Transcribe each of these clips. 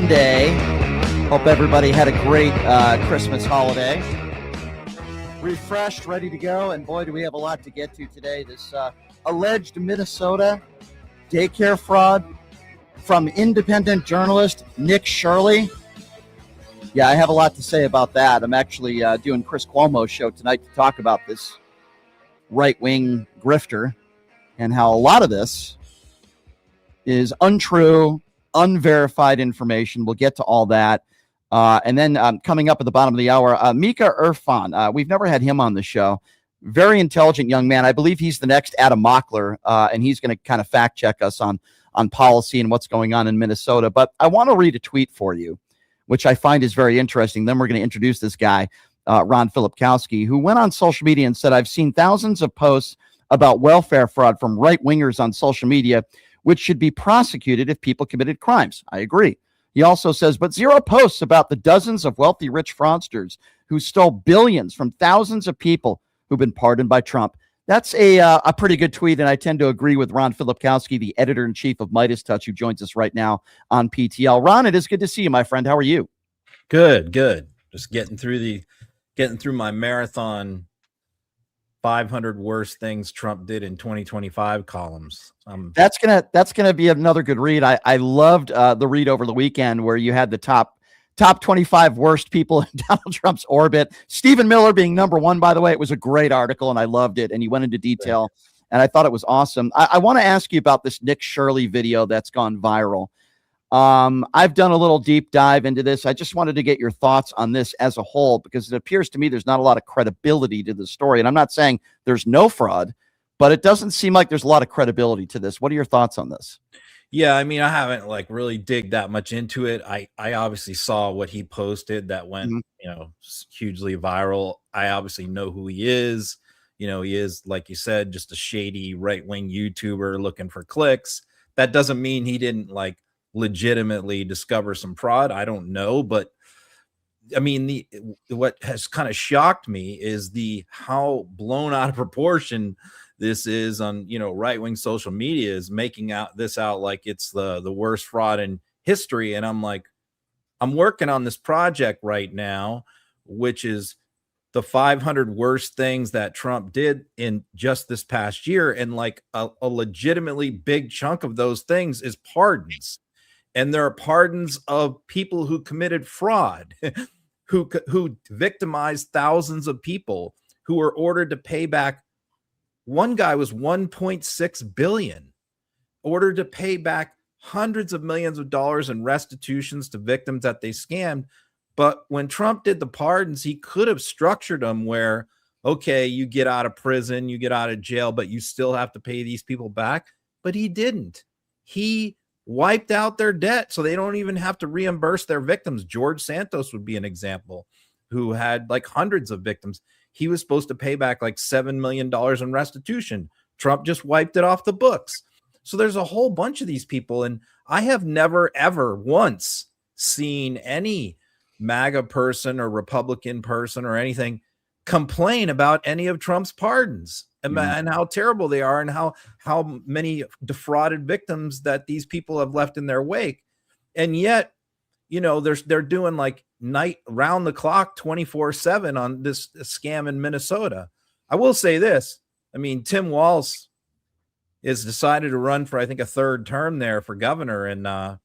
Monday. Hope everybody had a great Christmas holiday. Refreshed, ready to go, and boy, do we have a lot to get to today. This alleged Minnesota daycare fraud from independent journalist Nick Shirley. Yeah, I have a lot to say about that. I'm actually doing Chris Cuomo's show tonight to talk about this right-wing grifter and how a lot of this is untrue, unverified information. We'll get to all that. And then coming up at the bottom of the hour, Mika Irfan. We've never had him on the show. Very intelligent young man. I believe he's the next Adam Mockler, and he's going to kind of fact check us on policy and what's going on in Minnesota. But I want to read a tweet for you, which I find is very interesting. Then we're going to introduce this guy, Ron Filipkowski, who went on social media and said, I've seen thousands of posts about welfare fraud from right-wingers on social media, which should be prosecuted if people committed crimes. I agree. He also says, but zero posts about the dozens of wealthy, rich fraudsters who stole billions from thousands of people who've been pardoned by Trump. That's a pretty good tweet, and I tend to agree with Ron Filipkowski, the editor-in-chief of Midas Touch, who joins us right now on PTL. Ron, it is good to see you, my friend. How are you? Good. Just getting through my marathon 500 worst things Trump did in 2025 columns. That's gonna be another good read. I loved the read over the weekend where you had the top 25 worst people in Donald Trump's orbit. Stephen Miller being number one, by the way. It was a great article and I loved it. And he went into detail and I thought it was awesome. I want to ask you about this Nick Shirley video that's gone viral. I've done a little deep dive into this. I just wanted to get your thoughts on this as a whole, because it appears to me there's not a lot of credibility to the story. And I'm not saying there's no fraud, but it doesn't seem like there's a lot of credibility to this. What are your thoughts on this? Yeah, I mean, I haven't really dig that much into it. I obviously saw what he posted that went, hugely viral. I obviously know who he is. He is, like you said, just a shady right-wing YouTuber looking for clicks. That doesn't mean he didn't legitimately discover some fraud. I don't know, but I mean, what has kind of shocked me is how blown out of proportion this is on, right-wing social media is making this out like it's the worst fraud in history. And I'm like, I'm working on this project right now, which is the 500 worst things that Trump did in just this past year. And a legitimately big chunk of those things is pardons. And there are pardons of people who committed fraud, who victimized thousands of people, who were ordered to pay back. One guy was 1.6 billion, ordered to pay back hundreds of millions of dollars in restitutions to victims that they scammed. But when Trump did the pardons, he could have structured them where, okay, you get out of prison, you get out of jail, but you still have to pay these people back. But he didn't. He wiped out their debt so they don't even have to reimburse their victims. George Santos would be an example, who had hundreds of victims. He was supposed to pay back $7 million in restitution. Trump just wiped it off the books. So there's a whole bunch of these people. And I have never, ever once seen any MAGA person or Republican person or anything complain about any of Trump's pardons and how terrible they are and how many defrauded victims that these people have left in their wake. And yet, they're doing night round the clock 24/7 on this scam in Minnesota. I will say this. I mean, Tim Walz is decided to run for, I think, a third term there for governor. And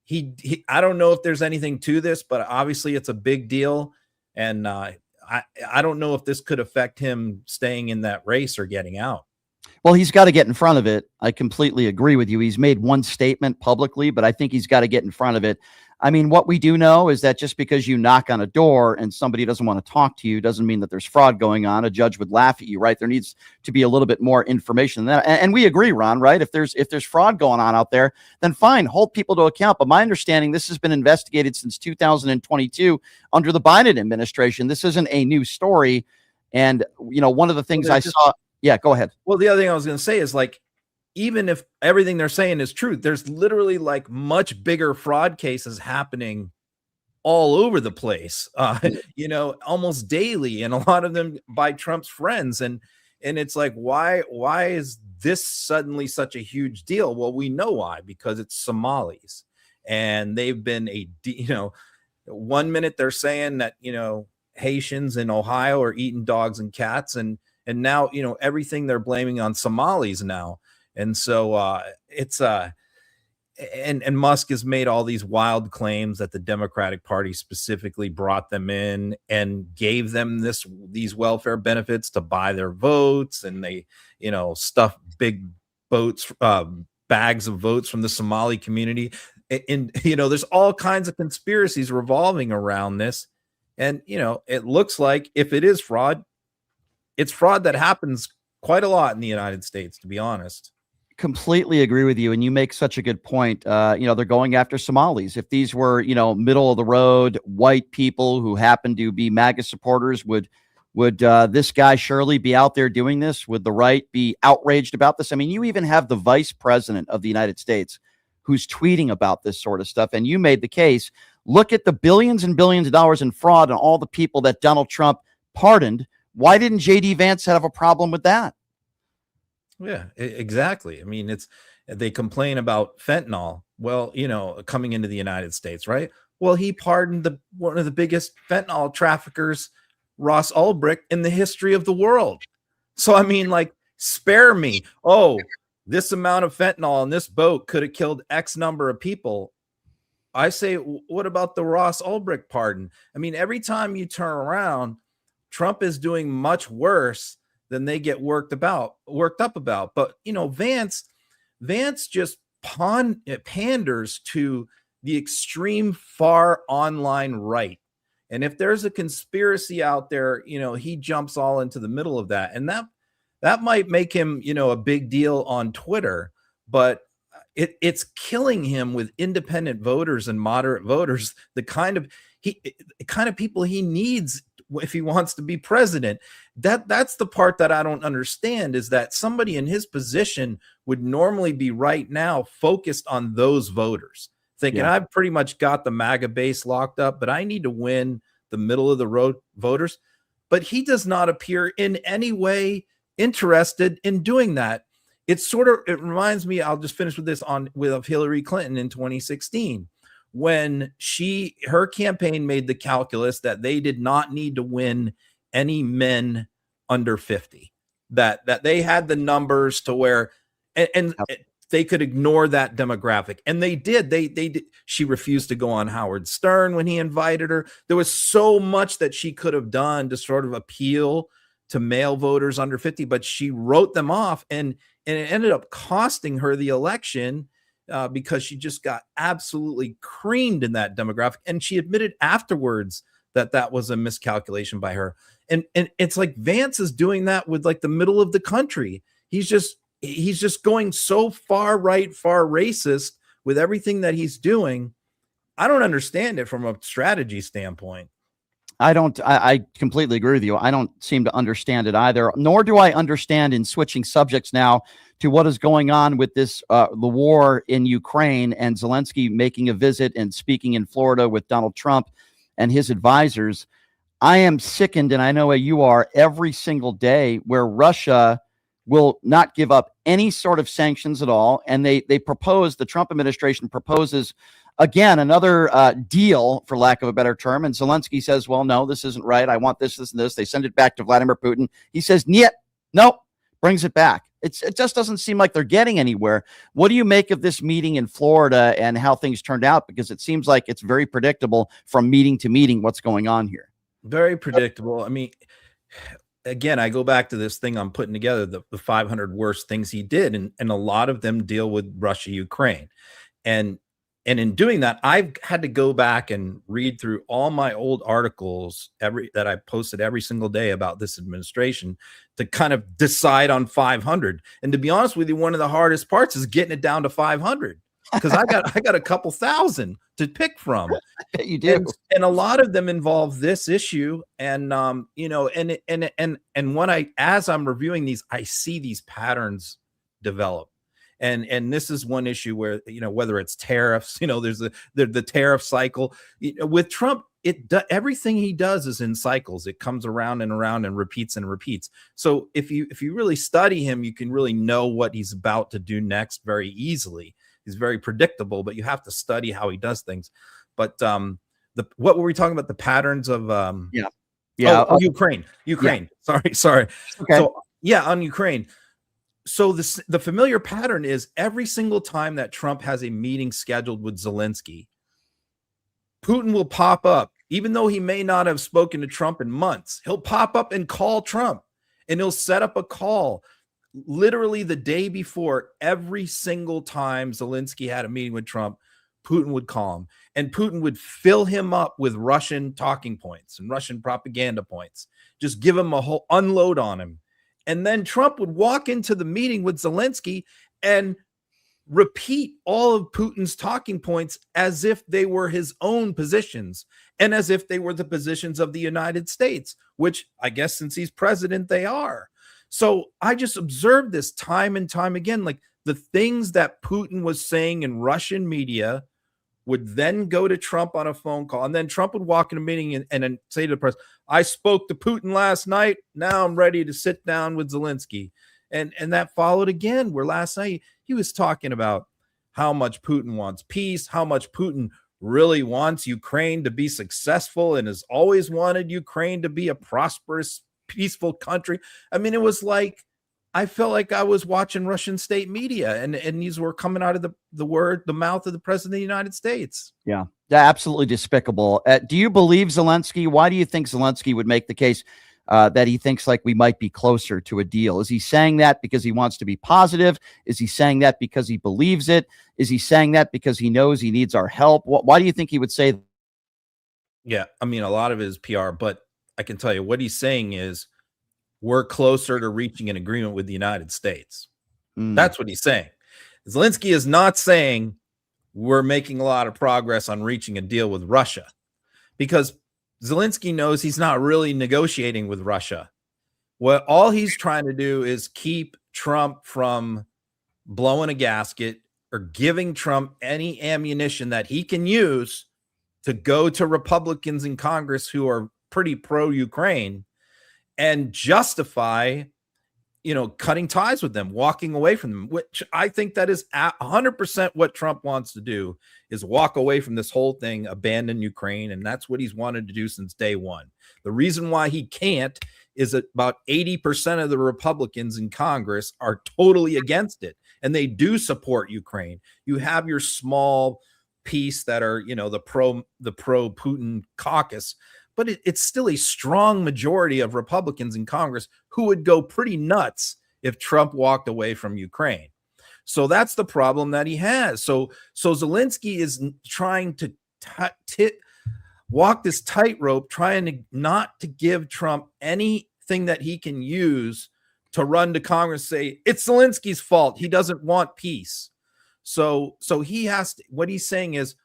he I don't know if there's anything to this, but obviously it's a big deal. And I don't know if this could affect him staying in that race or getting out. Well, he's got to get in front of it. I completely agree with you. He's made one statement publicly, but I think he's got to get in front of it. I mean, what we do know is that just because you knock on a door and somebody doesn't want to talk to you doesn't mean that there's fraud going on. A judge would laugh at you, right? There needs to be a little bit more information than that. And we agree, Ron, right? If there's fraud going on out there, then fine, hold people to account. But my understanding, this has been investigated since 2022 under the Biden administration. This isn't a new story. And, one of the things I saw. Yeah, go ahead. Well, the other thing I was going to say is even if everything they're saying is true, there's literally much bigger fraud cases happening all over the place, almost daily, and a lot of them by Trump's friends. And it's why is this suddenly such a huge deal? Well, we know why, because it's Somalis. and they've been one minute they're saying that Haitians in Ohio are eating dogs and cats, and now everything they're blaming on Somalis now. And so it's and Musk has made all these wild claims that the Democratic Party specifically brought them in and gave them these welfare benefits to buy their votes, and they stuff big bags of votes from the Somali community. And there's all kinds of conspiracies revolving around this. And it looks like if it is fraud, it's fraud that happens quite a lot in the United States, to be honest. Completely agree with you, and you make such a good point. They're going after Somalis. If these were middle of the road white people who happen to be MAGA supporters, would this guy Shirley be out there doing this? Would the right be outraged about this? I mean, you even have the vice president of the United States who's tweeting about this sort of stuff, and you made the case. Look at the billions and billions of dollars in fraud and all the people that Donald Trump pardoned. Why didn't J.D. Vance have a problem with that? Yeah, exactly. I mean, they complain about fentanyl. Well, coming into the United States, right? Well, he pardoned one of the biggest fentanyl traffickers, Ross Ulbricht, in the history of the world. So, I mean, like, spare me. Oh, this amount of fentanyl on this boat could have killed X number of people. I say, what about the Ross Ulbricht pardon? I mean, every time you turn around, Trump is doing much worse than they get worked up about. But Vance just panders to the extreme far online right. And if there's a conspiracy out there, he jumps all into the middle of that. And that might make him, a big deal on Twitter, but it's killing him with independent voters and moderate voters, the kind of people he needs if he wants to be president. That's the part that I don't understand, is that somebody in his position would normally be right now focused on those voters, thinking, I've pretty much got the MAGA base locked up, but I need to win the middle of the road voters. But he does not appear in any way interested in doing that. It reminds me, I'll just finish with this, with Hillary Clinton in 2016. When her campaign made the calculus that they did not need to win any men under 50, that they had the numbers to where, and they could ignore that demographic. And they did. They did. She refused to go on Howard Stern when he invited her. There was so much that she could have done to sort of appeal to male voters under 50, but she wrote them off, and it ended up costing her the election. Because she just got absolutely creamed in that demographic. And she admitted afterwards that was a miscalculation by her. And it's like Vance is doing that with like the middle of the country. He's just going so far right, far racist with everything that he's doing. I don't understand it from a strategy standpoint. I completely agree with you. I don't seem to understand it either, nor do I understand, in switching subjects now to what is going on with this, the war in Ukraine, and Zelensky making a visit and speaking in Florida with Donald Trump and his advisors. I am sickened, and I know you are, every single day, where Russia will not give up any sort of sanctions at all. And the Trump administration proposes, again, another deal, for lack of a better term. And Zelensky says, well, no, this isn't right. I want this, this, and this. They send it back to Vladimir Putin. He says, nope, brings it back. It just doesn't seem like they're getting anywhere. What do you make of this meeting in Florida and how things turned out? Because it seems like it's very predictable from meeting to meeting what's going on here. Very predictable. I mean, again, I go back to this thing I'm putting together, the 500 worst things he did. And a lot of them deal with Russia, Ukraine. And in doing that, I've had to go back and read through all my old articles that I posted every single day about this administration to kind of decide on 500. And to be honest with you, one of the hardest parts is getting it down to 500, because I got a couple thousand to pick from. You do. And a lot of them involve this issue. And when as I'm reviewing these, I see these patterns develop. And this is one issue where, whether it's tariffs, there's the tariff cycle. With Trump, everything he does is in cycles. It comes around and around and repeats and repeats. So if you really study him, you can really know what he's about to do next very easily. He's very predictable, but you have to study how he does things. But what were we talking about? The patterns of Ukraine. Yeah. Sorry. Okay. So yeah, on Ukraine. So the familiar pattern is every single time that Trump has a meeting scheduled with Zelensky, Putin will pop up, even though he may not have spoken to Trump in months. He'll pop up and call Trump, and he'll set up a call literally the day before. Every single time Zelensky had a meeting with Trump, Putin would call him, and Putin would fill him up with Russian talking points and Russian propaganda points, just give him a whole unload on him. And then Trump would walk into the meeting with Zelensky and repeat all of Putin's talking points as if they were his own positions and as if they were the positions of the United States, which I guess since he's president, they are. So I just observed this time and time again, like the things that Putin was saying in Russian media would then go to Trump on a phone call. And then Trump would walk in a meeting and then say to the press, I spoke to Putin last night. Now I'm ready to sit down with Zelensky. And that followed again, where last night he was talking about how much Putin wants peace, how much Putin really wants Ukraine to be successful and has always wanted Ukraine to be a prosperous, peaceful country. I mean, it was like, I felt like I was watching Russian state media, and these were coming out of the mouth of the president of the United States. Yeah, absolutely despicable. Do you believe Zelensky? Why do you think Zelensky would make the case that he thinks like we might be closer to a deal? Is he saying that because he wants to be positive? Is he saying that because he believes it? Is he saying that because he knows he needs our help? Why do you think he would say that? Yeah, I mean, a lot of it is PR, but I can tell you what he's saying is we're closer to reaching an agreement with the United States. That's what he's saying. Zelensky is not saying we're making a lot of progress on reaching a deal with Russia, because Zelensky knows he's not really negotiating with Russia. What all he's trying to do is keep Trump from blowing a gasket or giving Trump any ammunition that he can use to go to Republicans in Congress who are pretty pro-Ukraine and justify, cutting ties with them, walking away from them, which I think that is 100% what Trump wants to do, is walk away from this whole thing, abandon Ukraine. And that's what he's wanted to do since day one. The reason why he can't is that about 80% of the Republicans in Congress are totally against it. And they do support Ukraine. You have your small piece that are, the pro Putin caucus, but it's still a strong majority of Republicans in Congress who would go pretty nuts if Trump walked away from Ukraine. So that's the problem that he has. So Zelensky is trying to walk this tightrope, trying to not to give Trump anything that he can use to run to Congress, say it's Zelensky's fault. He doesn't want peace. So he has to, what he's saying is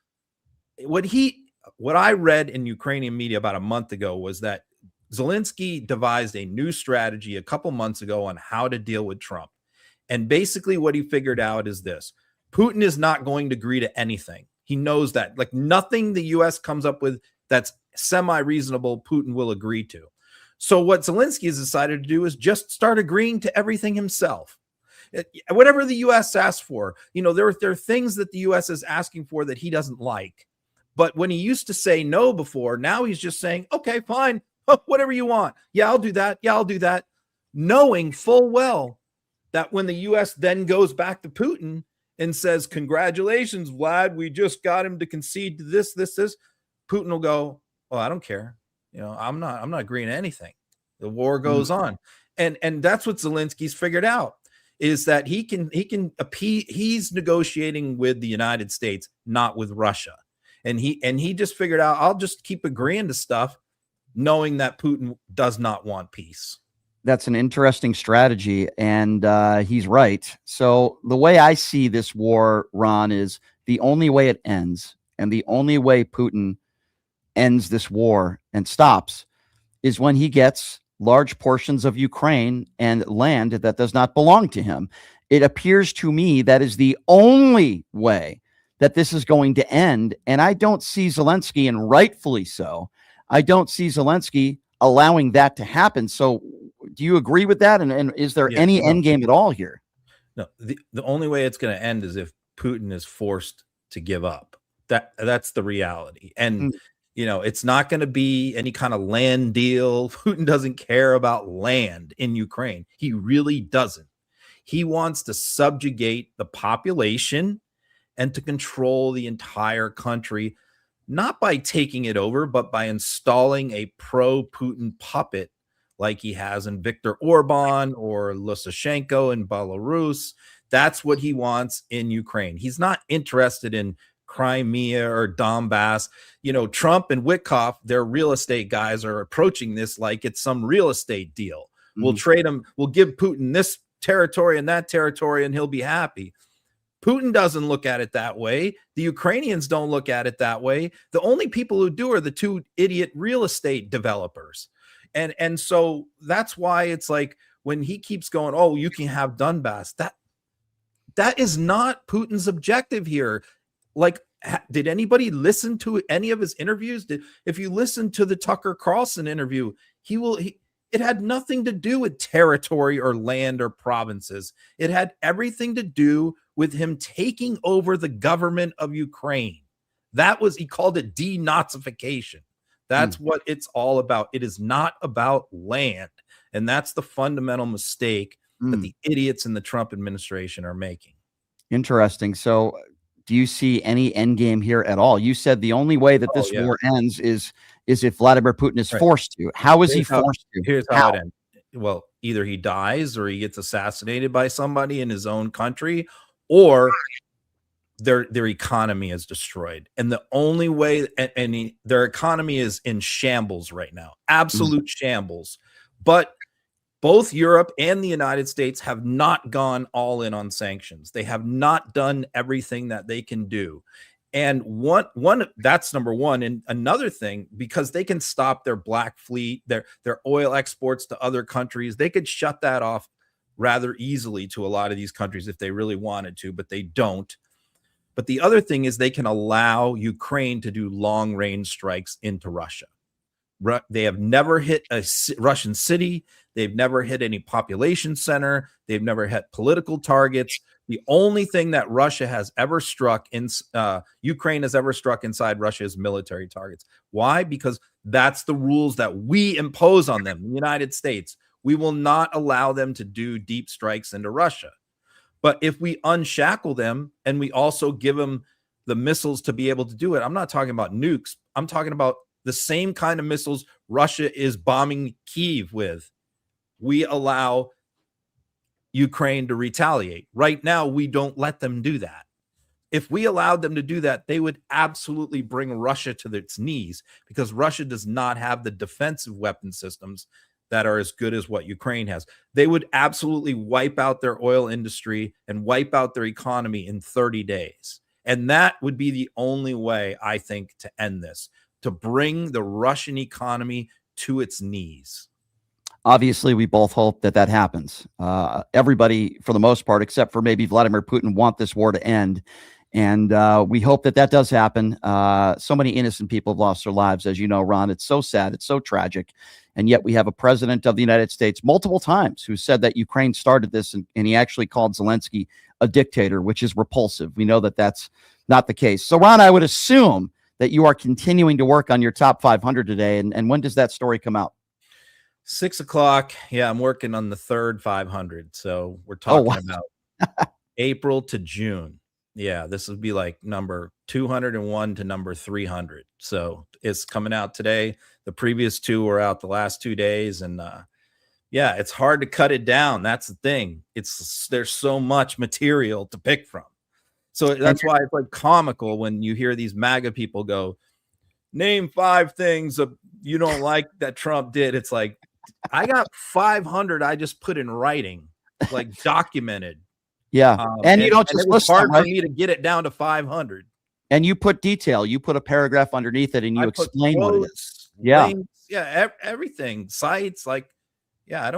what I read in Ukrainian media about a month ago was that Zelensky devised a new strategy a couple months ago on how to deal with Trump. And basically what he figured out is this: Putin is not going to agree to anything. He knows that, like, nothing the US comes up with that's semi-reasonable, Putin will agree to. So what Zelensky has decided to do is just start agreeing to everything himself. Whatever the US asks for, there are things that the US is asking for that he doesn't like. But when he used to say no before, now he's just saying, okay, fine, whatever you want. Yeah, I'll do that. Yeah, I'll do that. Knowing full well that when the U.S. then goes back to Putin and says, congratulations, Vlad, we just got him to concede to this, Putin will go, well, I don't care. I'm not agreeing to anything. The war goes on. And that's what Zelensky's figured out, is that he can he's negotiating with the United States, not with Russia. And he just figured out, I'll just keep agreeing to stuff, knowing that Putin does not want peace. That's an interesting strategy, and he's right. So the way I see this war, Ron, is the only way it ends, and the only way Putin ends this war and stops, is when he gets large portions of Ukraine and land that does not belong to him. It appears to me that is the only way that this is going to end. And I don't see Zelensky, and rightfully so, I don't see Zelensky allowing that to happen. So do you agree with that? And is there any end game at all here? No, the only way it's going to end is if Putin is forced to give up. That's the reality. And it's not going to be any kind of land deal. Putin doesn't care about land in Ukraine. He really doesn't. He wants to subjugate the population and to control the entire country, not by taking it over, but by installing a pro-Putin puppet like he has in Viktor Orban or Lukashenko in Belarus. That's what he wants in Ukraine. He's not interested in Crimea or Donbass. Trump and Witkoff, their real estate guys, are approaching this like it's some real estate deal. We'll trade him. We'll give Putin this territory and that territory, and he'll be happy. Putin doesn't look at it that way. The Ukrainians don't look at it that way. The only people who do are the two idiot real estate developers. And so that's why it's like when he keeps going, oh, you can have Donbass. That is not Putin's objective here. Like, did anybody listen to any of his interviews? If you listen to the Tucker Carlson interview, it had nothing to do with territory or land or provinces. It had everything to do with him taking over the government of Ukraine. He called it denazification. That's what it's all about. It is not about land. And that's the fundamental mistake that the idiots in the Trump administration are making. Interesting. So do you see any end game here at all? You said the only way that this war ends is if Vladimir Putin is forced to. How is he forced to? Here's how it ends. Well, either he dies or he gets assassinated by somebody in his own country, or their economy is destroyed. And the only way, their economy is in shambles right now, absolute shambles. But both Europe and the United States have not gone all in on sanctions. They have not done everything that they can do. And one that's number one. And another thing, because they can stop their black fleet, their oil exports to other countries, they could shut that off rather easily to a lot of these countries if they really wanted to, but they don't. But the other thing is they can allow Ukraine to do long-range strikes into Russia. They have never hit a Russian city. They've never hit any population center. They've never hit political targets. The only thing that Russia has ever struck in Ukraine has ever struck inside Russia is military targets. Why? Because that's the rules that we impose on them, the United States. We will not allow them to do deep strikes into Russia. But if we unshackle them and we also give them the missiles to be able to do it, I'm not talking about nukes. I'm talking about the same kind of missiles Russia is bombing Kyiv with. We allow Ukraine to retaliate. Right now, we don't let them do that. If we allowed them to do that, they would absolutely bring Russia to its knees, because Russia does not have the defensive weapon systems that are as good as what Ukraine has. They would absolutely wipe out their oil industry and wipe out their economy in 30 days. And that would be the only way, I think, to end this, to bring the Russian economy to its knees. Obviously, we both hope that happens. Everybody, for the most part, except for maybe Vladimir Putin, want this war to end. And we hope that does happen. So many innocent people have lost their lives, as you know, Ron. It's so sad. It's so tragic. And yet we have a president of the United States multiple times who said that Ukraine started this, and he actually called Zelensky a dictator, which is repulsive. We know that that's not the case. So, Ron, I would assume that you are continuing to work on your top 500 today. And when does that story come out? 6 o'clock. Yeah, I'm working on the third 500. So we're talking about April to June. Yeah, this would be like number 201 to number 300. So it's coming out today. The previous two were out the last 2 days. And yeah, it's hard to cut it down. That's the thing. There's so much material to pick from. So that's why it's like comical when you hear these MAGA people go, name 5 things you don't like that Trump did. It's like, I got 500 I just put in writing, like documented. Yeah. And you don't just it was hard for me to get it down to 500. And you put detail, you put a paragraph underneath it, and you explain what it is. Links, yeah, everything. Sites, like, yeah,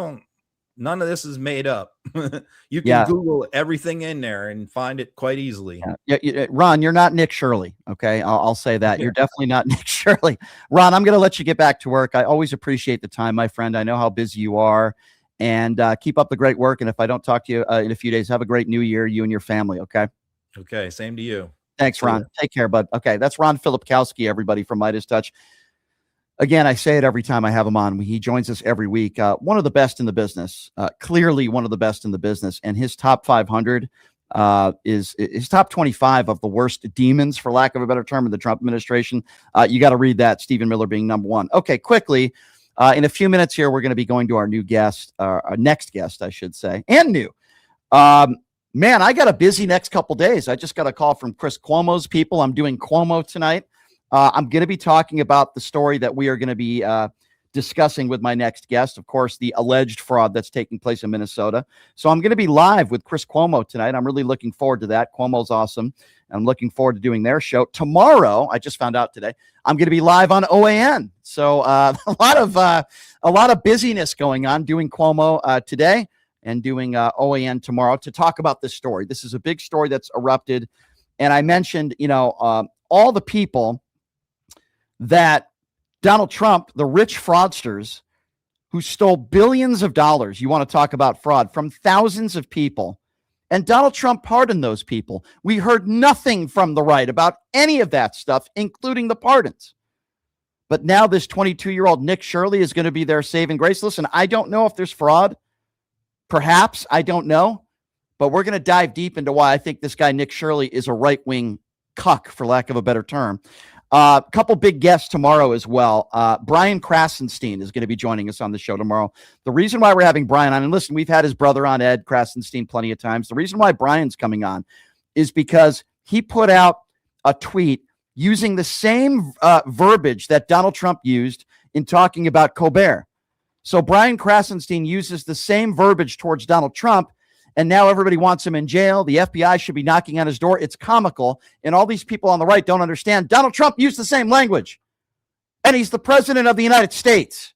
none of this is made up. You can Google everything in there and find it quite easily. Yeah, Ron, you're not Nick Shirley. Okay. I'll say that. You're definitely not Nick Shirley. Ron, I'm going to let you get back to work. I always appreciate the time, my friend. I know how busy you are, and keep up the great work. And if I don't talk to you in a few days, have a great new year, you and your family. Okay. Okay, same to you. Thanks, Ron. Take care, bud. Okay, that's Ron Filipkowski, everybody, from Midas Touch. Again, I say it every time I have him on. He joins us every week. One of the best in the business, clearly one of the best in the business. And his top 500 is his top 25 of the worst demons, for lack of a better term, in the Trump administration. You got to read that, Stephen Miller being number one. Okay, quickly, in a few minutes here, we're going to be going to our new guest, our next guest, I should say, and new. Man, I got a busy next couple days. I just got a call from Chris Cuomo's people. I'm doing Cuomo tonight. I'm going to be talking about the story that we are going to be discussing with my next guest, of course, the alleged fraud that's taking place in Minnesota. So I'm going to be live with Chris Cuomo tonight. I'm really looking forward to that. Cuomo's awesome. I'm looking forward to doing their show. Tomorrow, I just found out today, I'm going to be live on OAN. So a lot of busyness going on, doing Cuomo today and doing OAN tomorrow to talk about this story. This is a big story that's erupted. And I mentioned, all the people that Donald Trump, the rich fraudsters who stole billions of dollars, you want to talk about fraud, from thousands of people. And Donald Trump pardoned those people. We heard nothing from the right about any of that stuff, including the pardons. But now this 22-year-old Nick Shirley is going to be their saving grace. Listen, I don't know if there's fraud. Perhaps, I don't know. But we're going to dive deep into why I think this guy, Nick Shirley, is a right-wing cuck, for lack of a better term. A couple big guests tomorrow as well. Brian Krasenstein is going to be joining us on the show tomorrow. The reason why we're having Brian on, and listen, we've had his brother on, Ed Krasenstein, plenty of times. The reason why Brian's coming on is because he put out a tweet using the same verbiage that Donald Trump used in talking about Colbert. So Brian Krasenstein uses the same verbiage towards Donald Trump, and now everybody wants him in jail. The FBI should be knocking on his door. It's comical. And all these people on the right don't understand. Donald Trump used the same language. And he's the president of the United States.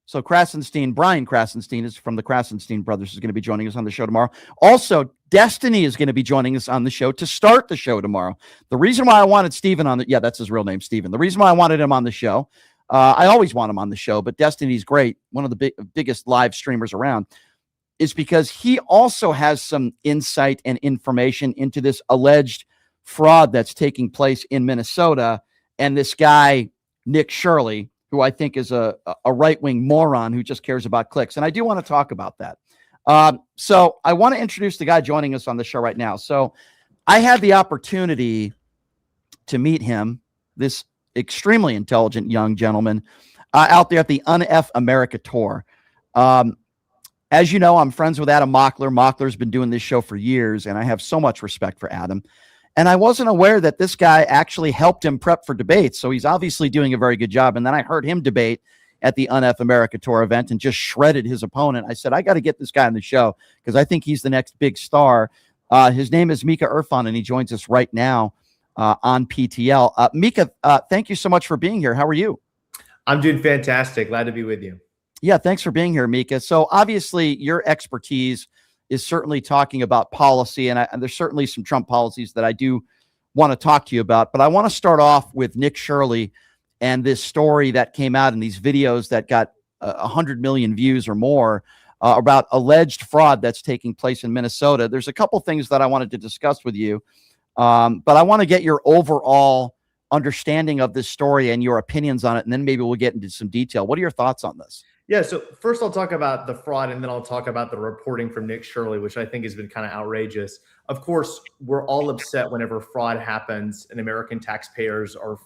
So Brian Krasenstein is from the Krasenstein brothers, is going to be joining us on the show tomorrow. Also, Destiny is going to be joining us on the show to start the show tomorrow. The reason why I wanted Steven on that's his real name, Steven. The reason why I wanted him on the show, I always want him on the show, but Destiny's great. One of the biggest live streamers around. Is because he also has some insight and information into this alleged fraud that's taking place in Minnesota. And this guy, Nick Shirley, who I think is a right-wing moron who just cares about clicks. And I do want to talk about that. So I want to introduce the guy joining us on the show right now. So I had the opportunity to meet him, this extremely intelligent young gentleman, out there at the Un-F America tour. As you know, I'm friends with Adam Mockler. Mockler's been doing this show for years, and I have so much respect for Adam. And I wasn't aware that this guy actually helped him prep for debates, so he's obviously doing a very good job. And then I heard him debate at the Un-F America Tour event and just shredded his opponent. I said, I got to get this guy on the show because I think he's the next big star. His name is Mika Irfan, and he joins us right now on PTL. Mika, thank you so much for being here. How are you? I'm doing fantastic. Glad to be with you. Yeah, thanks for being here, Mika. So obviously your expertise is certainly talking about policy, and there's certainly some Trump policies that I do want to talk to you about. But I want to start off with Nick Shirley and this story that came out in these videos that got 100 million views or more about alleged fraud that's taking place in Minnesota. There's a couple things that I wanted to discuss with you, but I want to get your overall understanding of this story and your opinions on it, and then maybe we'll get into some detail. What are your thoughts on this? Yeah, so first I'll talk about the fraud, and then I'll talk about the reporting from Nick Shirley, which I think has been kind of outrageous. Of course, we're all upset whenever fraud happens and American taxpayers are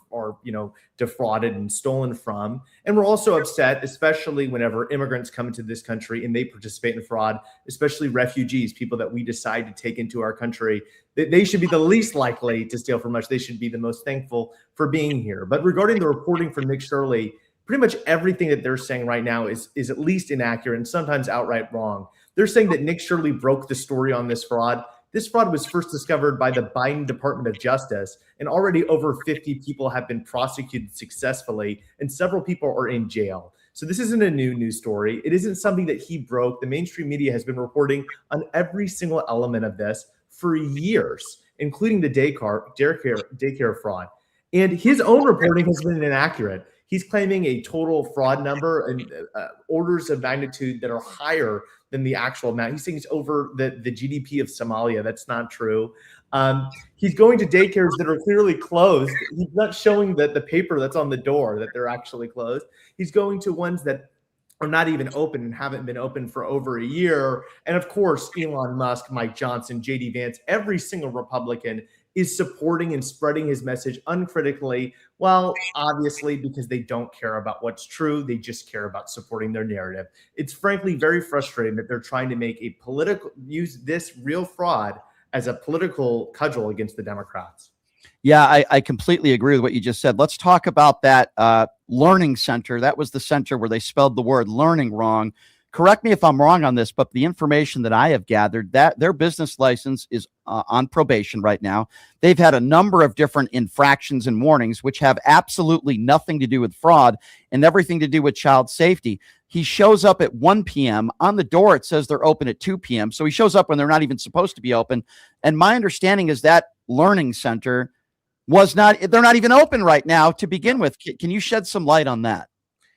defrauded and stolen from. And we're also upset, especially whenever immigrants come into this country and they participate in fraud, especially refugees, people that we decide to take into our country. They should be the least likely to steal from us. They should be the most thankful for being here. But regarding the reporting from Nick Shirley, pretty much everything that they're saying right now is at least inaccurate and sometimes outright wrong. They're saying that Nick Shirley broke the story on this fraud. This fraud was first discovered by the Biden Department of Justice, and already over 50 people have been prosecuted successfully, and several people are in jail. So this isn't a new news story. It isn't something that he broke. The mainstream media has been reporting on every single element of this for years, including the daycare fraud. And his own reporting has been inaccurate. He's claiming a total fraud number and orders of magnitude that are higher than the actual amount. He's saying it's over the GDP of Somalia. That's not true. He's going to daycares that are clearly closed. He's not showing the paper that's on the door that they're actually closed. He's going to ones that are not even open and haven't been open for over a year. And of course, Elon Musk, Mike Johnson, JD Vance, every single Republican is supporting and spreading his message uncritically. Well, obviously, because they don't care about what's true. They just care about supporting their narrative. It's frankly very frustrating that they're trying to make a use this real fraud as a political cudgel against the Democrats. Yeah, I completely agree with what you just said. Let's talk about that learning center. That was the center where they spelled the word learning wrong. Correct me if I'm wrong on this, but the information that I have gathered, that their business license is on probation right now. They've had a number of different infractions and warnings, which have absolutely nothing to do with fraud and everything to do with child safety. He shows up at 1 p.m. On the door, it says they're open at 2 p.m. So he shows up when they're not even supposed to be open. And my understanding is that learning center they're not even open right now to begin with. Can you shed some light on that?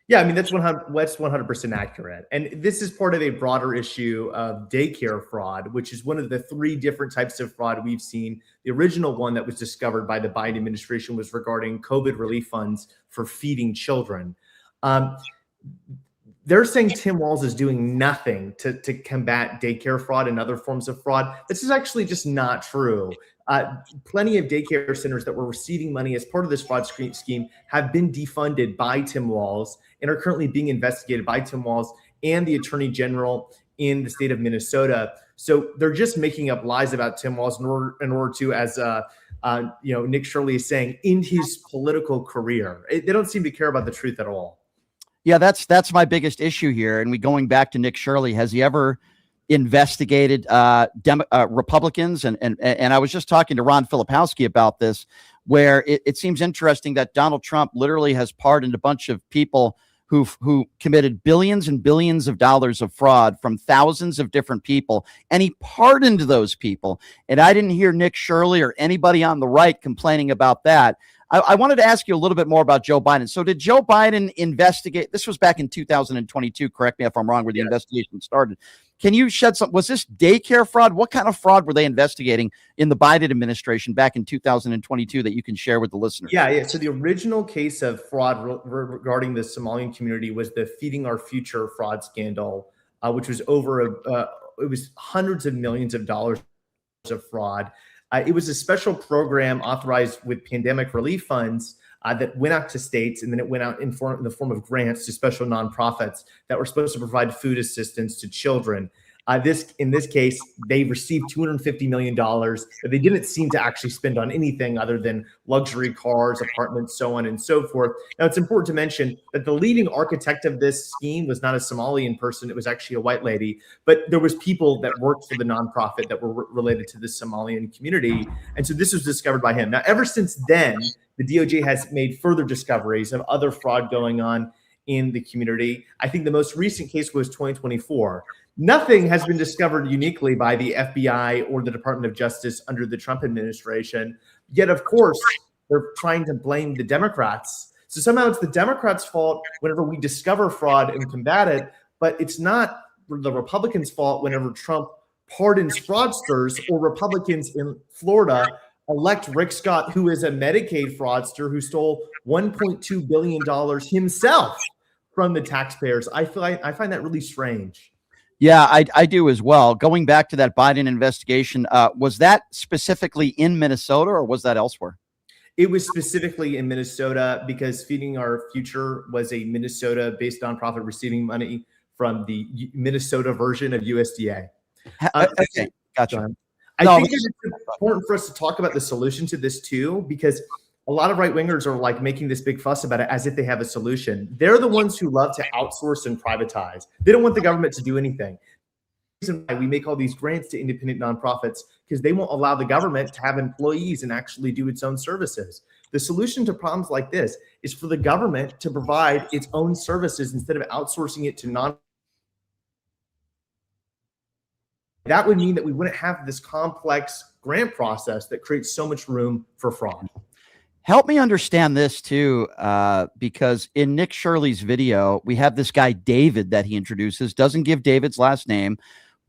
Yeah, I mean, that's 100% accurate. And this is part of a broader issue of daycare fraud, which is one of the 3 different types of fraud we've seen. The original one that was discovered by the Biden administration was regarding COVID relief funds for feeding children. They're saying Tim Walz is doing nothing to combat daycare fraud and other forms of fraud. This is actually just not true. Plenty of daycare centers that were receiving money as part of this fraud scheme have been defunded by Tim Walz and are currently being investigated by Tim Walz and the Attorney General in the state of Minnesota. So they're just making up lies about Tim Walz in order to, as Nick Shirley is saying, end his political career. They don't seem to care about the truth at all. Yeah, that's my biggest issue here. And going back to Nick Shirley, has he ever investigated Republicans? And I was just talking to Ron Filipowski about this, where it seems interesting that Donald Trump literally has pardoned a bunch of people who committed billions and billions of dollars of fraud from thousands of different people, and he pardoned those people. And I didn't hear Nick Shirley or anybody on the right complaining about that. I wanted to ask you a little bit more about Joe Biden. So did Joe Biden investigate? This was back in 2022. Correct me if I'm wrong, where the investigation started. Can you shed some? Was this daycare fraud? What kind of fraud were they investigating in the Biden administration back in 2022 that you can share with the listeners? Yeah. So the original case of fraud regarding the Somalian community was the Feeding Our Future fraud scandal, which was it was hundreds of millions of dollars of fraud. It was a special program authorized with pandemic relief funds that went out to states, and then it went out in the form of grants to special nonprofits that were supposed to provide food assistance to children. In this case, they received $250 million that they didn't seem to actually spend on anything other than luxury cars, apartments, so on and so forth. Now, it's important to mention that the leading architect of this scheme was not a Somalian person. It was actually a white lady, but there was people that worked for the nonprofit that were related to the Somalian community. And so this was discovered by him. Now, ever since then, the DOJ has made further discoveries of other fraud going on in the community. I think the most recent case was 2024. Nothing has been discovered uniquely by the FBI or the Department of Justice under the Trump administration. Yet, of course, they're trying to blame the Democrats. So somehow it's the Democrats' fault whenever we discover fraud and combat it, but it's not the Republicans' fault whenever Trump pardons fraudsters or Republicans in Florida elect Rick Scott, who is a Medicaid fraudster who stole $1.2 billion himself from the taxpayers. I find that really strange. Yeah, I do as well. Going back to that Biden investigation, was that specifically in Minnesota or was that elsewhere? It was specifically in Minnesota because Feeding Our Future was a Minnesota-based nonprofit receiving money from the Minnesota version of USDA. Okay, gotcha. I think it's important for us to talk about the solution to this too, because a lot of right-wingers are like making this big fuss about it as if they have a solution. They're the ones who love to outsource and privatize. They don't want the government to do anything. The reason why we make all these grants to independent nonprofits, because they won't allow the government to have employees and actually do its own services. The solution to problems like this is for the government to provide its own services instead of outsourcing it to non. That would mean that we wouldn't have this complex grant process that creates so much room for fraud. Help me understand this too, because in Nick Shirley's video, we have this guy, David, that he introduces, doesn't give David's last name,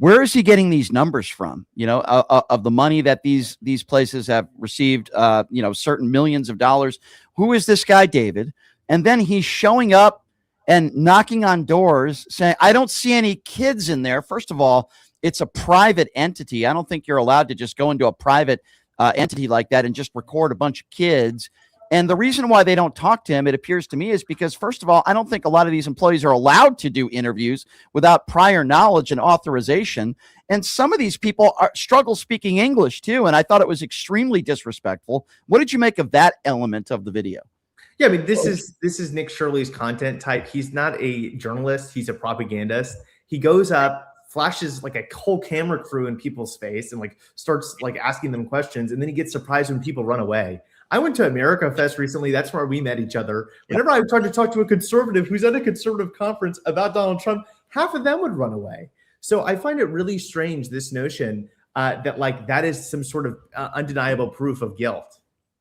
Where is he getting these numbers from? Of the money that these places have received, certain millions of dollars. Who is this guy, David? And then he's showing up and knocking on doors saying, I don't see any kids in there. First of all, it's a private entity. I don't think you're allowed to just go into a private entity like that and just record a bunch of kids. And the reason why they don't talk to him, it appears to me, is because, first of all, I don't think a lot of these employees are allowed to do interviews without prior knowledge and authorization. And some of these people struggle speaking English, too. And I thought it was extremely disrespectful. What did you make of that element of the video? Yeah, I mean, this is Nick Shirley's content type. He's not a journalist. He's a propagandist. He goes up, flashes like a whole camera crew in people's face and like starts like asking them questions. And then he gets surprised when people run away. I went to America Fest recently. That's where we met each other. Whenever I tried to talk to a conservative who's at a conservative conference about Donald Trump, half of them would run away. So I find it really strange, this notion that like that is some sort of undeniable proof of guilt.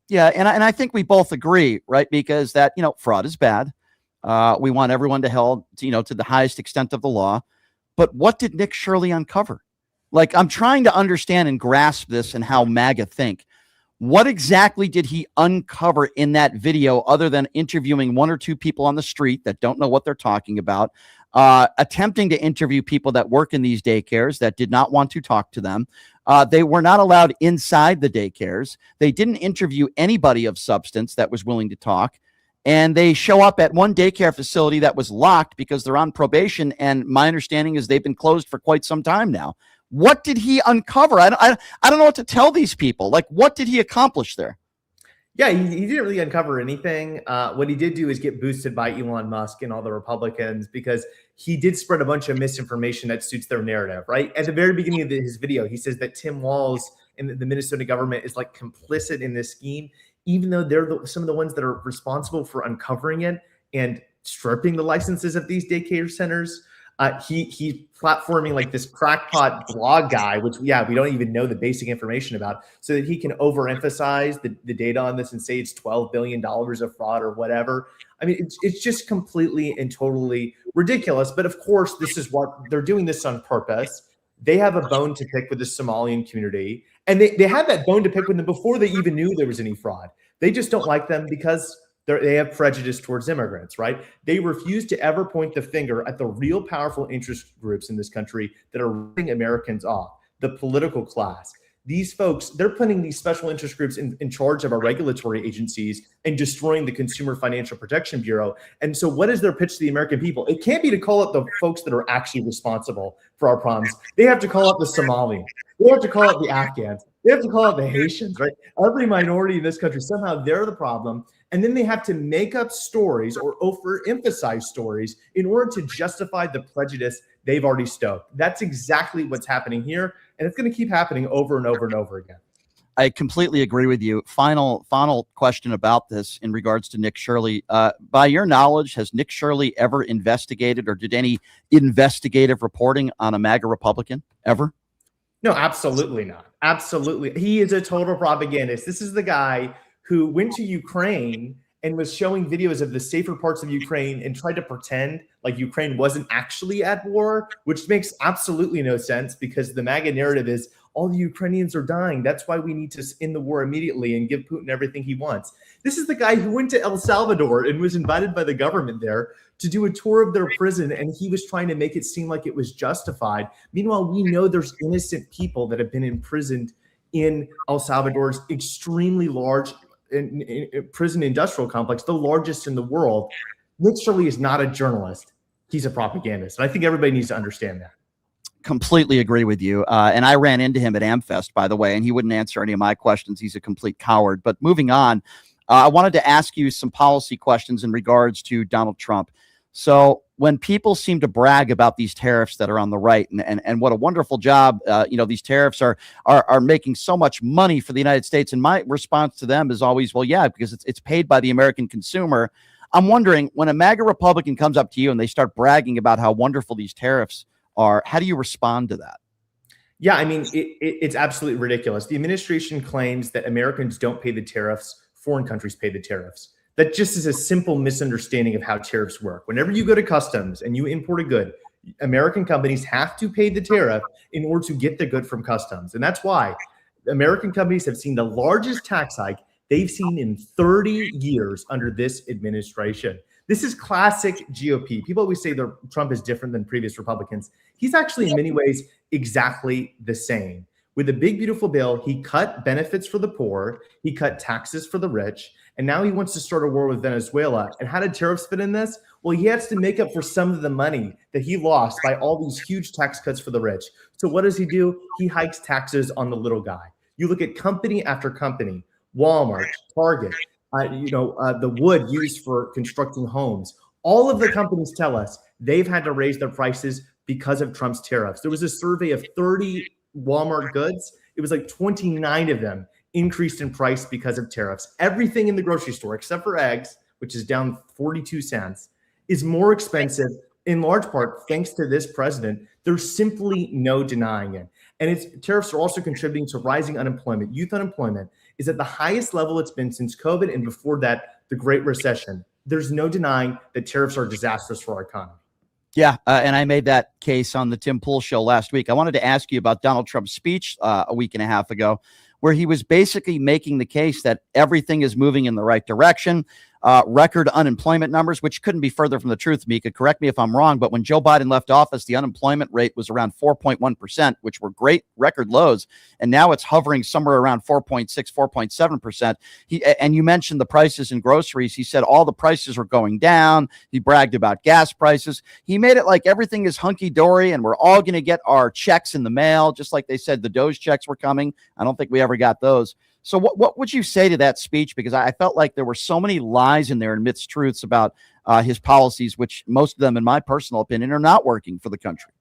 Yeah, and I think we both agree, right? Because that, fraud is bad. We want everyone to held, to the highest extent of the law. But what did Nick Shirley uncover? Like, I'm trying to understand and grasp this and how MAGA think. What exactly did he uncover in that video other than interviewing one or two people on the street that don't know what they're talking about, attempting to interview people that work in these daycares that did not want to talk to them? They were not allowed inside the daycares. They didn't interview anybody of substance that was willing to talk. And they show up at one daycare facility that was locked because they're on probation. And my understanding is they've been closed for quite some time now. What did he uncover? I don't know what to tell these people. Like, what did he accomplish there? Yeah, he didn't really uncover anything. What he did do is get boosted by Elon Musk and all the Republicans because he did spread a bunch of misinformation that suits their narrative, right? At the very beginning of his video, he says that Tim Walz and the Minnesota government is like complicit in this scheme, even though they're some of the ones that are responsible for uncovering it and stripping the licenses of these daycare centers. He's platforming like this crackpot blog guy, which we don't even know the basic information about, so that he can overemphasize the data on this and say it's $12 billion of fraud or whatever. I mean, it's just completely and totally ridiculous. But of course, this is what they're doing this on purpose. They have a bone to pick with the Somalian community, and they had that bone to pick with them before they even knew there was any fraud. They just don't like them because they have prejudice towards immigrants, right? They refuse to ever point the finger at the real powerful interest groups in this country that are ripping Americans off, the political class. These folks, they're putting these special interest groups in charge of our regulatory agencies and destroying the Consumer Financial Protection Bureau. And so what is their pitch to the American people? It can't be to call out the folks that are actually responsible for our problems. They have to call out the Somalians. They have to call out the Afghans. They have to call out the Haitians, right? Every minority in this country, somehow they're the problem. And then they have to make up stories or overemphasize stories in order to justify the prejudice they've already stoked. That's exactly what's happening here. And it's going to keep happening over and over and over again. I completely agree with you. Final question about this in regards to Nick Shirley. By your knowledge, has Nick Shirley ever investigated or did any investigative reporting on a MAGA Republican ever? No, absolutely not. Absolutely. He is a total propagandist. This is the guy who went to Ukraine and was showing videos of the safer parts of Ukraine and tried to pretend like Ukraine wasn't actually at war, which makes absolutely no sense because the MAGA narrative is all the Ukrainians are dying. That's why we need to end the war immediately and give Putin everything he wants. This is the guy who went to El Salvador and was invited by the government there to do a tour of their prison, and he was trying to make it seem like it was justified. Meanwhile, we know there's innocent people that have been imprisoned in El Salvador's extremely large prison industrial complex, the largest in the world. Nick Shirley is not a journalist. He's a propagandist. And I think everybody needs to understand that. Completely agree with you. And I ran into him at AmFest, by the way, and he wouldn't answer any of my questions. He's a complete coward. But moving on, I wanted to ask you some policy questions in regards to Donald Trump. So when people seem to brag about these tariffs that are on the right and what a wonderful job, these tariffs are making so much money for the United States. And my response to them is always, well, yeah, because it's paid by the American consumer. I'm wondering, when a MAGA Republican comes up to you and they start bragging about how wonderful these tariffs are, how do you respond to that? Yeah, I mean, it's absolutely ridiculous. The administration claims that Americans don't pay the tariffs, foreign countries pay the tariffs. That just is a simple misunderstanding of how tariffs work. Whenever you go to customs and you import a good, American companies have to pay the tariff in order to get the good from customs. And that's why American companies have seen the largest tax hike they've seen in 30 years under this administration. This is classic GOP. People always say that Trump is different than previous Republicans. He's actually in many ways exactly the same. With the big, beautiful bill, he cut benefits for the poor, he cut taxes for the rich, and now he wants to start a war with Venezuela. And how did tariffs fit in this? Well, he has to make up for some of the money that he lost by all these huge tax cuts for the rich. So what does he do? He hikes taxes on the little guy. You look at company after company, Walmart, Target, the wood used for constructing homes. All of the companies tell us they've had to raise their prices because of Trump's tariffs. There was a survey of 30 Walmart goods. It was like 29 of them increased in price because of tariffs. Everything in the grocery store, except for eggs, which is down 42 cents, is more expensive in large part thanks to this president. There's simply no denying it. And tariffs are also contributing to rising unemployment. Youth unemployment is at the highest level it's been since COVID, and before that, the Great Recession. There's no denying that tariffs are disastrous for our economy. Yeah, and I made that case on the Tim Pool show last week. I wanted to ask you about Donald Trump's speech a week and a half ago, where he was basically making the case that everything is moving in the right direction. Record unemployment numbers, which couldn't be further from the truth, Mika. Correct me if I'm wrong, but when Joe Biden left office, the unemployment rate was around 4.1%, which were great record lows. And now it's hovering somewhere around 4.6, 4.7%. And you mentioned the prices in groceries. He said all the prices are going down. He bragged about gas prices. He made it like everything is hunky-dory and we're all going to get our checks in the mail, just like they said the Doge checks were coming. I don't think we ever got those. So what would you say to that speech? Because I felt like there were so many lies in there and mistruths about his policies, which most of them, in my personal opinion, are not working for the country.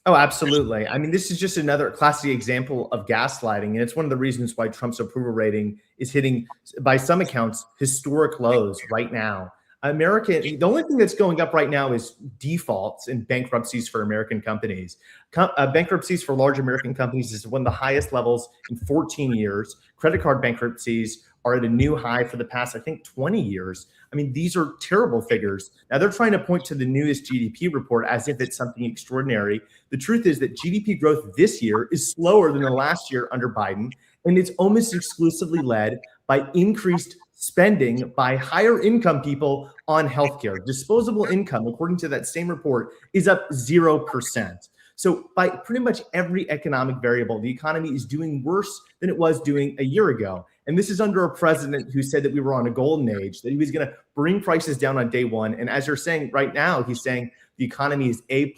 Oh, absolutely. I mean, this is just another classic example of gaslighting. And it's one of the reasons why Trump's approval rating is hitting, by some accounts, historic lows right now. The only thing that's going up right now is defaults and bankruptcies for American companies. Bankruptcies for large American companies is one of the highest levels in 14 years. Credit card bankruptcies are at a new high for the past, I think, 20 years. I mean, these are terrible figures. Now, they're trying to point to the newest GDP report as if it's something extraordinary. The truth is that GDP growth this year is slower than the last year under Biden, and it's almost exclusively led by increased spending by higher income people on healthcare. Disposable income, according to that same report, is up 0%. So by pretty much every economic variable, the economy is doing worse than it was doing a year ago. And this is under a president who said that we were on a golden age, that he was going to bring prices down on day one. And as you're saying right now, he's saying the economy is A++++.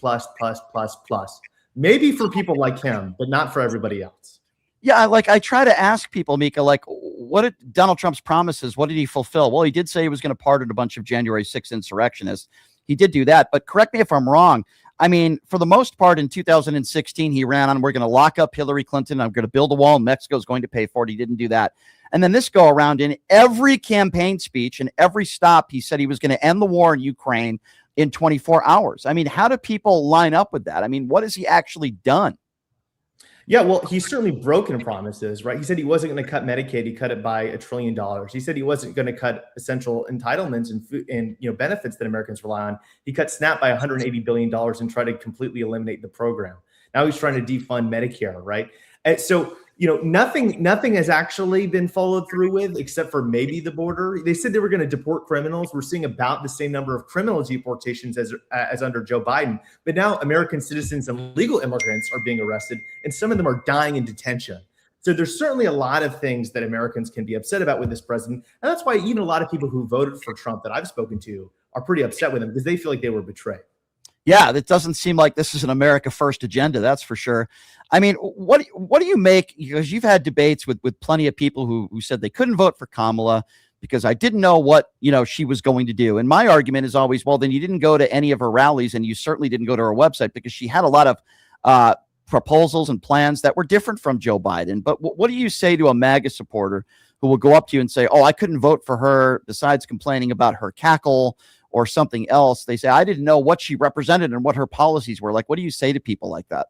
Maybe for people like him, but not for everybody else. Yeah, I try to ask people, Mika, what did Donald Trump's promises, what did he fulfill? Well, he did say he was going to pardon a bunch of January 6th insurrectionists. He did do that, but correct me if I'm wrong. I mean, for the most part, in 2016, he ran on, we're going to lock up Hillary Clinton. I'm going to build a wall, and Mexico's going to pay for it. He didn't do that. And then this go around, in every campaign speech and every stop, he said he was going to end the war in Ukraine in 24 hours. I mean, how do people line up with that? I mean, what has he actually done? Yeah, well, he's certainly broken promises, right? He said he wasn't going to cut Medicaid. He cut it by $1 trillion. He said he wasn't going to cut essential entitlements and food and benefits that Americans rely on. He cut SNAP by $180 billion and tried to completely eliminate the program. Now he's trying to defund Medicare, right? And so, nothing has actually been followed through with, except for maybe the border. They said they were going to deport criminals. We're seeing about the same number of criminal deportations as under Joe Biden. But now American citizens and legal immigrants are being arrested, and some of them are dying in detention. So there's certainly a lot of things that Americans can be upset about with this president. And that's why even a lot of people who voted for Trump that I've spoken to are pretty upset with him, because they feel like they were betrayed. Yeah, it doesn't seem like this is an America First agenda. That's for sure. I mean, what do you make? Because you've had debates with plenty of people who said they couldn't vote for Kamala because I didn't know what she was going to do. And my argument is always, well, then you didn't go to any of her rallies, and you certainly didn't go to her website, because she had a lot of proposals and plans that were different from Joe Biden. But what do you say to a MAGA supporter who will go up to you and say, "Oh, I couldn't vote for her," besides complaining about her cackle or something else? They say, "I didn't know what she represented and what her policies were." Like, what do you say to people like that?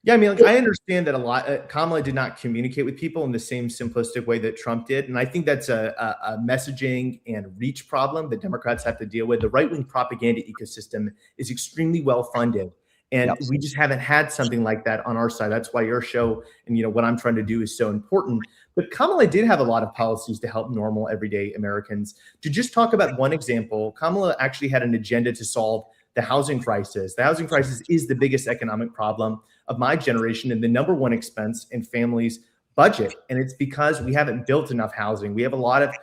Yeah, I mean, I understand that Kamala did not communicate with people in the same simplistic way that Trump did. And I think that's a messaging and reach problem that Democrats have to deal with. The right-wing propaganda ecosystem is extremely well funded. And we just haven't had something like that on our side. That's why your show and, you know, what I'm trying to do is so important. But Kamala did have a lot of policies to help normal, everyday Americans. To just talk about one example, Kamala actually had an agenda to solve the housing crisis. The housing crisis is the biggest economic problem of my generation and the number one expense in families' budget. And it's because we haven't built enough housing. We have a lot of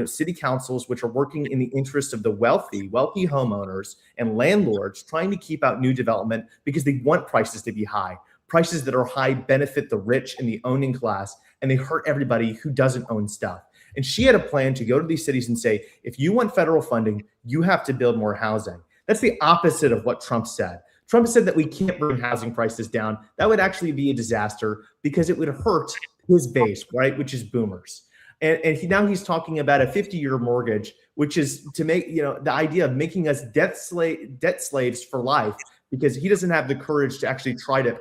city councils, which are working in the interest of the wealthy homeowners and landlords, trying to keep out new development because they want prices to be high. Prices that are high benefit the rich and the owning class, and they hurt everybody who doesn't own stuff. And she had a plan to go to these cities and say, if you want federal funding, you have to build more housing. That's the opposite of what Trump said. Trump said that we can't bring housing prices down. That would actually be a disaster because it would hurt his base, right, which is boomers. And now he's talking about a 50-year mortgage, which is to make, you know, the idea of making us debt slaves for life, because he doesn't have the courage to actually try to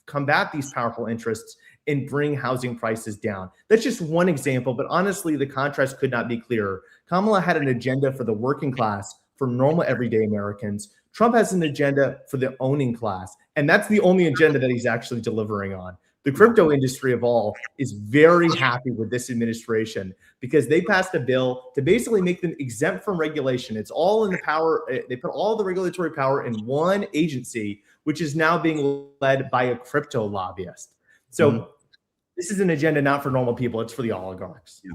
combat these powerful interests and bring housing prices down. That's just one example, but honestly, the contrast could not be clearer. Kamala had an agenda for the working class, for normal everyday Americans. Trump has an agenda for the owning class, and that's the only agenda that he's actually delivering on. The crypto industry of all is very happy with this administration because they passed a bill to basically make them exempt from regulation. It's all in the power. They put all the regulatory power in one agency, which is now being led by a crypto lobbyist. So this is an agenda not for normal people. It's for the oligarchs. Yeah.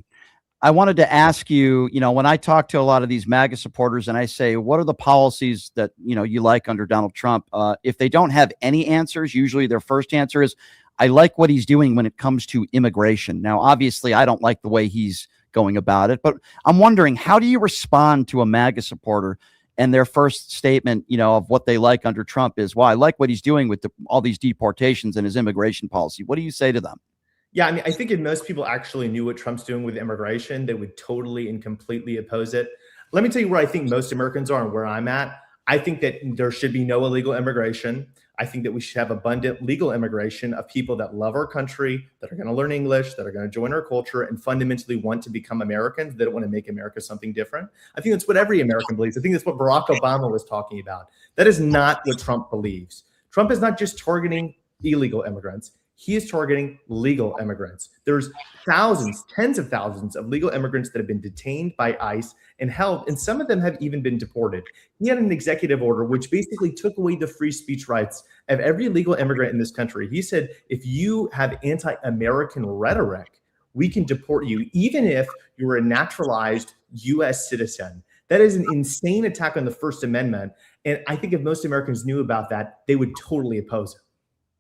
I wanted to ask you, you know, when I talk to a lot of these MAGA supporters and I say, what are the policies that, you know, you like under Donald Trump? If they don't have any answers, usually their first answer is, I like what he's doing when it comes to immigration. Now, obviously, I don't like the way he's going about it, but I'm wondering, how do you respond to a MAGA supporter and their first statement, you know, of what they like under Trump is, well, I like what he's doing with all these deportations and his immigration policy. What do you say to them? Yeah, I mean, I think if most people actually knew what Trump's doing with immigration, they would totally and completely oppose it. Let me tell you where I think most Americans are and where I'm at. I think that there should be no illegal immigration. I think that we should have abundant legal immigration of people that love our country, that are going to learn English, that are going to join our culture, and fundamentally want to become Americans. They don't want to make America something different. I think that's what every American believes. I think that's what Barack Obama was talking about. That is not what Trump believes. Trump is not just targeting illegal immigrants. He is targeting legal immigrants. There's thousands, tens of thousands of legal immigrants that have been detained by ICE and held, and some of them have even been deported. He had an executive order which basically took away the free speech rights of every legal immigrant in this country. He said, if you have anti-American rhetoric, we can deport you, even if you're a naturalized U.S. citizen. That is an insane attack on the First Amendment. And I think if most Americans knew about that, they would totally oppose it.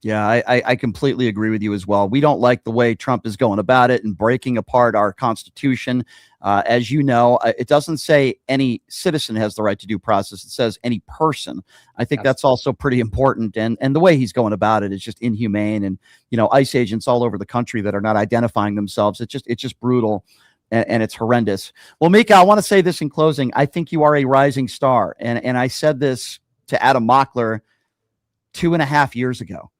Yeah, I completely agree with you as well. We don't like the way Trump is going about it and breaking apart our Constitution. As you know, it doesn't say any citizen has the right to due process. It says any person. I think that's also pretty important. And the way he's going about it is just inhumane. And, you know, ICE agents all over the country that are not identifying themselves. It's just brutal. And it's horrendous. Well, Mika, I want to say this in closing. I think you are a rising star. And I said this to Adam Mockler 2.5 years ago.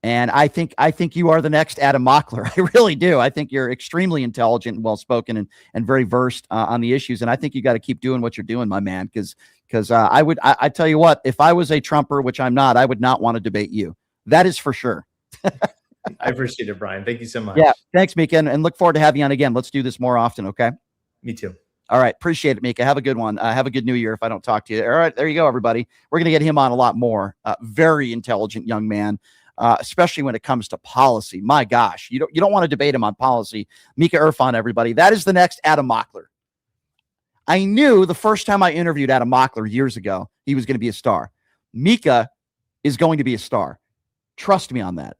And I think you are the next Adam Mockler. I really do. I think you're extremely intelligent and well-spoken and very versed on the issues. And I think you got to keep doing what you're doing, my man, because I tell you what, if I was a Trumper, which I'm not, I would not want to debate you. That is for sure. I appreciate it, Brian. Thank you so much. Yeah. Thanks, Mika. And look forward to having you on again. Let's do this more often. Okay. Me too. All right. Appreciate it, Mika. Have a good one. Have a good new year if I don't talk to you. All right. There you go, everybody. We're going to get him on a lot more. Very intelligent young man. Especially when it comes to policy. My gosh, you don't want to debate him on policy. Mika Irfan, everybody. That is the next Adam Mockler. I knew the first time I interviewed Adam Mockler years ago, he was going to be a star. Mika is going to be a star. Trust me on that.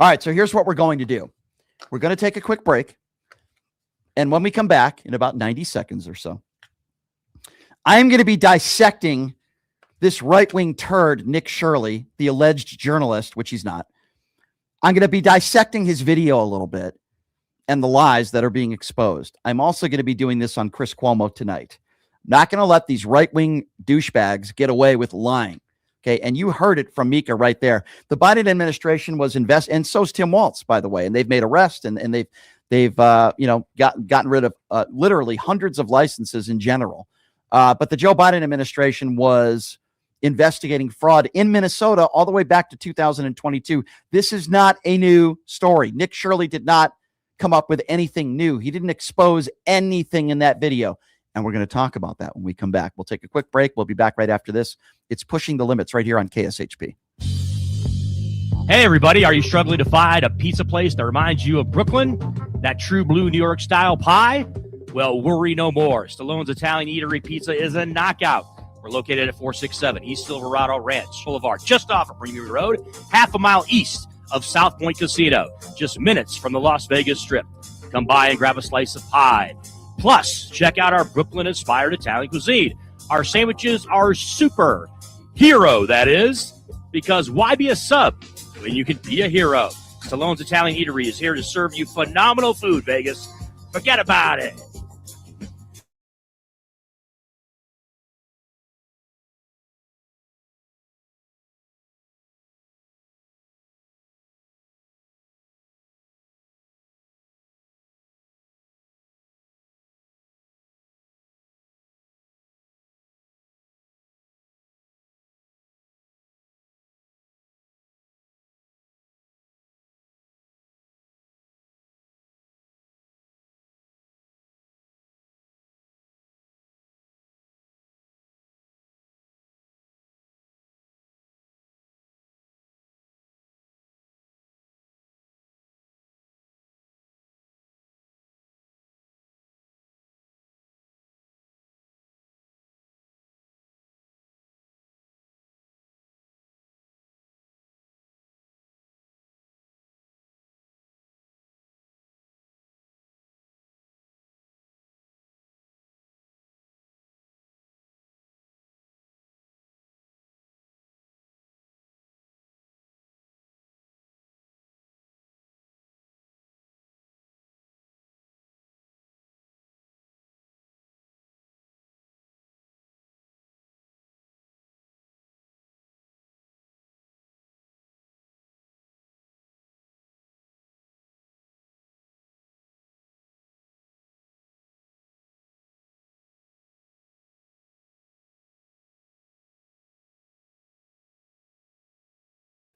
All right, so here's what we're going to do. We're going to take a quick break. And when we come back in about 90 seconds or so, I'm going to be dissecting this right-wing turd, Nick Shirley, the alleged journalist, which he's not. I'm going to be dissecting his video a little bit and the lies that are being exposed. I'm also going to be doing this on Chris Cuomo tonight. Not going to let these right-wing douchebags get away with lying. Okay, and you heard it from Mika right there. The Biden administration was and so's Tim Walz, by the way, and they've made arrests and they've gotten rid of literally hundreds of licenses in general. But the Joe Biden administration was investigating fraud in Minnesota all the way back to 2022. This is not a new story. Nick Shirley did not come up with anything new. He didn't expose anything in that video. And we're going to talk about that when we come back. We'll take a quick break. We'll be back right after this. It's Pushing the Limits right here on KSHP. Hey, everybody. Are you struggling to find a pizza place that reminds you of Brooklyn? That true blue New York style pie? Well, worry no more. Stallone's Italian Eatery Pizza is a knockout. We're located at 467 East Silverado Ranch Boulevard, just off of Premier Road, half a mile east of South Point Casino, just minutes from the Las Vegas Strip. Come by and grab a slice of pie. Plus, check out our Brooklyn-inspired Italian cuisine. Our sandwiches are super. Hero, that is. Because why be a sub when you can be a hero? Stallone's Italian Eatery is here to serve you phenomenal food, Vegas. Forget about it.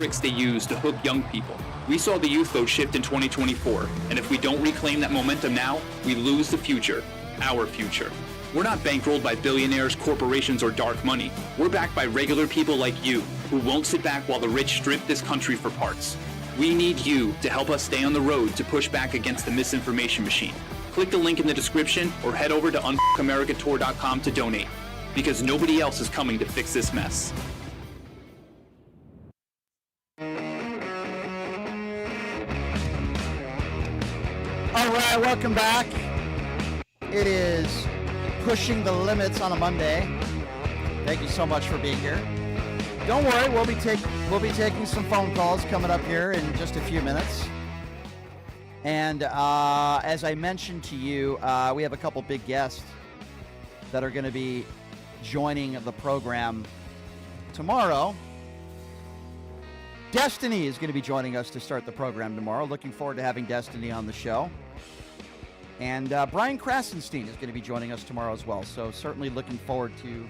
Tricks they use to hook young people. We saw the youth vote shift in 2024, and if we don't reclaim that momentum now, we lose the future, our future. We're not bankrolled by billionaires, corporations, or dark money. We're backed by regular people like you, who won't sit back while the rich strip this country for parts. We need you to help us stay on the road to push back against the misinformation machine. Click the link in the description or head over to unfuckamericatour.com to donate, because nobody else is coming to fix this mess. All right, welcome back. It is Pushing the Limits on a Monday. Thank you so much for being here. Don't worry, we'll be taking some phone calls coming up here in just a few minutes. And as I mentioned to you, we have a couple big guests that are going to be joining the program tomorrow. Destiny is going to be joining us to start the program tomorrow. Looking forward to having Destiny on the show. And Brian Krasenstein is going to be joining us tomorrow as well. So certainly looking forward to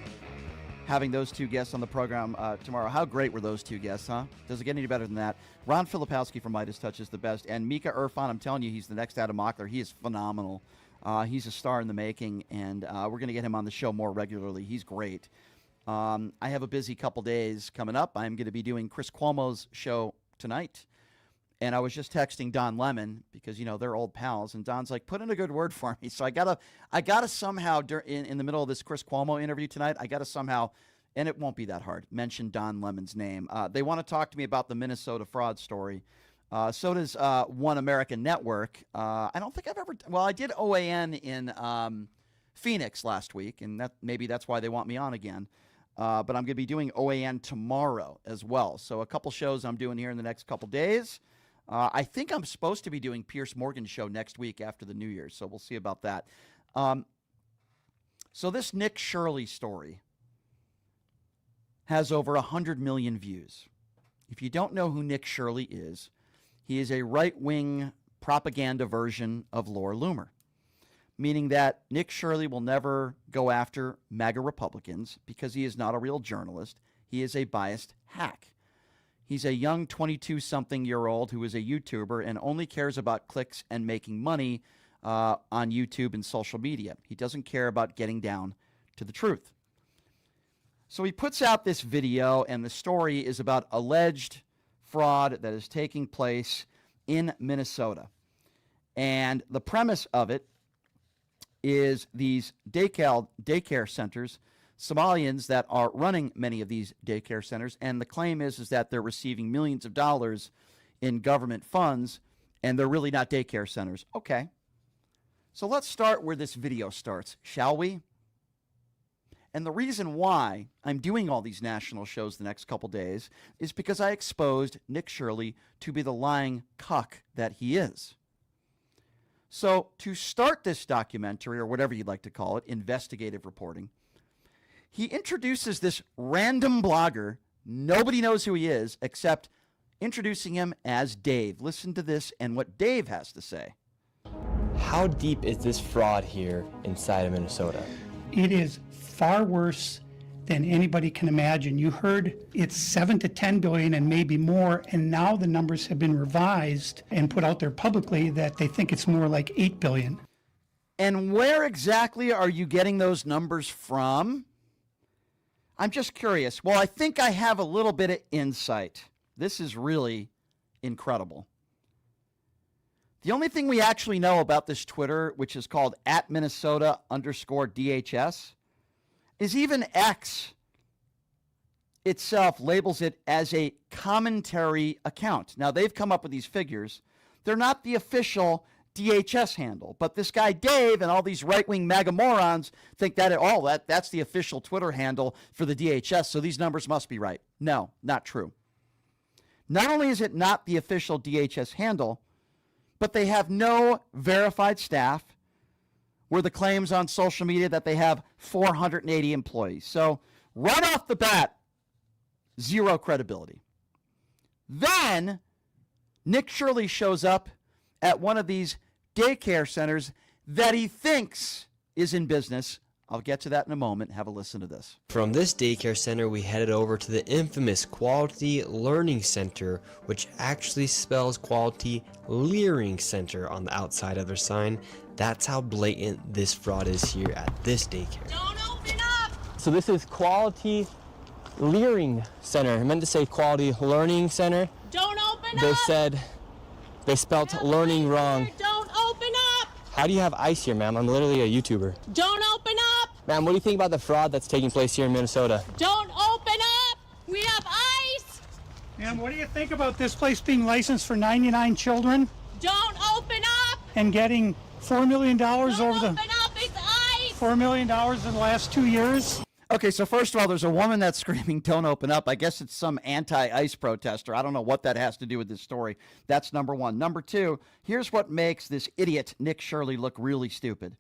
having those two guests on the program tomorrow. How great were those two guests, huh? Does it get any better than that? Ron Filipowski from Midas Touch is the best. And Mika Irfan, I'm telling you, he's the next Adam Mockler. He is phenomenal. He's a star in the making, and we're going to get him on the show more regularly. He's great. I have a busy couple days coming up. I'm going to be doing Chris Cuomo's show tonight. And I was just texting Don Lemon because, you know, they're old pals. And Don's like, put in a good word for me. So I gotta somehow, in the middle of this Chris Cuomo interview tonight, I got to somehow, and it won't be that hard, mention Don Lemon's name. They want to talk to me about the Minnesota fraud story. So does One American Network. I don't think I've ever, well, I did OAN in Phoenix last week, and maybe that's why they want me on again. But I'm going to be doing OAN tomorrow as well. So a couple shows I'm doing here in the next couple days. I think I'm supposed to be doing Pierce Morgan's show next week after the New Year's, so we'll see about that. So this Nick Shirley story has over 100 million views. If you don't know who Nick Shirley is, he is a right-wing propaganda version of Laura Loomer, meaning that Nick Shirley will never go after MAGA Republicans because he is not a real journalist. he is a biased hack. He's a young 22-something-year-old who is a YouTuber and only cares about clicks and making money on YouTube and social media. He doesn't care about getting down to the truth. So he puts out this video, and the story is about alleged fraud that is taking place in Minnesota. And the premise of it is these daycare centers, Somalians that are running many of these daycare centers, and the claim is that they're receiving millions of dollars in government funds, and they're really not daycare centers. Okay. So let's start where this video starts, shall we? And the reason why I'm doing all these national shows the next couple days is because I exposed Nick Shirley to be the lying cuck that he is. So to start this documentary, or whatever you'd like to call it, investigative reporting, he introduces this random blogger. Nobody knows who he is except introducing him as Dave. Listen to this and what Dave has to say. How deep is this fraud here inside of Minnesota? It is far worse than anybody can imagine. You heard it's 7 to 10 billion and maybe more, and now the numbers have been revised and put out there publicly that they think it's more like 8 billion. And where exactly are you getting those numbers from? I'm just curious. Well, I think I have a little bit of insight. This is really incredible. The only thing we actually know about this Twitter, which is called @Minnesota_DHS, is even X itself labels it as a commentary account. Now, they've come up with these figures. They're not the official DHS handle, but this guy Dave and all these right-wing MAGA morons think that that's the official Twitter handle for the DHS, so these numbers must be right. No, not true. Not only is it not the official DHS handle, but they have no verified staff, where the claims on social media that they have 480 employees. So right off the bat, zero credibility. Then Nick Shirley shows up at one of these daycare centers that he thinks is in business. I'll get to that in a moment. Have a listen to this. From this daycare center, we headed over to the infamous Quality Learning Center, which actually spells Quality Leering Center on the outside of their sign. That's how blatant this fraud is here at this daycare. Don't open up! So this is Quality Leering Center. I meant to say Quality Learning Center. Don't open They up! said they spelled learning wrong. Don't open up! How do you have ice here, ma'am? I'm literally a YouTuber. Don't open up! Ma'am, what do you think about the fraud that's taking place here in Minnesota? Don't open up! We have ice! And what do you think about this place being licensed for 99 children Don't open up! and getting $4 million Don't over open the up! It's ice! $4 million in the last 2 years? Okay, so first of all, there's a woman that's screaming, don't open up. I guess it's some anti-ICE protester. I don't know what that has to do with this story. That's number one. Number two, here's what makes this idiot Nick Shirley look really stupid.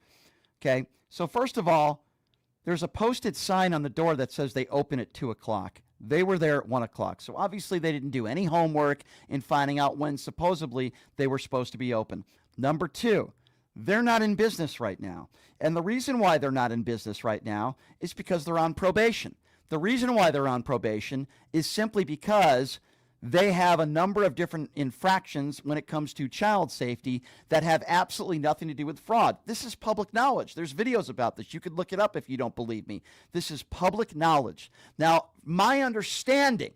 Okay, so first of all, there's a posted sign on the door that says they open at 2 o'clock. They were there at 1 o'clock. So obviously they didn't do any homework in finding out when supposedly they were supposed to be open. Number two, they're not in business right now. And the reason why they're not in business right now is because they're on probation. The reason why they're on probation is simply because they have a number of different infractions when it comes to child safety that have absolutely nothing to do with fraud. This is public knowledge. There's videos about this. You could look it up if you don't believe me. This is public knowledge. Now, my understanding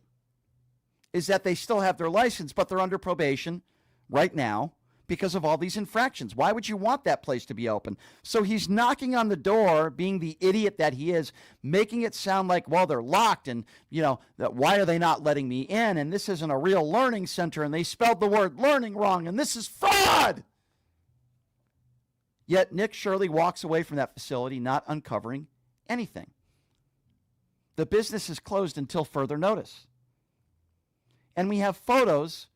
is that they still have their license, but they're under probation right now because of all these infractions. Why would you want that place to be open? So he's knocking on the door, being the idiot that he is, making it sound like, well, they're locked and, that why are they not letting me in? And this isn't a real learning center and they spelled the word learning wrong and this is fraud. Yet Nick Shirley walks away from that facility not uncovering anything. The business is closed until further notice. And we have photos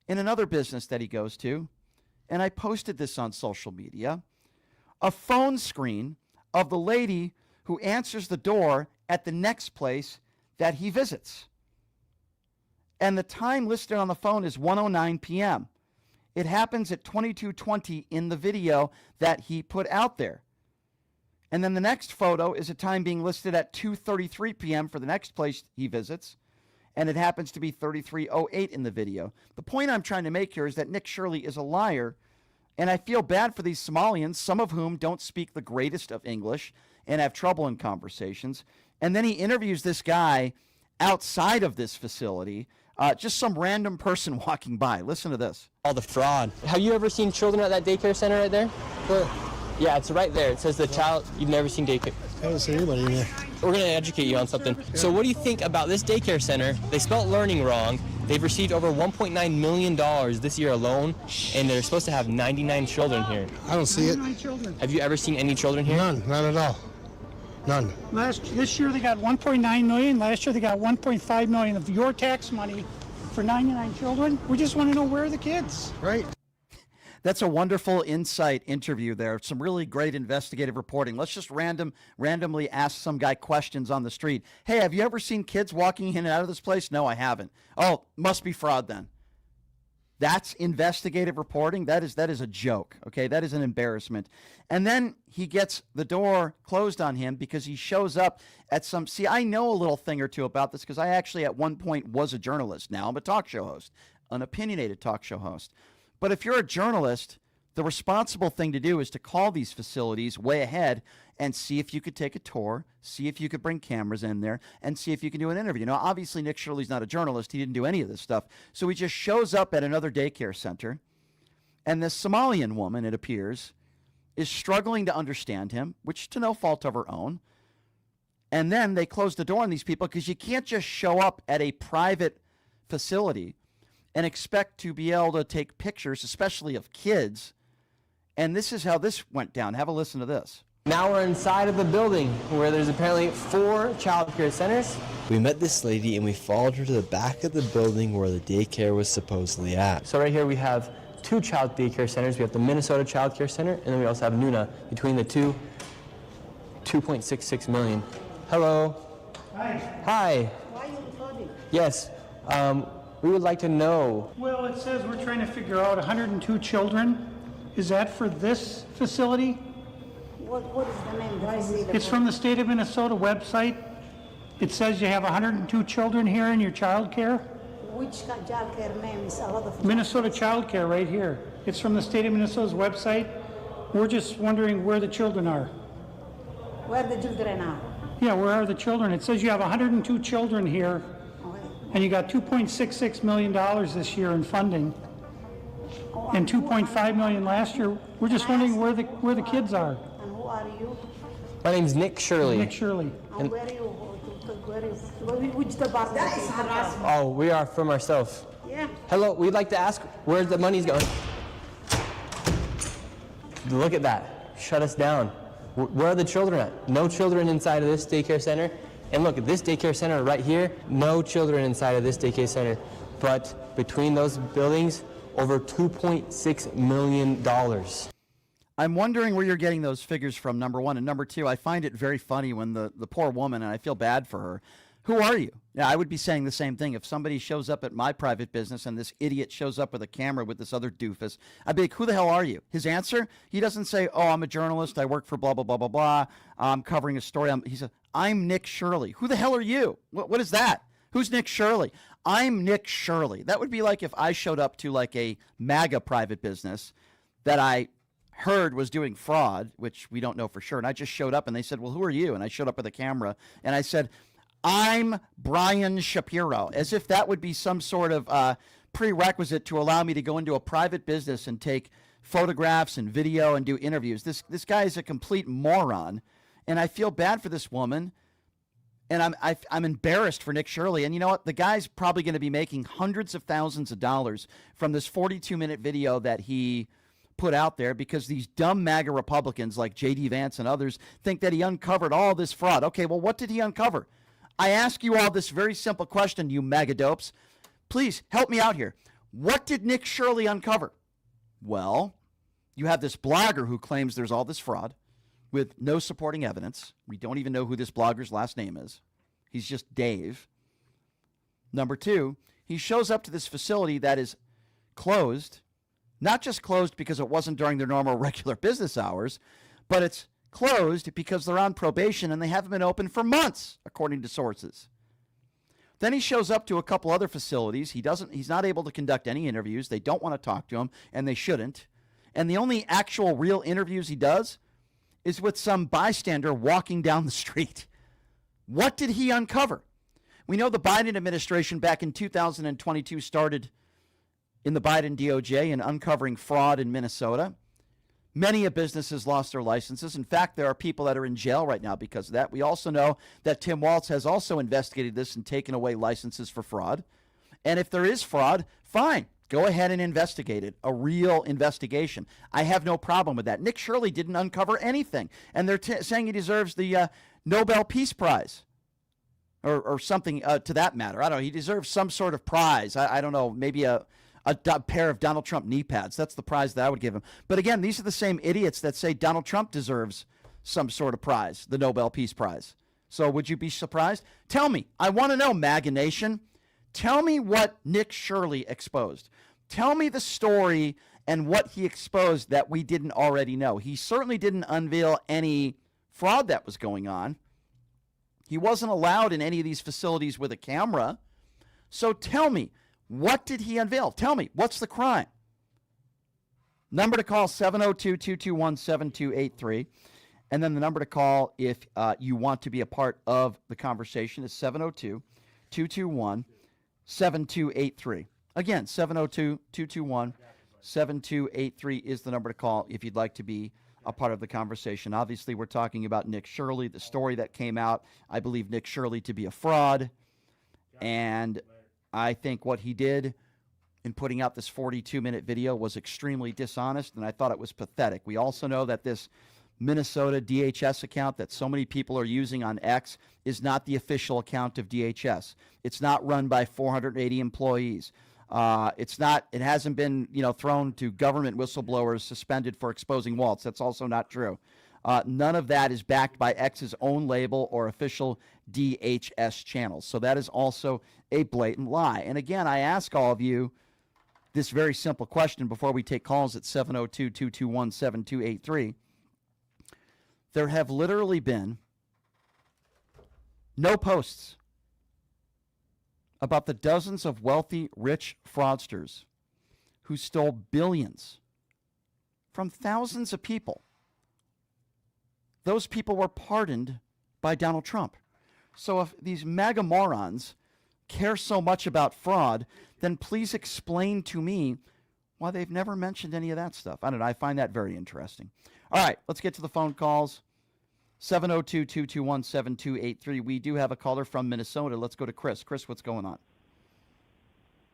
in another business that he goes to, and I posted this on social media, a phone screen of the lady who answers the door at the next place that he visits. And the time listed on the phone is 1:09 p.m. It happens at 22:20 in the video that he put out there. And then the next photo is a time being listed at 2:33 p.m. for the next place he visits. And it happens to be 33:08 in the video. The point I'm trying to make here is that Nick Shirley is a liar. And I feel bad for these Somalians, some of whom don't speak the greatest of English and have trouble in conversations. And then he interviews this guy outside of this facility, just some random person walking by. Listen to this. All the fraud. Have you ever seen children at that daycare center right there? Where? Yeah, it's right there. It says the child. You've never seen daycare. I haven't seen anybody in there. We're going to educate you on something. So what do you think about this daycare center? They spelled learning wrong. They've received over $1.9 million this year alone, and they're supposed to have 99 children here. I don't see it. Have you ever seen any children here? None, not at all. None. This year they got 1.9 million. Last year they got 1.5 million of your tax money for 99 children. We just want to know where are the kids. Right. That's a wonderful insight interview there. Some really great investigative reporting. Let's just randomly ask some guy questions on the street. Hey, have you ever seen kids walking in and out of this place? No, I haven't. Oh, must be fraud then. That's investigative reporting. That is a joke. Okay, that is an embarrassment. And then he gets the door closed on him because he shows up at some. See, I know a little thing or two about this because I actually at one point was a journalist. Now I'm a talk show host, an opinionated talk show host. But if you're a journalist, the responsible thing to do is to call these facilities way ahead and see if you could take a tour, see if you could bring cameras in there, and see if you can do an interview. Now, obviously, Nick Shirley's not a journalist. He didn't do any of this stuff. So he just shows up at another daycare center, and this Somalian woman, it appears, is struggling to understand him, which to no fault of her own. And then they close the door on these people because you can't just show up at a private facility and expect to be able to take pictures, especially of kids. And this is how this went down. Have a listen to this. Now we're inside of the building where there's apparently 4 child care centers. We met this lady and we followed her to the back of the building where the daycare was supposedly at. So right here we have 2 child daycare centers. We have the Minnesota Child Care Center, and then we also have Nuna. Between the two, 2.66 million. Hello. Hi. Hi. Why are you recording? Yes. We would like to know. Well, it says we're trying to figure out 102 children. Is that for this facility? What is the name? Why is it? It's from the state of Minnesota website. It says you have 102 children here in your child care. Which child care name is a lot of Minnesota Child Care right here. It's from the state of Minnesota's website. We're just wondering where the children are. Where the children are? Yeah, where are the children? It says you have 102 children here, and you got $2.66 million this year in funding, and $2.5 million last year. We're just wondering where the kids are. And who are you? My name's Nick Shirley. Nick Shirley. And where are you? Which department? Oh, we are from ourselves. Yeah. Hello, we'd like to ask where the money's going. Look at that. Shut us down. Where are the children at? No children inside of this daycare center. And look at this daycare center right here. No children inside of this daycare center. But between those buildings, over $2.6 million. I'm wondering where you're getting those figures from, number one. And number two, I find it very funny when the poor woman, and I feel bad for her, who are you? Yeah, I would be saying the same thing. If somebody shows up at my private business and this idiot shows up with a camera with this other doofus, I'd be like, who the hell are you? His answer, he doesn't say, oh, I'm a journalist. I work for blah, blah, blah, blah, blah. I'm covering a story. He said, I'm Nick Shirley. Who the hell are you? What is that? Who's Nick Shirley? I'm Nick Shirley. That would be like if I showed up to like a MAGA private business that I heard was doing fraud, which we don't know for sure. And I just showed up and they said, well, who are you? And I showed up with a camera and I said, I'm Brian Shapiro, as if that would be some sort of prerequisite to allow me to go into a private business and take photographs and video and do interviews. This guy is a complete moron, and I feel bad for this woman, and I'm embarrassed for Nick Shirley. And you know what? The guy's probably going to be making hundreds of thousands of dollars from this 42-minute video that he put out there because these dumb MAGA Republicans like J.D. Vance and others think that he uncovered all this fraud. Okay, well, what did he uncover? I ask you all this very simple question, you MAGA dopes. Please help me out here. What did Nick Shirley uncover? Well, you have this blogger who claims there's all this fraud with no supporting evidence. We don't even know who this blogger's last name is. He's just Dave. Number two, he shows up to this facility that is closed, not just closed because it wasn't during their normal regular business hours, but it's closed because they're on probation and they haven't been open for months, according to sources. Then he shows up to a couple other facilities. He's not able to conduct any interviews. They don't want to talk to him, and they shouldn't. And the only actual real interviews he does is with some bystander walking down the street. What did he uncover? We know the Biden administration back in 2022 started in the Biden DOJ in uncovering fraud in Minnesota. Many of businesses lost their licenses. In fact, there are people that are in jail right now because of that. We also know that Tim Walz has also investigated this and taken away licenses for fraud. And if there is fraud, fine. Go ahead and investigate it. A real investigation. I have no problem with that. Nick Shirley didn't uncover anything. And they're saying he deserves the Nobel Peace Prize or something to that matter. I don't know. He deserves some sort of prize. I don't know. Maybe a pair of Donald Trump knee pads. That's the prize that I would give him. But again, these are the same idiots that say Donald Trump deserves some sort of prize, the Nobel Peace Prize. So would you be surprised? Tell me. I want to know, MAGA Nation. Tell me what Nick Shirley exposed. Tell me the story and what he exposed that we didn't already know. He certainly didn't unveil any fraud that was going on. He wasn't allowed in any of these facilities with a camera. So tell me, what did he unveil? Tell me, what's the crime? Number to call, 702-221-7283. And then the number to call if you want to be a part of the conversation is 702-221-7283. Again, 702-221-7283 is the number to call if you'd like to be a part of the conversation. Obviously, we're talking about Nick Shirley, the story that came out. I believe Nick Shirley to be a fraud. And I think what he did in putting out this 42-minute video was extremely dishonest, and I thought it was pathetic. We also know that this Minnesota DHS account that so many people are using on X is not the official account of DHS. It's not run by 480 employees. It hasn't been, thrown to government whistleblowers suspended for exposing Walz. That's also not true. None of that is backed by X's own label or official DHS channels. So that is also a blatant lie. And again, I ask all of you this very simple question before we take calls at 702-221-7283. There have literally been no posts about the dozens of wealthy, rich fraudsters who stole billions from thousands of people. Those people were pardoned by Donald Trump. So if these MAGA morons care so much about fraud, then please explain to me why they've never mentioned any of that stuff. I don't know. I find that very interesting. All right, let's get to the phone calls. 702-221-7283. We do have a caller from Minnesota. Let's go to Chris. Chris, what's going on?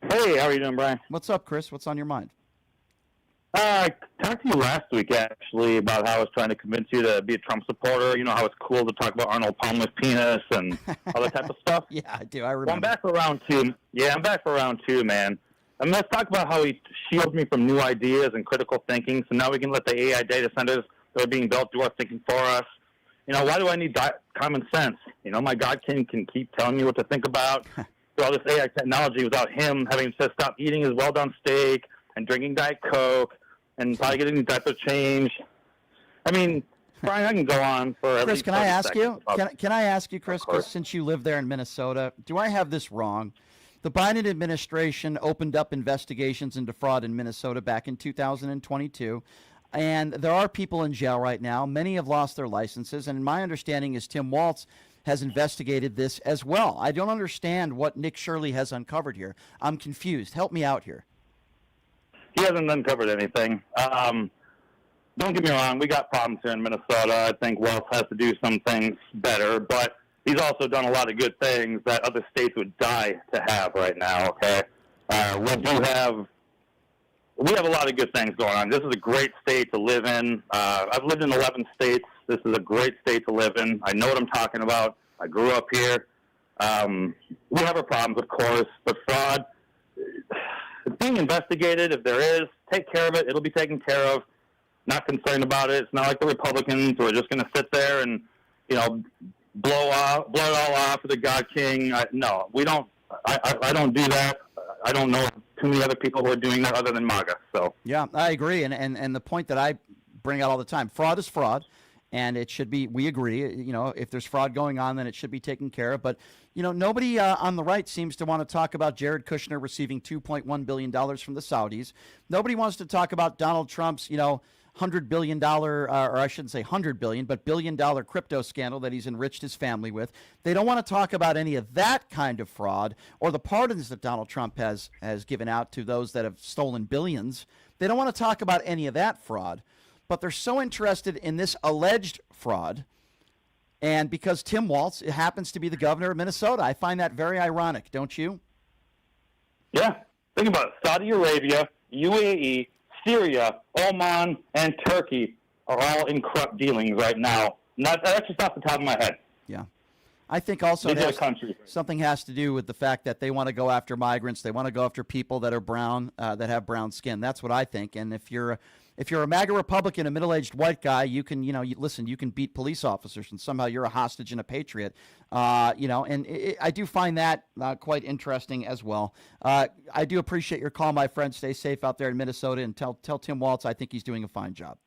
Hey, how are you doing, Brian? What's up, Chris? What's on your mind? I talked to you last week, actually, about how I was trying to convince you to be a Trump supporter. You know how it's cool to talk about Arnold Palmer's penis and all that type of stuff? Yeah, I do. I remember. Well, I'm back for round two. Yeah, I'm back for round two, man. And let's talk about how he shields me from new ideas and critical thinking, so now we can let the AI data centers that are being built do our thinking for us. Why do I need common sense? My God King can keep telling me what to think about. Do all this AI technology without him having to stop eating his well-done steak and drinking Diet Coke and probably getting diaper change. I mean, Brian, I can go on for at Chris, least can I ask seconds. you? Can I ask you, Chris, because since you live there in Minnesota, do I have this wrong? The Biden administration opened up investigations into fraud in Minnesota back in 2022. And there are people in jail right now. Many have lost their licenses. And my understanding is Tim Walz has investigated this as well. I don't understand what Nick Shirley has uncovered here. I'm confused. Help me out here. He hasn't uncovered anything. Don't get me wrong. We got problems here in Minnesota. I think Walz has to do some things better. But he's also done a lot of good things that other states would die to have right now, okay? We have a lot of good things going on. This is a great state to live in. I've lived in 11 states. This is a great state to live in. I know what I'm talking about. I grew up here. We have our problems, of course, but fraud, it's being investigated. If there is, take care of it. It'll be taken care of. Not concerned about it. It's not like the Republicans who are just going to sit there and, blow it all off for the God King. No, we don't. I don't do that. I don't know too many other people who are doing that other than MAGA. So yeah, I agree. And the point that I bring out all the time, fraud is fraud. and it should be, we agree, if there's fraud going on, then it should be taken care of. But, nobody on the right seems to want to talk about Jared Kushner receiving $2.1 billion from the Saudis. Nobody wants to talk about Donald Trump's, $100 billion, or I shouldn't say $100 billion, but $1 billion crypto scandal that he's enriched his family with. They don't want to talk about any of that kind of fraud or the pardons that Donald Trump has given out to those that have stolen billions. They don't want to talk about any of that fraud, but they're so interested in this alleged fraud. And because Tim Walz happens to be the governor of Minnesota, I find that very ironic, don't you? Yeah. Think about it. Saudi Arabia, UAE, Syria, Oman, and Turkey are all in corrupt dealings right now. That's just off the top of my head. Yeah. I think also something has to do with the fact that they want to go after migrants. They want to go after people that are brown, that have brown skin. That's what I think. And if you're a MAGA Republican, a middle-aged white guy, you can, you can beat police officers, and somehow you're a hostage and a patriot. And I do find that quite interesting as well. I do appreciate your call, my friend. Stay safe out there in Minnesota, and tell Tim Walz I think he's doing a fine job.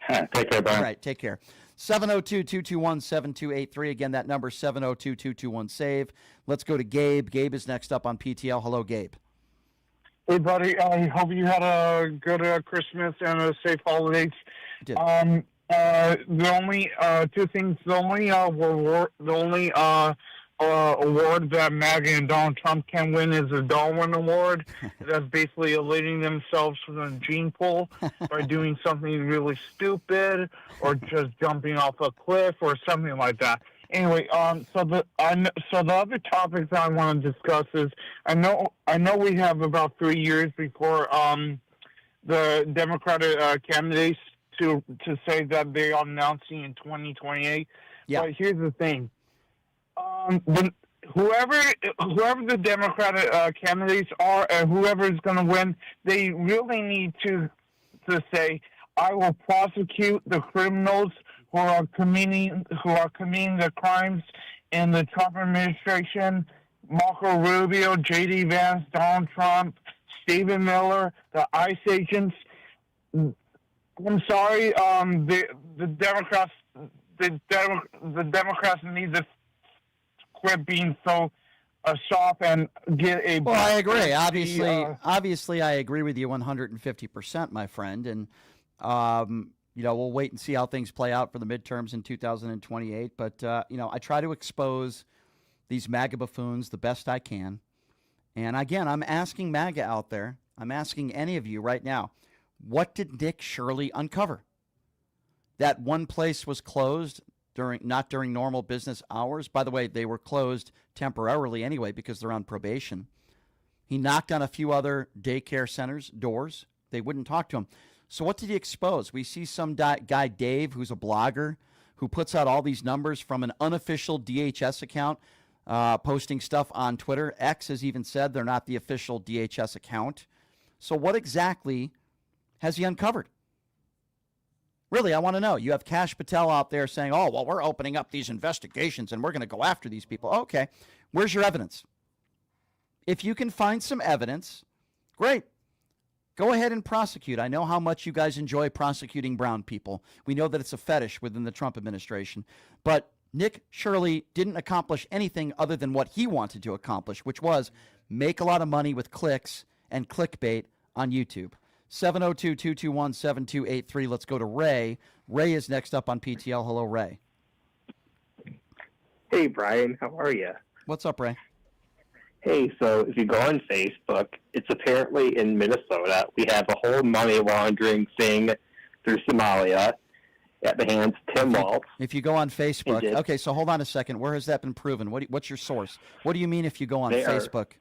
Take care, Brian. All right, take care. 702-221-7283. Again, that number, 702-221-SAVE. Let's go to Gabe. Gabe is next up on PTL. Hello, Gabe. Hey, buddy. I hope you had a good Christmas and a safe holidays. Did. The only two things. The only award that MAGA and Donald Trump can win is the Darwin Award. That's basically eliminating themselves from the gene pool by doing something really stupid or just jumping off a cliff or something like that. Anyway, so the other topic that I want to discuss is I know we have about 3 years before the Democratic candidates to say that they are announcing in 2028. Yeah. But here's the thing. Whoever the Democratic candidates are, and whoever is going to win, they really need to say, "I will prosecute the criminals who are committing the crimes in the Trump administration: Marco Rubio, J.D. Vance, Donald Trump, Stephen Miller, the ICE agents." I'm sorry, the Democrats need to quit being so soft and get a. Well, I agree. Obviously, I agree with you 150%, my friend. And we'll wait and see how things play out for the midterms in 2028. But I try to expose these MAGA buffoons the best I can. And again, I'm asking MAGA out there. I'm asking any of you right now. What did Nick Shirley uncover? That one place was closed not during normal business hours. By the way, they were closed temporarily anyway because they're on probation. He knocked on a few other daycare centers' doors. They wouldn't talk to him. So what did he expose? We see some guy, Dave, who's a blogger, who puts out all these numbers from an unofficial DHS account, posting stuff on Twitter. X has even said they're not the official DHS account. So what exactly has he uncovered? Really, I want to know. You have Kash Patel out there saying, "Oh, well, we're opening up these investigations and we're going to go after these people." Okay, where's your evidence? If you can find some evidence, great. Go ahead and prosecute. I know how much you guys enjoy prosecuting brown people. We know that it's a fetish within the Trump administration. But Nick Shirley didn't accomplish anything other than what he wanted to accomplish, which was make a lot of money with clicks and clickbait on YouTube. 702-221-7283. Let's go to Ray. Ray is next up on PTL. Hello, Ray. Hey, Brian. How are you? What's up, Ray? Hey, so if you go on Facebook, it's apparently in Minnesota, we have a whole money laundering thing through Somalia at the hands of Tim Walz. If you go on Facebook, okay, so hold on a second. Where has that been proven? What's your source? What do you mean if you go on Facebook?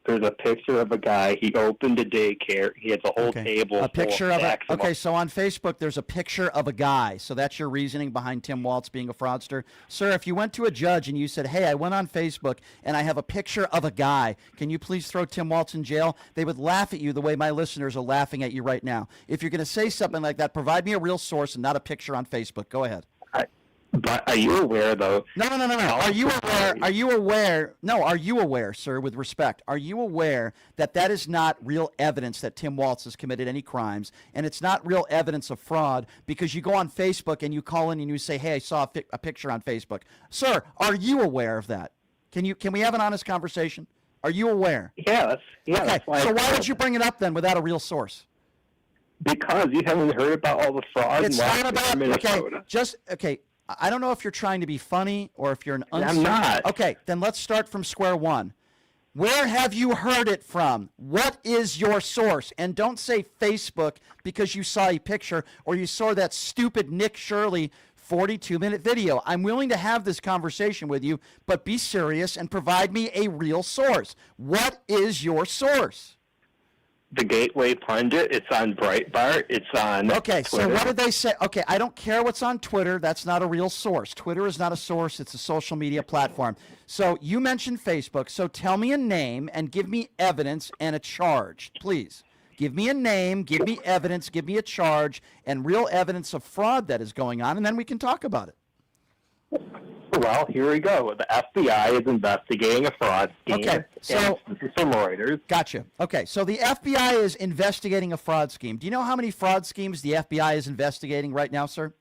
There's a picture of a guy. He opened a daycare. He has a whole table. A picture of it. Okay, so on Facebook, there's a picture of a guy. So that's your reasoning behind Tim Walz being a fraudster. Sir, if you went to a judge and you said, "Hey, I went on Facebook and I have a picture of a guy. Can you please throw Tim Walz in jail?" They would laugh at you the way my listeners are laughing at you right now. If you're going to say something like that, provide me a real source and not a picture on Facebook. Go ahead. But are you aware, though? No. Are you aware? Are you aware? No, are you aware, sir, with respect? Are you aware that that is not real evidence that Tim Walz has committed any crimes, and it's not real evidence of fraud because you go on Facebook and you call in and you say, hey, I saw a picture on Facebook. Sir, are you aware of that? Can we have an honest conversation? Are you aware? Yeah, okay. That's why. So why would you bring it up then without a real source? Because you haven't heard about all the fraud. It's not about okay. I don't know if you're trying to be funny or if you're an I'm not. Okay, then let's start from square one. Where have you heard it from? What is your source? And don't say Facebook because you saw a picture or you saw that stupid Nick Shirley 42-minute video. I'm willing to have this conversation with you, but be serious and provide me a real source. What is your source? The Gateway Pundit. It's on Breitbart. It's on Okay, Twitter. so what did they say? Okay, I don't care what's on Twitter. That's not a real source. Twitter is not a source. It's a social media platform. So you mentioned Facebook. So tell me a name and give me evidence and a charge, please. Give me a name, give me evidence, give me a charge, and real evidence of fraud that is going on, and then we can talk about it. Well, here we go. The FBI is investigating a fraud scheme. Okay, so this is from Reuters. Gotcha. Okay, so the FBI is investigating a fraud scheme. Do you know how many fraud schemes the FBI is investigating right now, sir?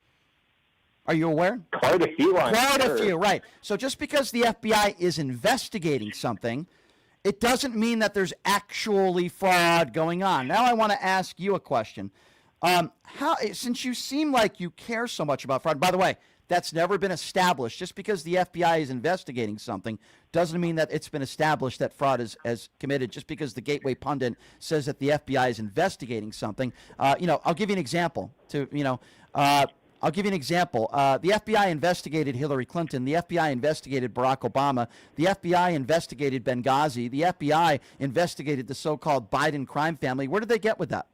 Are you aware? Quite a few. Quite a few, right. So just because the FBI is investigating something, it doesn't mean that there's actually fraud going on. Now I want to ask you a question. Since you seem like you care so much about fraud, by the way, that's never been established. Just because the FBI is investigating something doesn't mean that it's been established that fraud is committed. Just because the Gateway Pundit says that the FBI is investigating something. I'll give you an example. I'll give you an example. The FBI investigated Hillary Clinton. The FBI investigated Barack Obama. The FBI investigated Benghazi. The FBI investigated the so-called Biden crime family. Where did they get with that?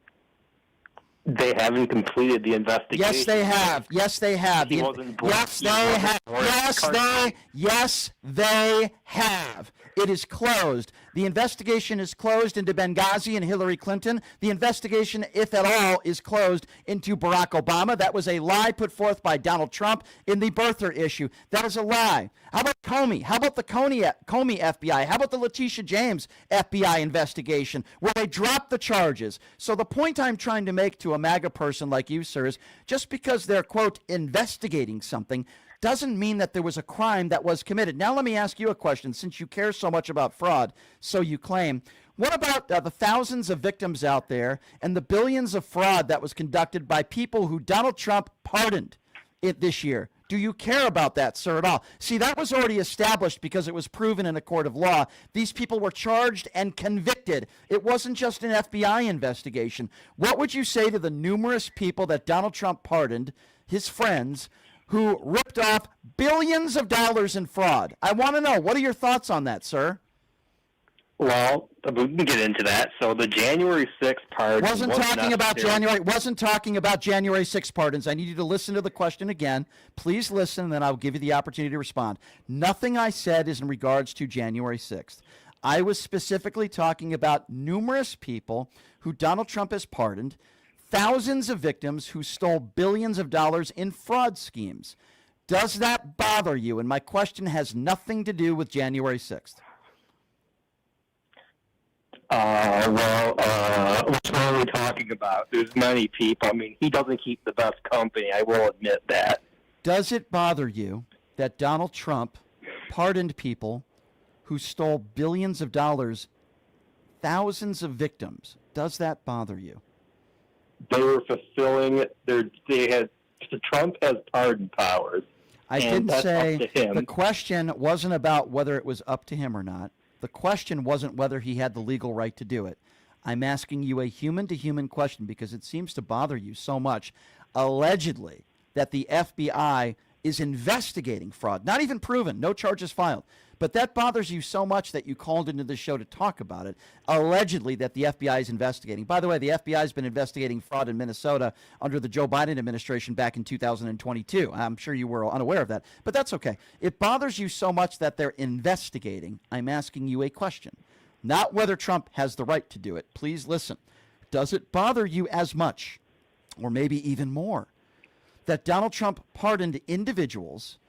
They haven't completed the investigation. Yes, they have. Yes, they have. He wasn't born. Yes, they have. Yes, they have. It is closed. The investigation is closed into Benghazi and Hillary Clinton. The investigation, if at all, is closed into Barack Obama. That was a lie put forth by Donald Trump in the birther issue. That is a lie. How about Comey? How about the Comey FBI? How about the Letitia James FBI investigation where they dropped the charges? So the point I'm trying to make to a MAGA person like you, sir, is just because they're, quote, investigating something doesn't mean that there was a crime that was committed. Now let me ask you a question, since you care so much about fraud, so you claim. What about the thousands of victims out there and the billions of fraud that was conducted by people who Donald Trump pardoned this year? Do you care about that, sir, at all? See, that was already established because it was proven in a court of law. These people were charged and convicted. It wasn't just an FBI investigation. What would you say to the numerous people that Donald Trump pardoned, his friends, who ripped off billions of dollars in fraud? I want to know, what are your thoughts on that, sir? Well, we can get into that. So the January 6th pardon wasn't talking about January 6th pardons. I need you to listen to the question again. Please listen, and then I'll give you the opportunity to respond. Nothing I said is in regards to January 6th. I was specifically talking about numerous people who Donald Trump has pardoned, thousands of victims who stole billions of dollars in fraud schemes. Does that bother you? And my question has nothing to do with January 6th. Which one are we talking about? There's many people. I mean, he doesn't keep the best company. I will admit that. Does it bother you that Donald Trump pardoned people who stole billions of dollars, thousands of victims? Does that bother you? They were fulfilling Trump has pardon powers. I didn't say the question wasn't about whether it was up to him or not. The question wasn't whether he had the legal right to do it. I'm asking you a human-to-human question because it seems to bother you so much. Allegedly, that the FBI is investigating fraud, not even proven, no charges filed. But that bothers you so much that you called into the show to talk about it. Allegedly that the FBI is investigating. By the way, the FBI has been investigating fraud in Minnesota under the Joe Biden administration back in 2022. I'm sure you were unaware of that, but that's okay. It bothers you so much that they're investigating. I'm asking you a question, not whether Trump has the right to do it. Please listen. Does it bother you as much, or maybe even more, that Donald Trump pardoned individuals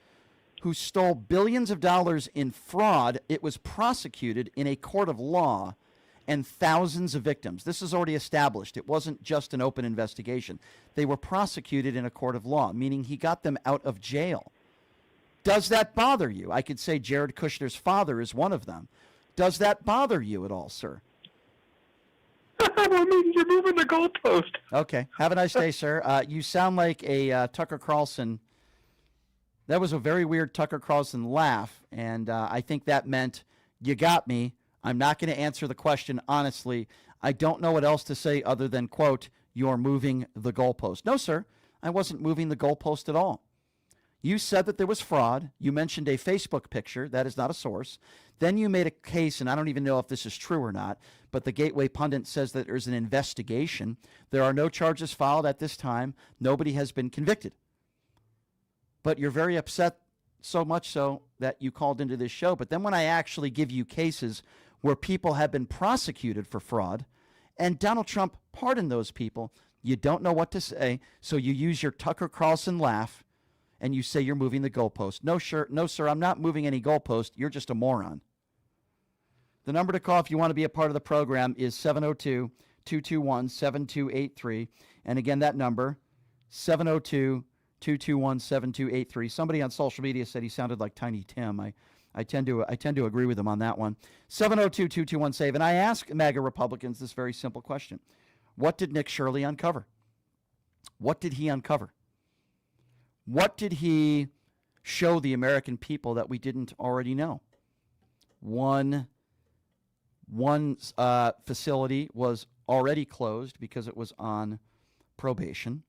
who stole billions of dollars in fraud. It was prosecuted in a court of law and thousands of victims. This is already established. It wasn't just an open investigation. They were prosecuted in a court of law, meaning he got them out of jail. Does that bother you? I could say Jared Kushner's father is one of them. Does that bother you at all, sir? I mean, you're moving the goalpost. Okay. Have a nice day, sir. You sound like a Tucker Carlson. That was a very weird Tucker Carlson laugh, and I think that meant you got me. I'm not going to answer the question honestly. I don't know what else to say other than, quote, you're moving the goalpost. No, sir, I wasn't moving the goalpost at all. You said that there was fraud. You mentioned a Facebook picture. That is not a source. Then you made a case, and I don't even know if this is true or not, but the Gateway Pundit says that there's an investigation. There are no charges filed at this time. Nobody has been convicted. But you're very upset, so much so that you called into this show. But then when I actually give you cases where people have been prosecuted for fraud and Donald Trump pardoned those people, you don't know what to say, so you use your Tucker Carlson laugh and you say you're moving the goalpost. No, sir, I'm not moving any goalpost. You're just a moron. The number to call if you want to be a part of the program is 702-221-7283. And again, that number, 702-221-7283. Somebody on social media said he sounded like Tiny Tim. I tend to agree with him on that one. 702-221-SAVE. And I ask MAGA Republicans this very simple question. What did Nick Shirley uncover? What did he uncover? What did he show the American people that we didn't already know? One facility was already closed because it was on probation.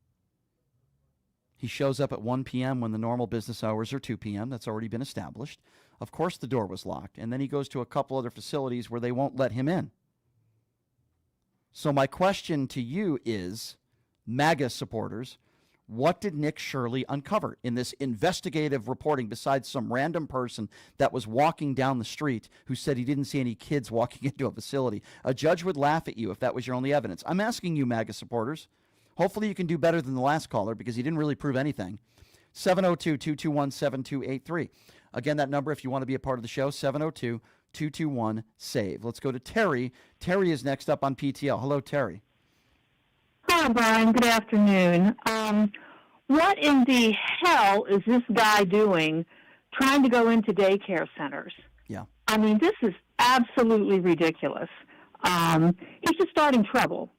He shows up at 1 p.m. when the normal business hours are 2 p.m. That's already been established. Of course, the door was locked. And then he goes to a couple other facilities where they won't let him in. So my question to you is, MAGA supporters, what did Nick Shirley uncover in this investigative reporting besides some random person that was walking down the street who said he didn't see any kids walking into a facility? A judge would laugh at you if that was your only evidence. I'm asking you, MAGA supporters. Hopefully you can do better than the last caller because he didn't really prove anything. 702-221-7283. Again, that number if you want to be a part of the show, 702-221-SAVE. Let's go to Terry. Terry is next up on PTL. Hello, Terry. Hi, Brian. Good afternoon. What in the hell is this guy doing trying to go into daycare centers? Yeah. I mean, this is absolutely ridiculous. He's just starting trouble.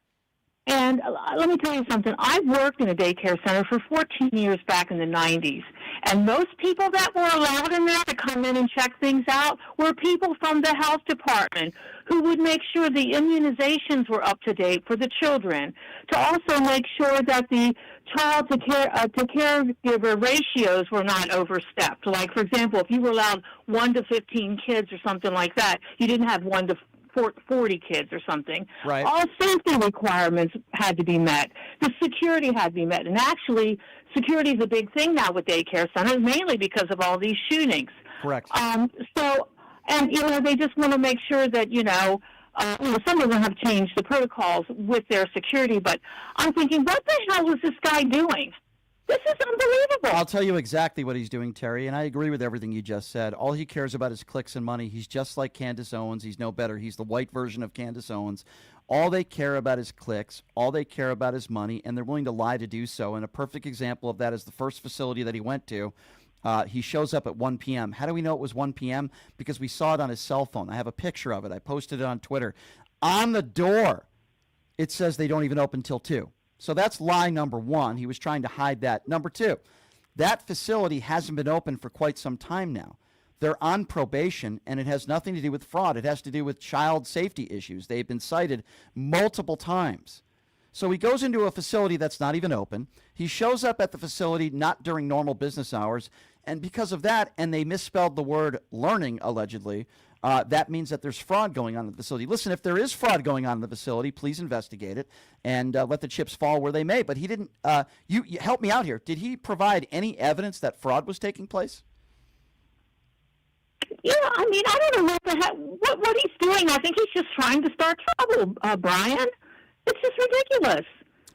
And let me tell you something. I've worked in a daycare center for 14 years back in the 90s. And most people that were allowed in there to come in and check things out were people from the health department who would make sure the immunizations were up to date for the children, to also make sure that the child to caregiver ratios were not overstepped. Like, for example, if you were allowed 1 to 15 kids or something like that, you didn't have 1 to 40 kids or something. Right. All safety requirements had to be met. The security had to be met. And actually, security is a big thing now with daycare centers, mainly because of all these shootings. Correct. And, they just want to make sure that, some of them have changed the protocols with their security, but I'm thinking, what the hell is this guy doing? This is unbelievable. I'll tell you exactly what he's doing, Terry, and I agree with everything you just said. All he cares about is clicks and money. He's just like Candace Owens. He's no better. He's the white version of Candace Owens. All they care about is clicks. All they care about is money, and they're willing to lie to do so. And a perfect example of that is the first facility that he went to. He shows up at 1 p.m. How do we know it was 1 p.m.? Because we saw it on his cell phone. I have a picture of it. I posted it on Twitter. On the door, it says they don't even open till 2. So that's lie number one. He was trying to hide that. Number two, that facility hasn't been open for quite some time now. They're on probation, and it has nothing to do with fraud. It has to do with child safety issues. They've been cited multiple times. So he goes into a facility that's not even open. He shows up at the facility not during normal business hours. And because of that, and they misspelled the word learning, allegedly, that means that there's fraud going on in the facility. Listen, if there is fraud going on in the facility, please investigate it and let the chips fall where they may. But he didn't, you help me out here. Did he provide any evidence that fraud was taking place? Yeah, I mean, I don't know what he's doing. I think he's just trying to start trouble, Brian. It's just ridiculous.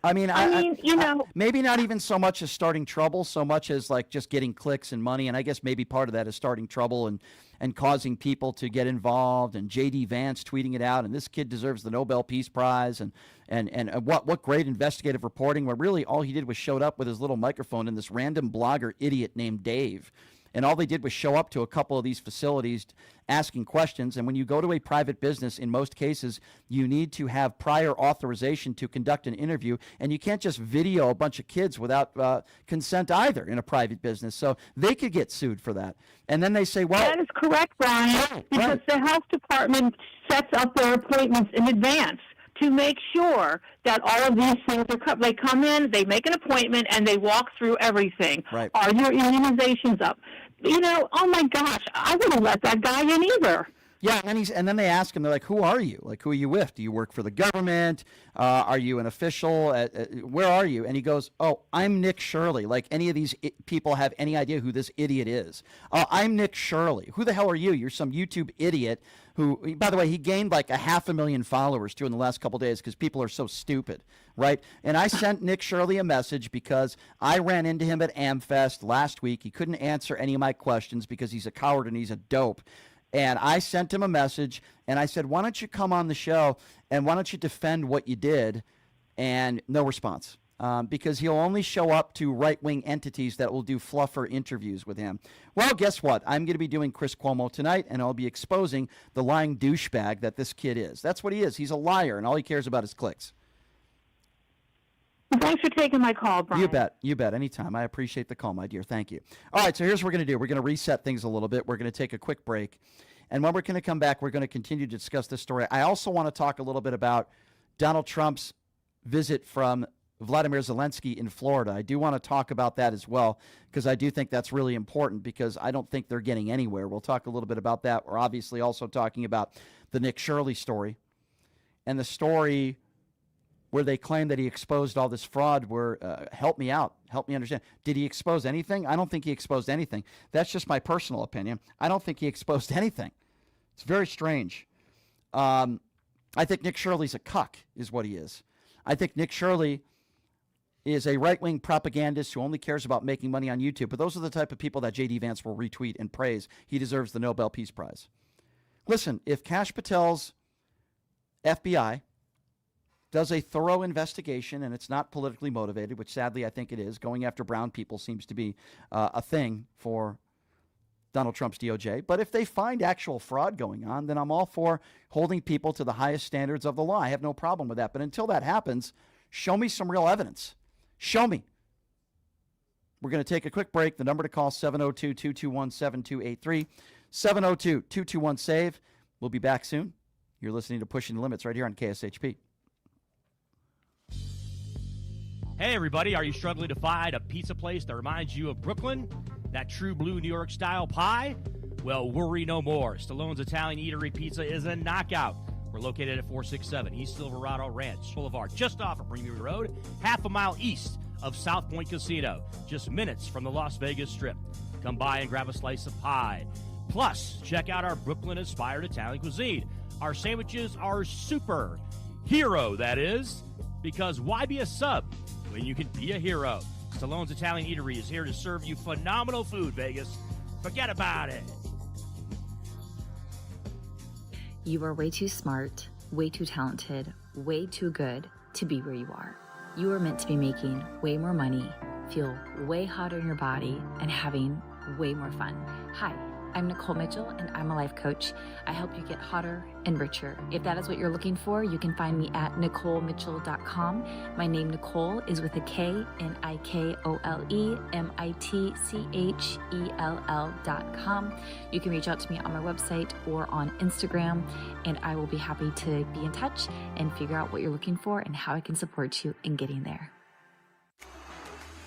I mean, you know, maybe not even so much as starting trouble, so much as like just getting clicks and money. And I guess maybe part of that is starting trouble and causing people to get involved. And J.D. Vance tweeting it out, and this kid deserves the Nobel Peace Prize. And what great investigative reporting, where really all he did was showed up with his little microphone and this random blogger idiot named Dave. And all they did was show up to a couple of these facilities asking questions. And when you go to a private business, in most cases, you need to have prior authorization to conduct an interview. And you can't just video a bunch of kids without consent either in a private business. So they could get sued for that. And then they say, well. That is correct, Brian, because the health department sets up their appointments in advance to make sure that all of these things are covered. They come in, they make an appointment, and they walk through everything. Right. Are your immunizations up? You know, oh my gosh, I wouldn't let that guy in either. Yeah, and then they ask him, they're like, who are you? Like, who are you with? Do you work for the government? Are you an official? Where are you? And he goes, oh, I'm Nick Shirley. Like, any of these people have any idea who this idiot is? I'm Nick Shirley. Who the hell are you? You're some YouTube idiot who, by the way, he gained like 500,000 followers too in the last couple of days because people are so stupid, right? And I sent Nick Shirley a message because I ran into him at AmFest last week. He couldn't answer any of my questions because he's a coward and he's a dope. And I sent him a message, and I said, why don't you come on the show, and why don't you defend what you did? And no response, because he'll only show up to right-wing entities that will do fluffer interviews with him. Well, guess what? I'm going to be doing Chris Cuomo tonight, and I'll be exposing the lying douchebag that this kid is. That's what he is. He's a liar, and all he cares about is clicks. Thanks for taking my call, Brian. You bet. Anytime. I appreciate the call, my dear. Thank you. All right, so here's what we're going to do. We're going to reset things a little bit. We're going to take a quick break. And when we're going to come back, we're going to continue to discuss this story. I also want to talk a little bit about Donald Trump's visit from Vladimir Zelensky in Florida. I do want to talk about that as well, because I do think that's really important, because I don't think they're getting anywhere. We'll talk a little bit about that. We're obviously also talking about the Nick Shirley story, and the story where they claim that he exposed all this fraud. Where help me out. Help me understand. Did he expose anything? I don't think he exposed anything. That's just my personal opinion. I don't think he exposed anything. It's very strange. I think Nick Shirley's a cuck, is what he is. I think Nick Shirley is a right-wing propagandist who only cares about making money on YouTube. But those are the type of people that J.D. Vance will retweet and praise. He deserves the Nobel Peace Prize. Listen, if Kash Patel's FBI does a thorough investigation, and it's not politically motivated, which sadly I think it is. Going after brown people seems to be a thing for Donald Trump's DOJ. But if they find actual fraud going on, then I'm all for holding people to the highest standards of the law. I have no problem with that. But until that happens, show me some real evidence. Show me. We're going to take a quick break. The number to call, 702-221-7283, 702-221-SAVE. We'll be back soon. You're listening to Pushing the Limits right here on KSHP. Hey, everybody, are you struggling to find a pizza place that reminds you of Brooklyn? That true blue New York style pie? Well, worry no more. Stallone's Italian Eatery Pizza is a knockout. We're located at 467 East Silverado Ranch Boulevard, just off of Premier Road, half a mile east of South Point Casino, just minutes from the Las Vegas Strip. Come by and grab a slice of pie. Plus, check out our Brooklyn-inspired Italian cuisine. Our sandwiches are super. Hero, that is. Because why be a sub when you can be a hero? Stallone's Italian Eatery is here to serve you phenomenal food, Vegas. Forget about it. You are way too smart, way too talented, way too good to be where you are. You are meant to be making way more money, feel way hotter in your body, and having way more fun. Hi, I'm Nicole Mitchell, and I'm a life coach. I help you get hotter and richer. If that is what you're looking for, you can find me at NicoleMitchell.com. My name, Nicole, is with a K, NicoleMitchell.com. You can reach out to me on my website or on Instagram, and I will be happy to be in touch and figure out what you're looking for and how I can support you in getting there.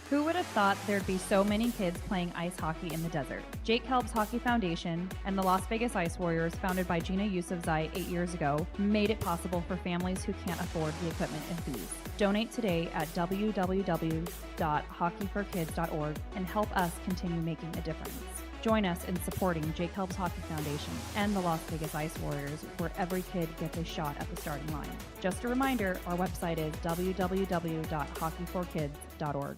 Who would have thought there'd be so many kids playing ice hockey in the desert? Jake Helb's Hockey Foundation and the Las Vegas Ice Warriors, founded by Gina Yusufzai 8 years ago, made it possible for families who can't afford the equipment and fees. Donate today at www.hockeyforkids.org and help us continue making a difference. Join us in supporting Jake Helps Hockey Foundation and the Las Vegas Ice Warriors, where every kid gets a shot at the starting line. Just a reminder, our website is www.hockeyforkids.org.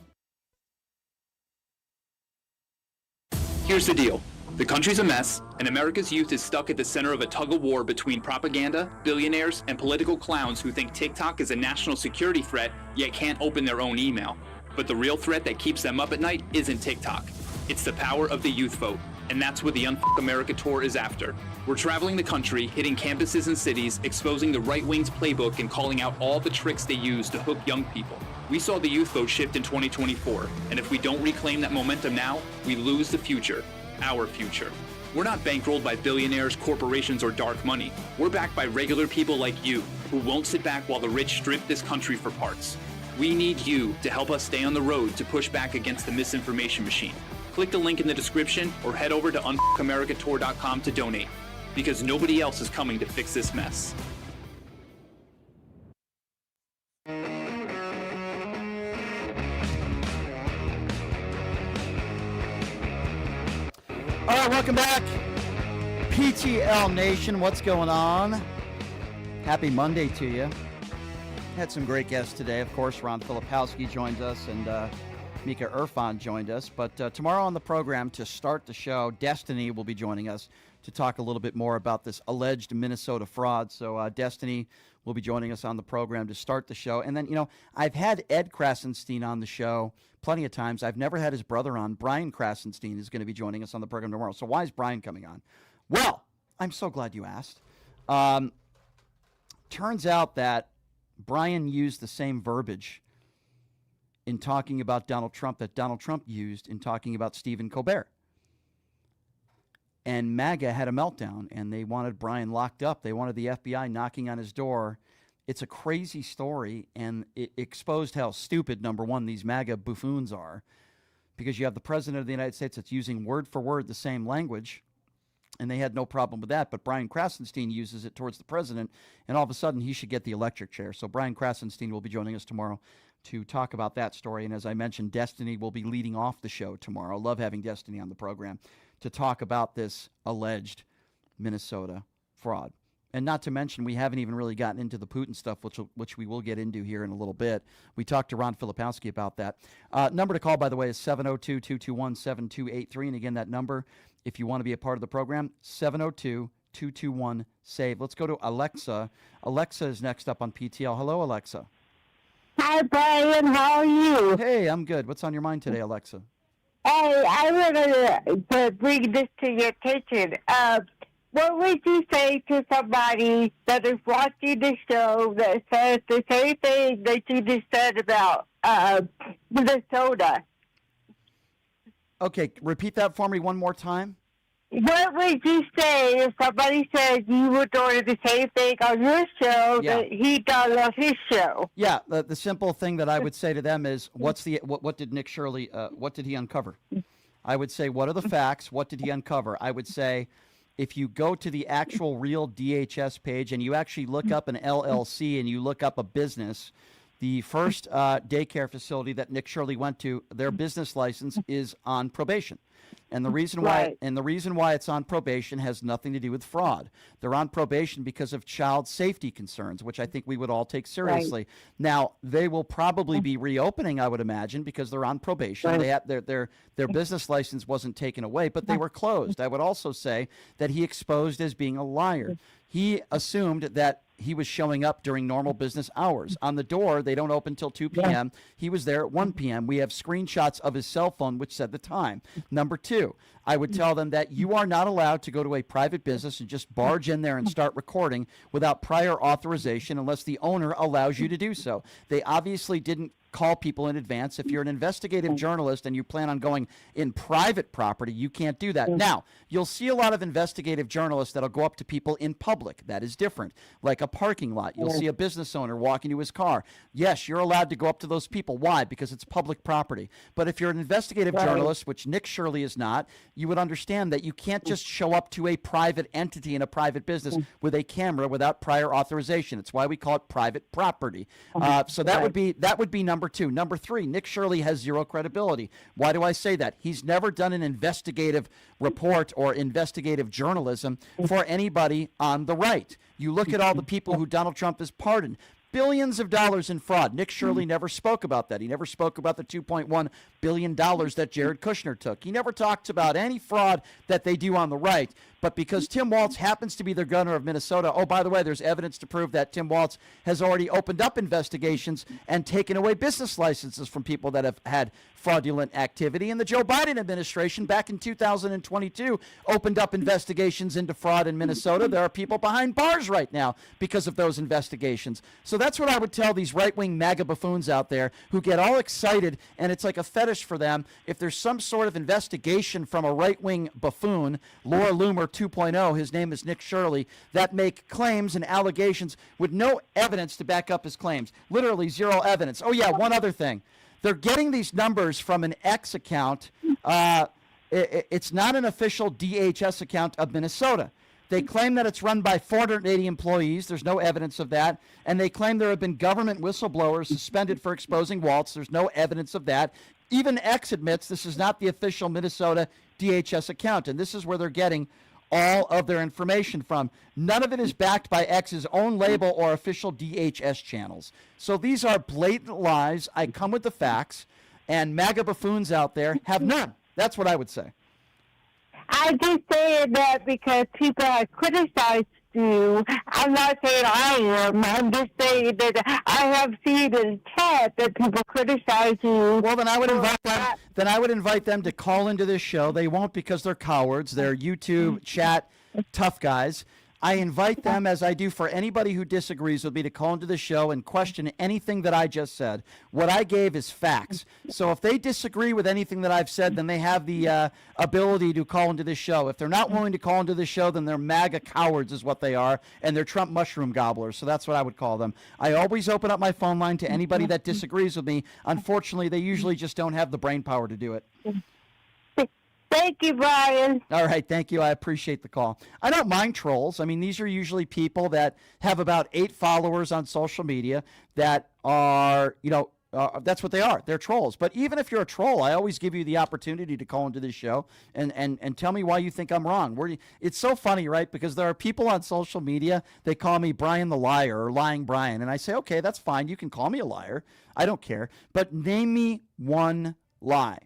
Here's the deal. The country's a mess, and America's youth is stuck at the center of a tug-of-war between propaganda, billionaires, and political clowns who think TikTok is a national security threat, yet can't open their own email. But the real threat that keeps them up at night isn't TikTok. It's the power of the youth vote, and that's what the Unfuck America tour is after. We're traveling the country, hitting campuses and cities, exposing the right wing's playbook and calling out all the tricks they use to hook young people. We saw the youth vote shift in 2024, and if we don't reclaim that momentum now, we lose the future, our future. We're not bankrolled by billionaires, corporations, or dark money. We're backed by regular people like you, who won't sit back while the rich strip this country for parts. We need you to help us stay on the road to push back against the misinformation machine. Click the link in the description or head over to unfuckamericatour.com to donate, because nobody else is coming to fix this mess. All right, welcome back. PTL Nation, what's going on? Happy Monday to you. Had some great guests today. Of course, Ron Filipowski joins us, and Mika Irfan joined us. But tomorrow on the program, to start the show, Destiny will be joining us to talk a little bit more about this alleged Minnesota fraud. So Destiny will be joining us on the program to start the show. And then, you know, I've had Ed Krasenstein on the show plenty of times. I've never had his brother on. Brian Krasenstein is going to be joining us on the program tomorrow. So why is Brian coming on? Well, I'm so glad you asked. Turns out that Brian used the same verbiage in talking about Donald Trump that Donald Trump used in talking about Stephen Colbert. And MAGA had a meltdown, and they wanted Brian locked up. They wanted the FBI knocking on his door. It's a crazy story, and it exposed how stupid, number one, these MAGA buffoons are, because you have the president of the United States that's using word for word the same language, and they had no problem with that. But Brian Krasenstein uses it towards the president, and all of a sudden he should get the electric chair. So Brian Krasenstein will be joining us tomorrow to talk about that story. And as I mentioned, Destiny will be leading off the show tomorrow. Love having Destiny on the program to talk about this alleged Minnesota fraud. And not to mention, we haven't even really gotten into the Putin stuff, which we will get into here in a little bit. We talked to Ron Filipowski about that. Number to call, by the way, is 702-221-7283. And again, that number, if you want to be a part of the program, 702-221-SAVE. Let's go to Alexa. Alexa is next up on PTL. Hello, Alexa. Hi, Brian. How are you? Hey, I'm good. What's on your mind today, Alexa? Hey, I wanted to bring this to your attention. What would you say to somebody that is watching the show that says the same thing that you just said about Minnesota? Okay, repeat that for me one more time. What would you say if somebody said you were doing the same thing on your show that he done on his show? Yeah, the simple thing that I would say to them is, what did Nick Shirley, what did he uncover? I would say, what are the facts? What did he uncover? I would say, if you go to the actual real DHS page and you actually look up an LLC and you look up a business, the first daycare facility that Nick Shirley went to, their business license is on probation. And the reason why it's on probation has nothing to do with fraud. They're on probation because of child safety concerns, which I think we would all take seriously. Right. Now, they will probably be reopening, I would imagine, because they're on probation. Right. They have their business license wasn't taken away, but they were closed. I would also say that he exposed as being a liar. He assumed that he was showing up during normal business hours. On the door, they don't open till 2 p.m. He was there at 1 p.m. We have screenshots of his cell phone, which said the time. Number two, I would tell them that you are not allowed to go to a private business and just barge in there and start recording without prior authorization unless the owner allows you to do so. They obviously didn't call people in advance. If you're an investigative journalist and you plan on going in private property, you can't do that. Now, you'll see a lot of investigative journalists that'll go up to people in public. That is different. Like a parking lot. You'll see a business owner walking to his car. Yes, you're allowed to go up to those people. Why? Because it's public property. But if you're an investigative journalist, which Nick Shirley is not, you would understand that you can't just show up to a private entity in a private business with a camera without prior authorization. It's why we call it private property. So that would be number two. Number three, Nick Shirley has zero credibility. Why do I say that? He's never done an investigative report or investigative journalism for anybody on the right. You look at all the people who Donald Trump has pardoned. Billions of dollars in fraud. Nick Shirley never spoke about that. He never spoke about the $2.1 billion that Jared Kushner took. He never talked about any fraud that they do on the right. But because Tim Walz happens to be the governor of Minnesota, oh, by the way, there's evidence to prove that Tim Walz has already opened up investigations and taken away business licenses from people that have had fraudulent activity. And the Joe Biden administration back in 2022 opened up investigations into fraud in Minnesota. There are people behind bars right now because of those investigations. So that's what I would tell these right-wing MAGA buffoons out there who get all excited, and it's like a fetish for them. If there's some sort of investigation from a right-wing buffoon, Laura Loomer 2.0, his name is Nick Shirley, that make claims and allegations with no evidence to back up his claims. Literally zero evidence. Oh, yeah, one other thing. They're getting these numbers from an X account. It's not an official DHS account of Minnesota. They claim that it's run by 480 employees. There's no evidence of that. And they claim there have been government whistleblowers suspended for exposing Walz. There's no evidence of that. Even X admits this is not the official Minnesota DHS account. And this is where they're getting all of their information from. None of it is backed by X's own label or official DHS channels. So these are blatant lies. I come with the facts, and MAGA buffoons out there have none. That's what I would say. I just say that because people have criticized you. I'm not saying I am. I'm just saying that I have seen in chat that people criticize you. Well, then I would invite them to call into this show. They won't because they're cowards. They're YouTube chat tough guys. I invite them, as I do for anybody who disagrees with me, to call into the show and question anything that I just said. What I gave is facts. So if they disagree with anything that I've said, then they have the ability to call into this show. If they're not willing to call into this show, then they're MAGA cowards is what they are, and they're Trump mushroom gobblers. So that's what I would call them. I always open up my phone line to anybody that disagrees with me. Unfortunately, they usually just don't have the brain power to do it. Thank you, Brian. All right, thank you. I appreciate the call. I don't mind trolls. I mean, these are usually people that have about 8 followers on social media that are, that's what they are. They're trolls. But even if you're a troll, I always give you the opportunity to call into this show and tell me why you think I'm wrong. It's so funny, right? Because there are people on social media, they call me Brian the Liar or Lying Brian. And I say, okay, that's fine. You can call me a liar. I don't care. But name me one lie.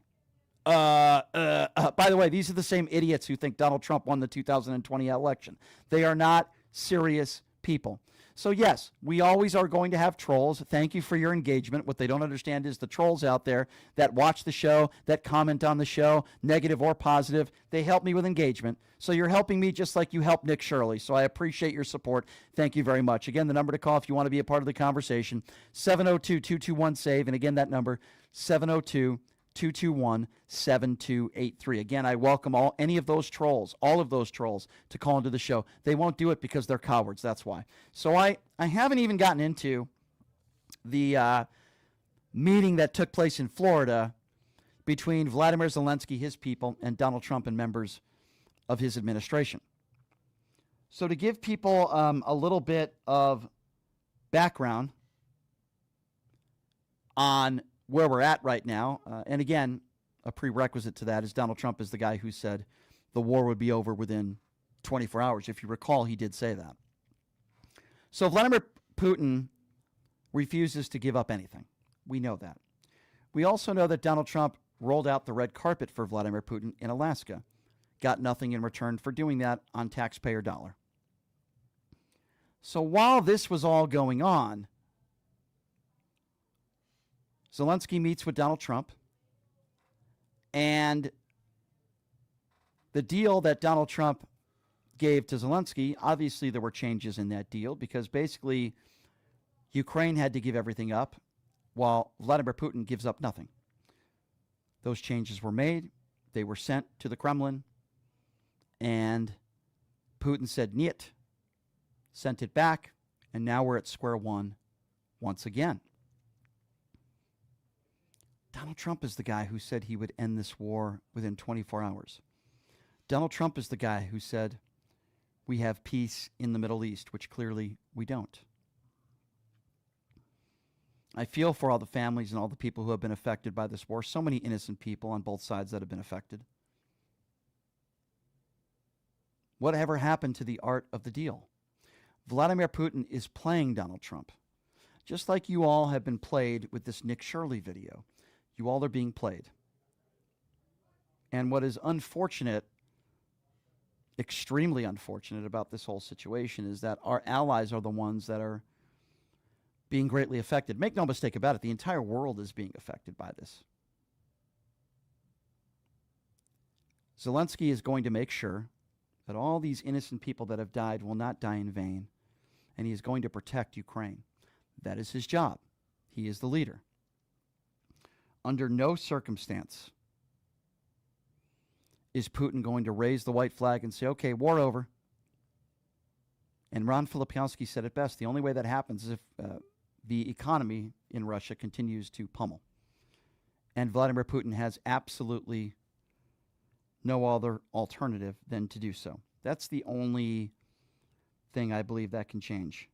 By the way, these are the same idiots who think Donald Trump won the 2020 election. They are not serious people. So yes, we always are going to have trolls. Thank you for your engagement. What they don't understand is the trolls out there that watch the show, that comment on the show, negative or positive, they help me with engagement. So you're helping me just like you helped Nick Shirley. So I appreciate your support. Thank you very much. Again, the number to call if you want to be a part of the conversation, 702-221-SAVE. And again, that number, 702-221-7283. Again, I welcome any of those trolls, all of those trolls, to call into the show. They won't do it because they're cowards. That's why. So I haven't even gotten into the meeting that took place in Florida between Vladimir Zelensky, his people, and Donald Trump and members of his administration. So to give people a little bit of background on where we're at right now, and again, a prerequisite to that is Donald Trump is the guy who said the war would be over within 24 hours. If you recall, he did say that. So Vladimir Putin refuses to give up anything. We know that. We also know that Donald Trump rolled out the red carpet for Vladimir Putin in Alaska, got nothing in return for doing that on taxpayer dollar. So while this was all going on, Zelensky meets with Donald Trump, and the deal that Donald Trump gave to Zelensky, obviously there were changes in that deal because basically Ukraine had to give everything up while Vladimir Putin gives up nothing. Those changes were made. They were sent to the Kremlin, and Putin said, "Niet," sent it back, and now we're at square one once again. Donald Trump is the guy who said he would end this war within 24 hours. Donald Trump is the guy who said, we have peace in the Middle East, which clearly we don't. I feel for all the families and all the people who have been affected by this war. So many innocent people on both sides that have been affected. Whatever happened to the art of the deal? Vladimir Putin is playing Donald Trump. Just like you all have been played with this Nick Shirley video. You all are being played. And what is unfortunate, extremely unfortunate about this whole situation is that our allies are the ones that are being greatly affected. Make no mistake about it, the entire world is being affected by this. Zelensky is going to make sure that all these innocent people that have died will not die in vain, and he is going to protect Ukraine. That is his job. He is the leader. Under no circumstance is Putin going to raise the white flag and say, okay, war over. And Ron Filipowski said it best. The only way that happens is if the economy in Russia continues to pummel. And Vladimir Putin has absolutely no other alternative than to do so. That's the only thing I believe that can change.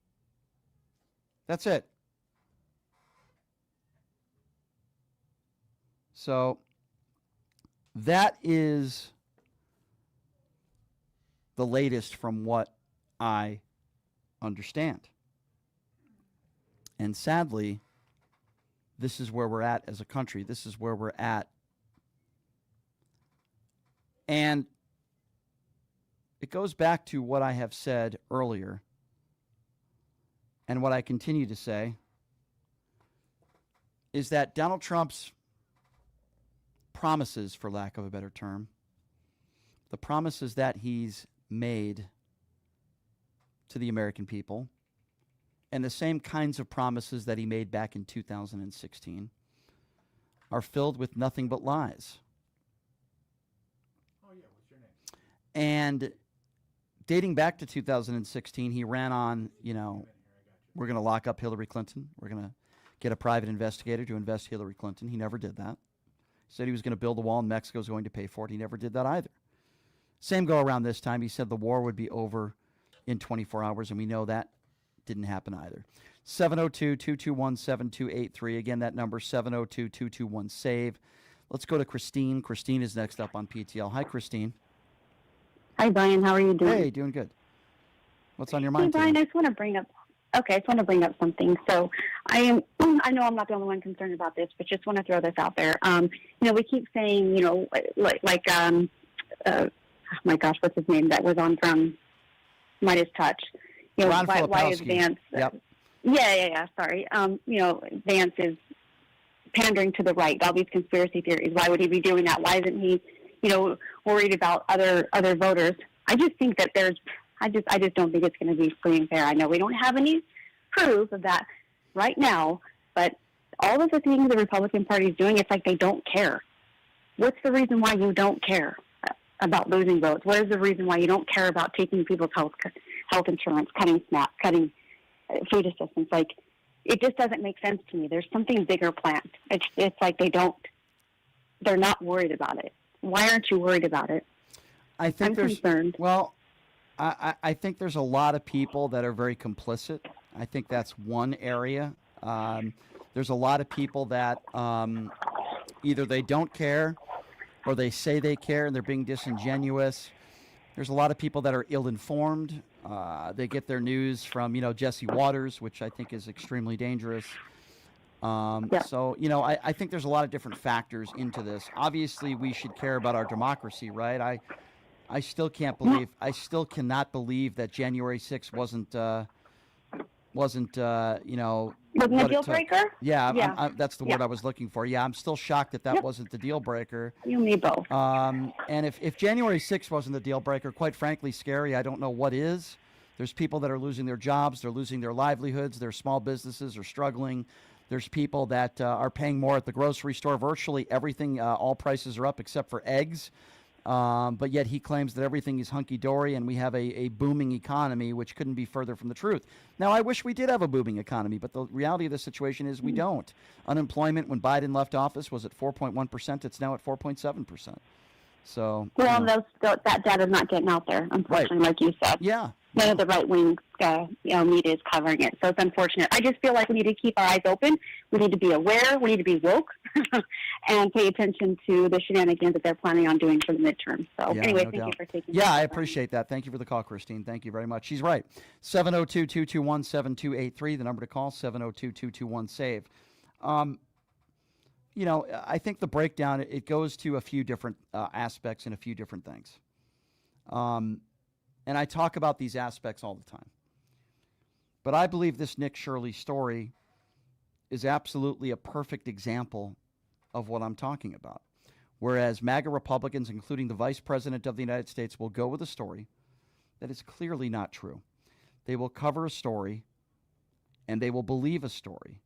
That's it. So that is the latest from what I understand. And sadly, this is where we're at as a country. This is where we're at. And it goes back to what I have said earlier and what I continue to say is that Donald Trump's promises, for lack of a better term, the promises that he's made to the American people, and the same kinds of promises that he made back in 2016 are filled with nothing but lies. Oh, yeah. What's your name? And dating back to 2016, he ran on, we're going to lock up Hillary Clinton. We're going to get a private investigator to invest Hillary Clinton. He never did that. He said he was going to build a wall and Mexico's going to pay for it. He never did that either. Same go around this time. He said the war would be over in 24 hours, and we know that didn't happen either. 702-221-7283. Again, that number, 702-221-SAVE. Let's go to Christine. Christine is next up on PTL. Hi, Christine. Hi, Brian. How are you doing? Hey, doing good. What's on your mind Hey, Brian, today? I just want to bring up something. So I know I'm not the only one concerned about this, but just want to throw this out there. We keep saying, oh my gosh, what's his name that was on from Midas Touch? Ron Why is Filipowski. Vance? Yep. Yeah. Sorry. Vance is pandering to the right. All these conspiracy theories. Why would he be doing that? Why isn't he, worried about other voters? I just think that I just don't think it's going to be free and fair. I know we don't have any proof of that right now, but all of the things the Republican Party is doing, it's like they don't care. What's the reason why you don't care about losing votes? What is the reason why you don't care about taking people's health insurance, cutting SNAP, cutting food assistance? Like, it just doesn't make sense to me. There's something bigger planned. It's like they're not worried about it. Why aren't you worried about it? I'm concerned. Well, I think there's a lot of people that are very complicit. I think that's one area. There's a lot of people that either they don't care or they say they care and they're being disingenuous. There's a lot of people that are ill-informed. They get their news from, Jesse Waters, which I think is extremely dangerous. So, I think there's a lot of different factors into this. Obviously, we should care about our democracy, right? I still cannot believe that January 6th wasn't a deal breaker? Yeah. That's the word I was looking for. Yeah, I'm still shocked that wasn't the deal breaker. You and me both. And if January 6th wasn't the deal breaker, quite frankly, scary, I don't know what is. There's people that are losing their jobs. They're losing their livelihoods. Their small businesses are struggling. There's people that are paying more at the grocery store. Virtually everything, all prices are up except for eggs. But yet he claims that everything is hunky-dory and we have a booming economy, which couldn't be further from the truth. Now, I wish we did have a booming economy, but the reality of the situation is we don't. Unemployment when Biden left office was at 4.1%. It's now at 4.7%. So Well, that data's not getting out there, unfortunately, like you said. Yeah. None of the right-wing media is covering it, so it's unfortunate. I just feel like we need to keep our eyes open. We need to be aware. We need to be woke and pay attention to the shenanigans that they're planning on doing for the midterm. So anyway, thank you for taking Yeah, I appreciate that. Thank you for the call, Christine. Thank you very much. She's right. 702-221-7283, the number to call, 702-221-SAVE. I think the breakdown, it goes to a few different aspects and a few different things. And I talk about these aspects all the time. But I believe this Nick Shirley story is absolutely a perfect example of what I'm talking about. Whereas MAGA Republicans, including the Vice President of the United States, will go with a story that is clearly not true. They will cover a story and they will believe a story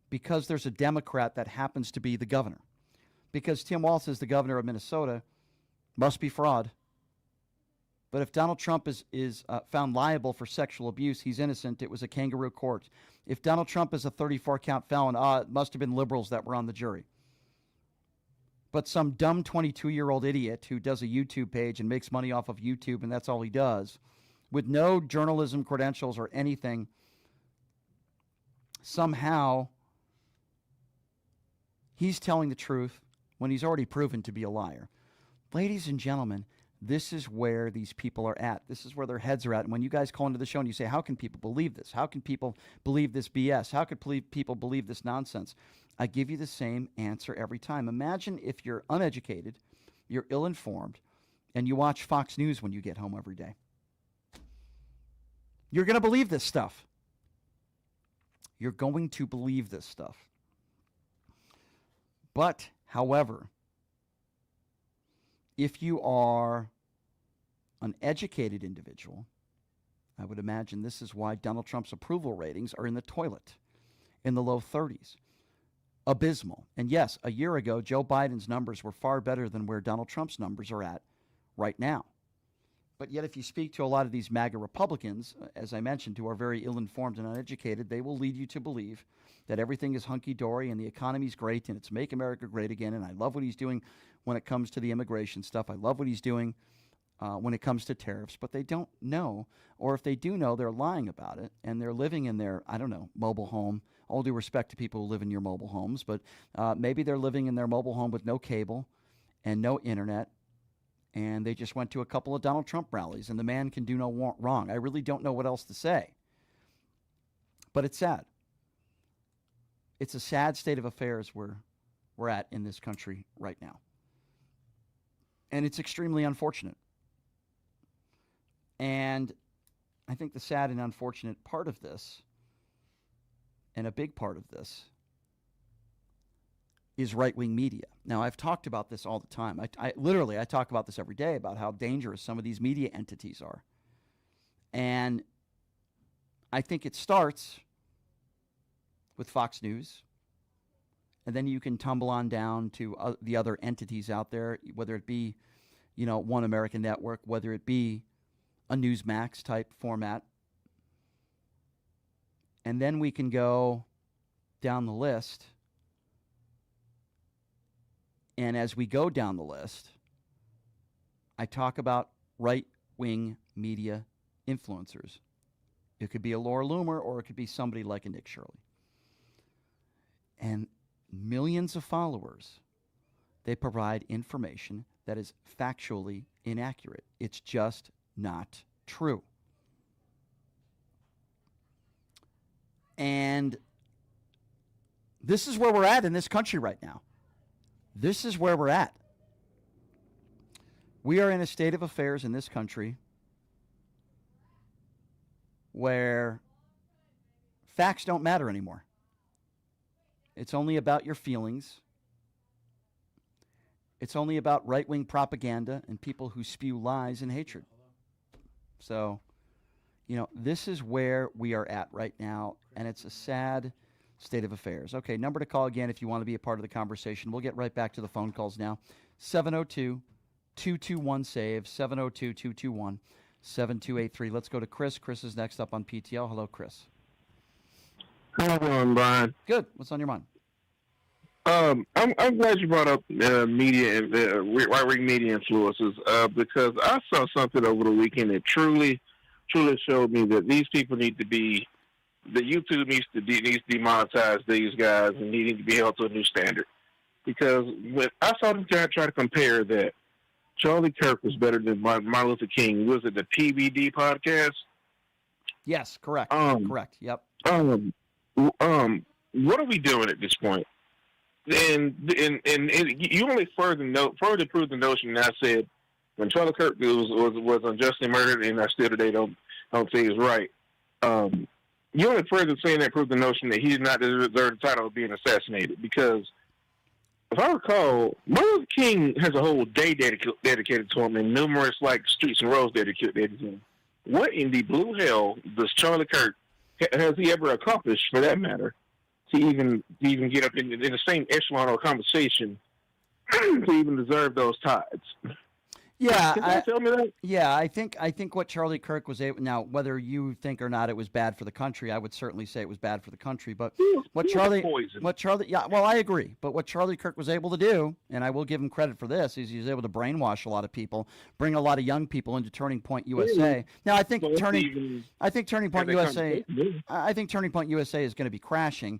because there's a Democrat that happens to be the governor. Because Tim Walz is the governor of Minnesota, must be fraud. But if Donald Trump is found liable for sexual abuse, he's innocent. It was a kangaroo court. If Donald Trump is a 34-count felon, it must have been liberals that were on the jury. But some dumb 22-year-old idiot who does a YouTube page and makes money off of YouTube, and that's all he does, with no journalism credentials or anything, somehow he's telling the truth when he's already proven to be a liar. Ladies and gentlemen, this is where these people are at. This is where their heads are at. And when you guys call into the show and you say, how can people believe this? How can people believe this BS? How could people believe this nonsense? I give you the same answer every time. Imagine if you're uneducated, you're ill-informed, and you watch Fox News when you get home every day. You're going to believe this stuff. You're going to believe this stuff. But, however, if you are an educated individual, I would imagine this is why Donald Trump's approval ratings are in the toilet, in the low 30s. Abysmal. And yes, a year ago, Joe Biden's numbers were far better than where Donald Trump's numbers are at right now. But yet, if you speak to a lot of these MAGA Republicans, as I mentioned, who are very ill-informed and uneducated, they will lead you to believe that everything is hunky-dory and the economy's great and it's Make America Great Again, and I love what he's doing when it comes to the immigration stuff. I love what he's doing when it comes to tariffs, but they don't know, or if they do know, they're lying about it, and they're living in their, mobile home. All due respect to people who live in your mobile homes, but maybe they're living in their mobile home with no cable and no internet, and they just went to a couple of Donald Trump rallies, and the man can do no wrong. I really don't know what else to say. But it's sad. It's a sad state of affairs we're at in this country right now. And it's extremely unfortunate. And I think the sad and unfortunate part of this, and a big part of this, is right-wing media. Now, I've talked about this all the time. I literally talk about this every day, about how dangerous some of these media entities are. And I think it starts with Fox News, and then you can tumble on down to the other entities out there, whether it be, One American Network, whether it be a Newsmax type format. And then we can go down the list. And as we go down the list, I talk about right-wing media influencers. It could be a Laura Loomer, or it could be somebody like a Nick Shirley. And millions of followers, they provide information that is factually inaccurate. It's just not true. And this is where we're at in this country right now. This is where we're at. We are in a state of affairs in this country where facts don't matter anymore. It's only about your feelings. It's only about right-wing propaganda and people who spew lies and hatred. So, this is where we are at right now, and it's a sad state of affairs. Okay, number to call again if you want to be a part of the conversation. We'll get right back to the phone calls now. 702-221-SAVE, 702-221-7283. Let's go to Chris. Chris is next up on PTL. Hello, Chris. How are you doing, Brian? Good. What's on your mind? I'm glad you brought up media and right-wing media influences because I saw something over the weekend that truly showed me that these people need to be, that YouTube needs to demonetize these guys and needing to be held to a new standard. Because when I saw them try to compare that Charlie Kirk was better than Martin Luther King. Was it the PBD podcast? Yes, correct. Correct. Yep. What are we doing at this point? And you only further prove the notion that I said when Charlie Kirk was unjustly murdered, and I still today don't say he's right. You only further saying that proved the notion that he did not deserve the title of being assassinated, because if I recall, Martin Luther King has a whole day dedicated to him and numerous streets and roads dedicated to him. What in the blue hell does Charlie Kirk has he ever accomplished, for that matter, to even get up in the same echelon of conversation to even deserve those tides? Yeah, Can you tell me that? Yeah, I think what Charlie Kirk was able, now whether you think or not it was bad for the country, I would certainly say it was bad for the country. But what Charlie, yeah, well, I agree. But what Charlie Kirk was able to do, and I will give him credit for this, is he was able to brainwash a lot of people, bring a lot of young people into Turning Point USA. Now, I think Turning Point USA is going to be crashing,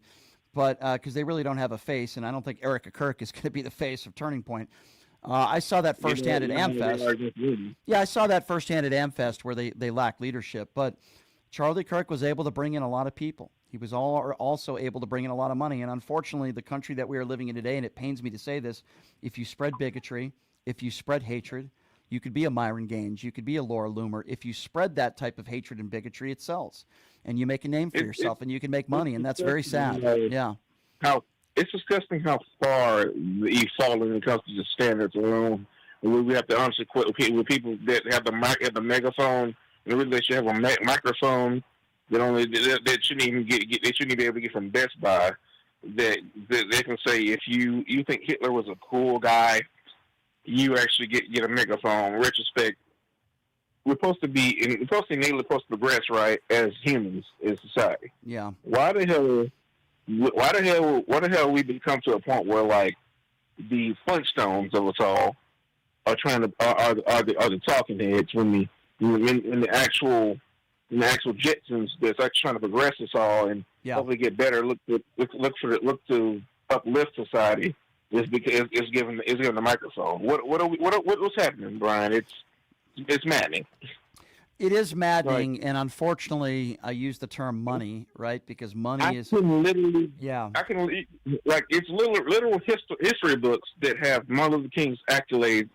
but because they really don't have a face, and I don't think Erica Kirk is going to be the face of Turning Point. I saw that firsthand at AmFest. Yeah, I saw that firsthand at AmFest where they lack leadership. But Charlie Kirk was able to bring in a lot of people. He was also able to bring in a lot of money. And unfortunately, the country that we are living in today, and it pains me to say this, if you spread bigotry, if you spread hatred, you could be a Myron Gaines, you could be a Laura Loomer. If you spread that type of hatred and bigotry, it sells. And you make a name for yourself, and you can make money, and that's very sad. Yeah. It's disgusting how far you've fallen when it comes to the standards alone. We have to honestly quit with people that have the megaphone. And really, they should have a microphone that shouldn't even they shouldn't be able to get from Best Buy. That they can say, if you think Hitler was a cool guy, you actually get a megaphone. In retrospect, we're supposed to progress right as humans in society. Yeah. Why the hell we become to a point where the Flintstones of us all are the talking heads when the actual Jetsons that's actually trying to progress us all and hopefully get better, look to uplift society is because it's given the microphone. What's happening, Brian? It's maddening. It is maddening, right. And unfortunately, I use the term money, right? Because money it's literal history books that have Martin Luther King's accolades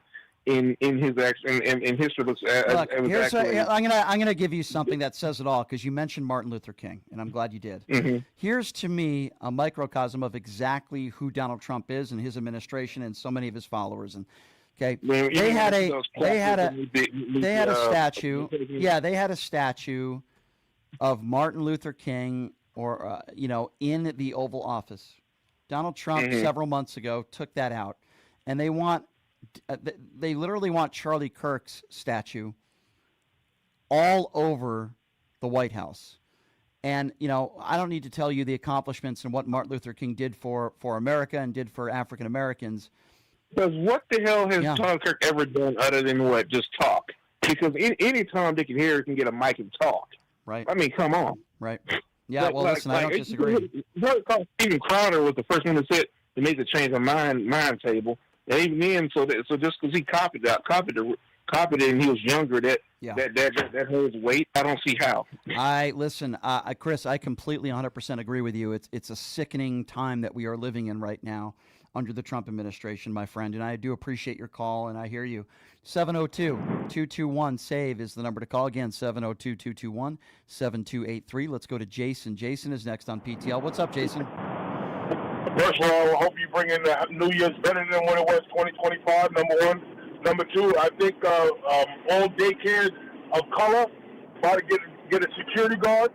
in history books. Look, I'm gonna give you something that says it all, because you mentioned Martin Luther King, and I'm glad you did. Mm-hmm. Here's to me a microcosm of exactly who Donald Trump is and his administration and so many of his followers. And okay, they had a statue. Yeah, they had a statue of Martin Luther King, or in the Oval Office. Donald Trump several months ago took that out, and they literally want Charlie Kirk's statue all over the White House. And I don't need to tell you the accomplishments and what Martin Luther King did for America and did for African Americans. Because what the hell has Charlie Kirk ever done other than what? Just talk. Because any Tom, Dick, and Harry can get a mic and talk. Right. I mean, come on. Right. Yeah, listen, I don't disagree. Stephen Crowder was the first one that made the change of mind table. And even then, so just because he copied it and he was younger, that holds weight. I don't see how. Chris, I completely 100% agree with you. It's a sickening time that we are living in right now under the Trump administration, my friend, and I do appreciate your call, and I hear you. 702-221-SAVE is the number to call. Again, 702-221-7283. Let's go to Jason. Jason is next on PTL. What's up, Jason? First of all, I hope you bring in the New Year's better than what it was 2025, number one. Number two, I think all daycares of color try to get a security guard,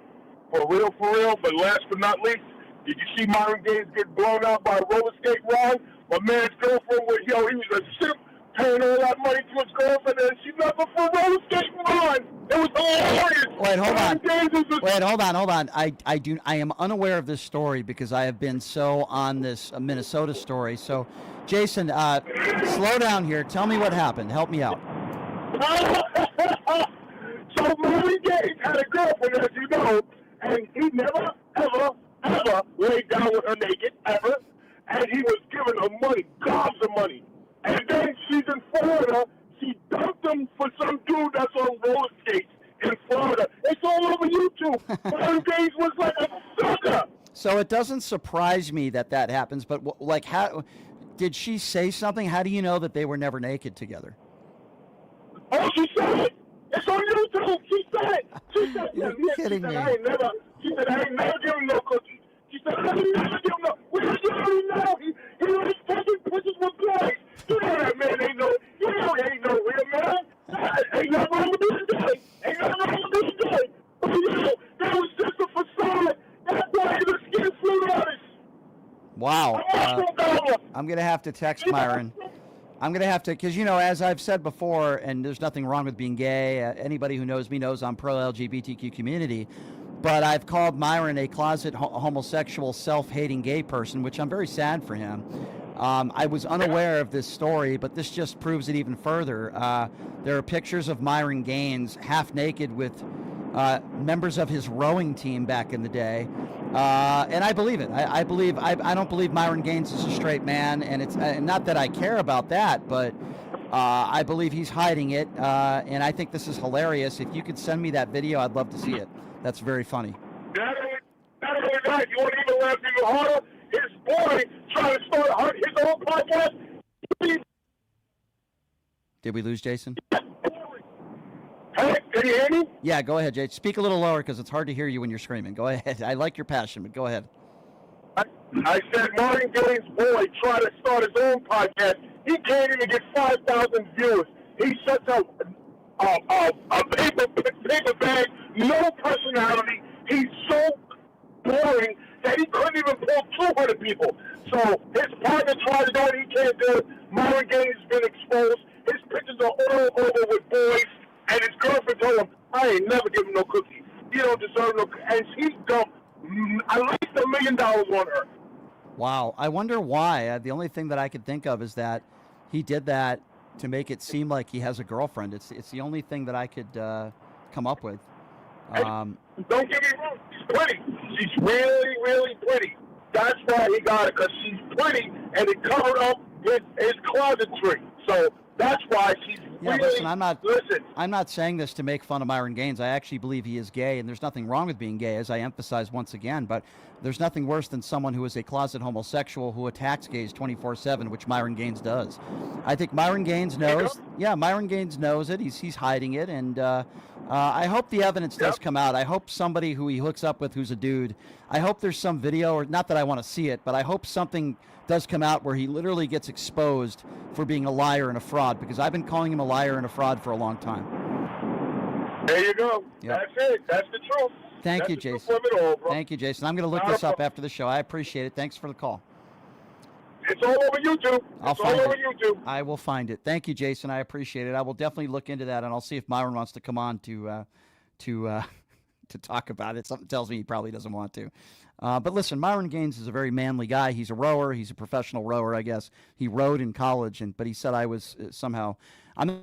for real. But last but not least, did you see Myron Gaines get blown out by a roller skate ride? My man's girlfriend he was a simp, paying all that money to his girlfriend, and she left him for a roller skating ride. It was hilarious. Wait, hold on. Brian Gaines is a- Wait, hold on. I am unaware of this story because I have been so on this Minnesota story. So, Jason, slow down here. Tell me what happened. Help me out. So Marvin Gaye had a girlfriend, as you know, and he never, ever laid down with her naked, ever. And he was giving her money, gobs of money. And then she's in Florida. She dumped him for some dude that's on roller skates in Florida. It's all over YouTube. Marvin Gaye was like a sucker. So it doesn't surprise me that that happens, but like, how did she say something? How do you know that they were never naked together? Oh, she said it. It's on YouTube. She said it. She said, You're kidding me. I ain't never given no cookies. She said, I ain't never given no. Well, you already know. He was taking pictures with boys. You know that man ain't no. You know he ain't no real man. Ain't nothing wrong with being gay. Ain't nothing wrong with being gay. But you know, that was just a facade. That boy is a skin flute artist. Wow. I'm going to have to text Myron. I'm going to have to, because, you know, as I've said before, and there's nothing wrong with being gay. Anybody who knows me knows I'm pro-LGBTQ community. But I've called Myron a closet homosexual, self-hating gay person, which I'm very sad for him. I was unaware of this story, but this just proves it even further. There are pictures of Myron Gaines half naked with members of his rowing team back in the day. And I believe it. I don't believe Myron Gaines is a straight man, and it's not that I care about that, but I believe he's hiding it, and I think this is hilarious. If you could send me that video, I'd love to see it. That's very funny. Not only that, you want to even laugh even harder? His boy trying to start his own podcast. Did we lose Jason? Hey, can you hear me? Yeah, go ahead, Jay. Speak a little lower because it's hard to hear you when you're screaming. Go ahead. I like your passion, but go ahead. I said Martin Gaye's boy tried to start his own podcast. He can't even get 5,000 viewers. He shuts out a paper bag, no personality. He's so boring that he couldn't even pull 200 people. So his partner tried to do it. He can't do it. Martin Gaye has been exposed. His pictures are all over with boys. And his girlfriend told him, I ain't never give him no cookies. You don't deserve no cookies. And she dumped at least $1 million on her. Wow. I wonder why. The only thing that I could think of is that he did that to make it seem like he has a girlfriend. It's the only thing that I could come up with. Don't get me wrong. She's pretty. She's really, really pretty. That's why he got it, because she's pretty, and it covered up his closetry. So that's why she's Yeah, really... listen, I'm not saying this to make fun of Myron Gaines. I actually believe he is gay, and there's nothing wrong with being gay, as I emphasize once again, but there's nothing worse than someone who is a closet homosexual who attacks gays 24/7, which Myron Gaines does. I think Myron Gaines knows. Yeah, Myron Gaines knows it. He's hiding it, and I hope the evidence does come out. I hope somebody who he hooks up with who's a dude, I hope there's some video, or not that I want to see it, but I hope something does come out where he literally gets exposed for being a liar and a fraud, because I've been calling him a liar and a fraud for a long time. There you go. Yep. That's it. That's the truth. Thank That's you, the Jason. truth of it all, bro. Thank you, Jason. I'm going to look this up after the show. I appreciate it. Thanks for the call. It's all over YouTube. I'll It's find all over it. YouTube. I will find it. Thank you, Jason. I appreciate it. I will definitely look into that, and I'll see if Myron wants to come on to talk about it. Something tells me he probably doesn't want to. But listen, Myron Gaines is a very manly guy. He's a rower. He's a professional rower, I guess. He rowed in college, but he said I was somehow. I'm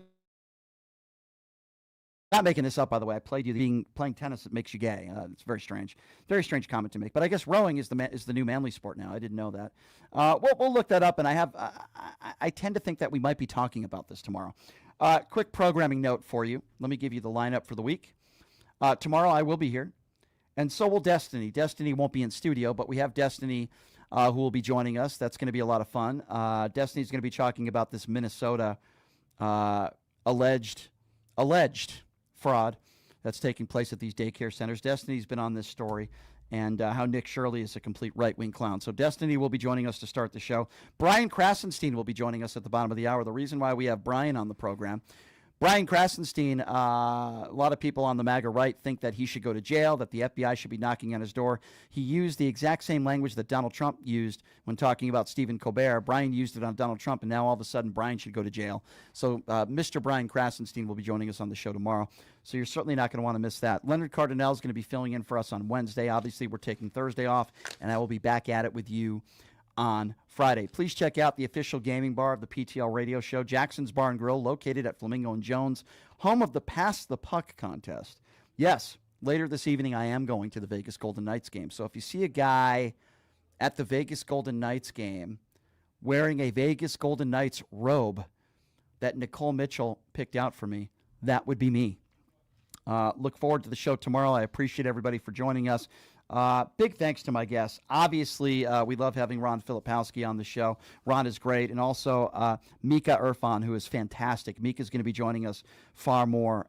not making this up, by the way. I played you playing tennis that makes you gay. It's very strange. Very strange comment to make. But I guess rowing is the new manly sport now. I didn't know that. We'll look that up, and I tend to think that we might be talking about this tomorrow. Quick programming note for you. Let me give you the lineup for the week. Tomorrow I will be here, and so will Destiny. Destiny won't be in studio, but we have Destiny who will be joining us. That's going to be a lot of fun. Destiny's going to be talking about this Minnesota alleged fraud that's taking place at these daycare centers. Destiny's been on this story, and how Nick Shirley is a complete right-wing clown. So Destiny will be joining us to start the show. Brian Krasenstein will be joining us at the bottom of the hour. The reason why we have Brian on the program, Brian Krasenstein, a lot of people on the MAGA right think that he should go to jail, that the FBI should be knocking on his door. He used the exact same language that Donald Trump used when talking about Stephen Colbert. Brian used it on Donald Trump, and now all of a sudden Brian should go to jail. So Mr. Brian Krasenstein will be joining us on the show tomorrow. So you're certainly not going to want to miss that. Leonard Cardinale is going to be filling in for us on Wednesday. Obviously, we're taking Thursday off, and I will be back at it with you on Friday. Please check out the official gaming bar of the PTL radio show, Jackson's Bar and Grill, located at Flamingo and Jones, home of the Pass the Puck contest. Yes, later this evening I am going to the Vegas Golden Knights game. So if you see a guy at the Vegas Golden Knights game wearing a Vegas Golden Knights robe that Nicole Mitchell picked out for me, that would be me. Look forward to the show tomorrow. I appreciate everybody for joining us. Big thanks to my guests. Obviously, we love having Ron Filipowski on the show. Ron is great. And also Mika Irfan, who is fantastic. Mika is going to be joining us far more.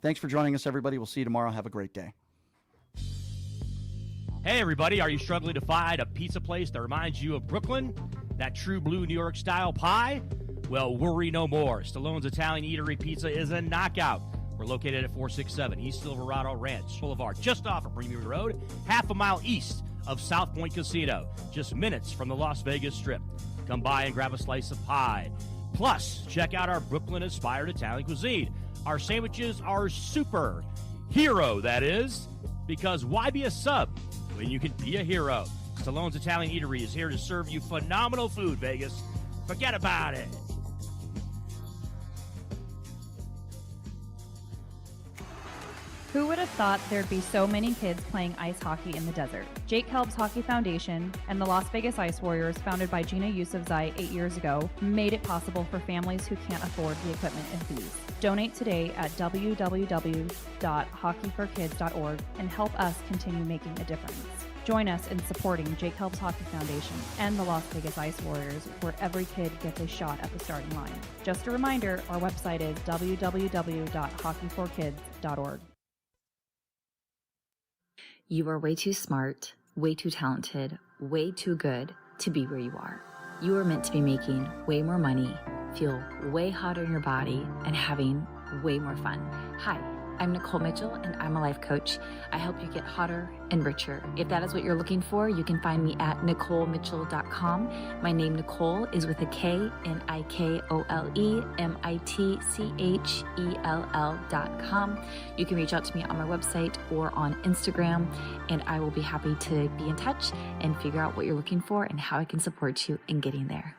Thanks for joining us, everybody. We'll see you tomorrow. Have a great day. Hey, everybody. Are you struggling to find a pizza place that reminds you of Brooklyn? That true blue New York style pie? Well, worry no more. Stallone's Italian Eatery Pizza is a knockout. We're located at 467 East Silverado Ranch Boulevard, just off of Premier Road, half a mile east of South Point Casino, just minutes from the Las Vegas Strip. Come by and grab a slice of pie. Plus, check out our Brooklyn-inspired Italian cuisine. Our sandwiches are super. Hero, that is. Because why be a sub when you can be a hero? Stallone's Italian Eatery is here to serve you phenomenal food, Vegas. Forget about it. Who would have thought there'd be so many kids playing ice hockey in the desert? Jake Helb's Hockey Foundation and the Las Vegas Ice Warriors, founded by Gina Yusufzai 8 years ago, made it possible for families who can't afford the equipment and fees. Donate today at www.hockeyforkids.org and help us continue making a difference. Join us in supporting Jake Helb's Hockey Foundation and the Las Vegas Ice Warriors, where every kid gets a shot at the starting line. Just a reminder, our website is www.hockeyforkids.org. You are way too smart, way too talented, way too good to be where you are. You are meant to be making way more money, feel way hotter in your body, and having way more fun. Hi, I'm Nicole Mitchell, and I'm a life coach. I help you get hotter and richer. If that is what you're looking for, you can find me at NicoleMitchell.com. My name, Nicole, is with a K, NICOLE, MITCHELL.com. You can reach out to me on my website or on Instagram, and I will be happy to be in touch and figure out what you're looking for and how I can support you in getting there.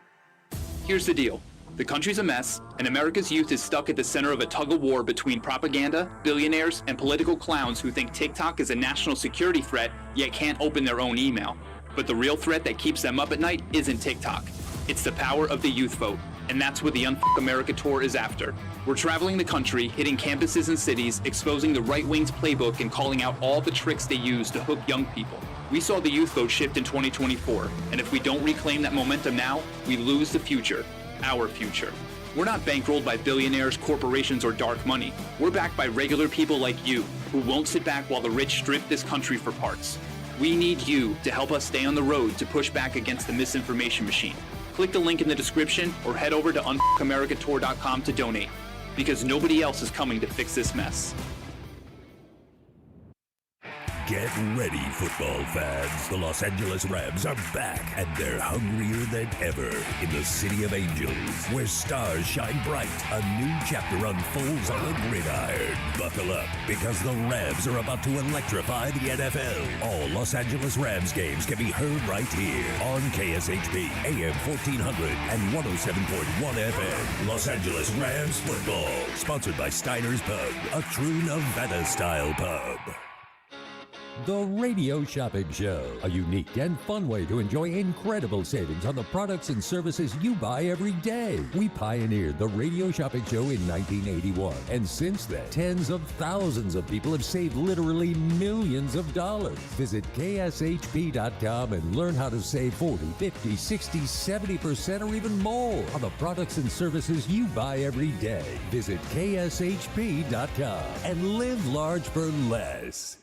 Here's the deal. The country's a mess, and America's youth is stuck at the center of a tug-of-war between propaganda, billionaires, and political clowns who think TikTok is a national security threat, yet can't open their own email. But the real threat that keeps them up at night isn't TikTok. It's the power of the youth vote, and that's what the Unfuck America Tour is after. We're traveling the country, hitting campuses and cities, exposing the right wing's playbook and calling out all the tricks they use to hook young people. We saw the youth vote shift in 2024, and if we don't reclaim that momentum now, we lose the future. Our future. We're not bankrolled by billionaires, corporations, or dark money. We're backed by regular people like you, who won't sit back while the rich strip this country for parts. We need you to help us stay on the road to push back against the misinformation machine. Click the link in the description or head over to unfuckamericatour.com to donate, because nobody else is coming to fix this mess. Get ready, football fans. The Los Angeles Rams are back, and they're hungrier than ever in the City of Angels, where stars shine bright. A new chapter unfolds on the gridiron. Buckle up, because the Rams are about to electrify the NFL. All Los Angeles Rams games can be heard right here on KSHP, AM 1400 and 107.1 FM. Los Angeles Rams football, sponsored by Steiner's Pub, a true Nevada-style pub. The Radio Shopping Show, a unique and fun way to enjoy incredible savings on the products and services you buy every day. We pioneered the Radio Shopping Show in 1981, and since then, tens of thousands of people have saved literally millions of dollars. Visit KSHP.com and learn how to save 40, 50, 60, 70%, or even more on the products and services you buy every day. Visit KSHP.com and live large for less.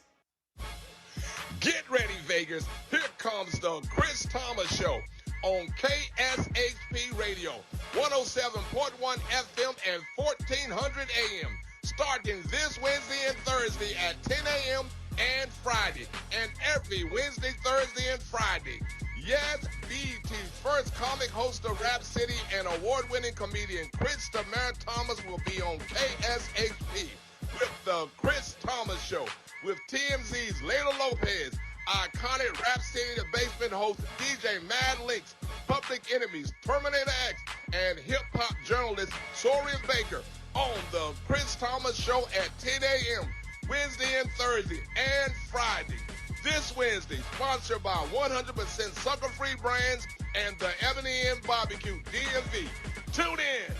Get ready, Vegas. Here comes the Chris Thomas Show. on KSHP Radio, 107.1 FM and 1400 AM, starting this Wednesday and Thursday at 10 a.m. and Friday, and every Wednesday, Thursday, and Friday. Yes, BET's first comic host of Rap City and award-winning comedian Chris Thomas will be on KSHP with the Chris Thomas Show with TMZ's Layla Lopez, iconic Rap City The Basement host DJ Mad Links, Public Enemies, Terminator X, and hip-hop journalist Soria Baker on the Chris Thomas Show at 10 a.m. Wednesday and Thursday and Friday. This Wednesday, sponsored by 100% sucker-free brands and the Ebony M Barbecue DMV. Tune in.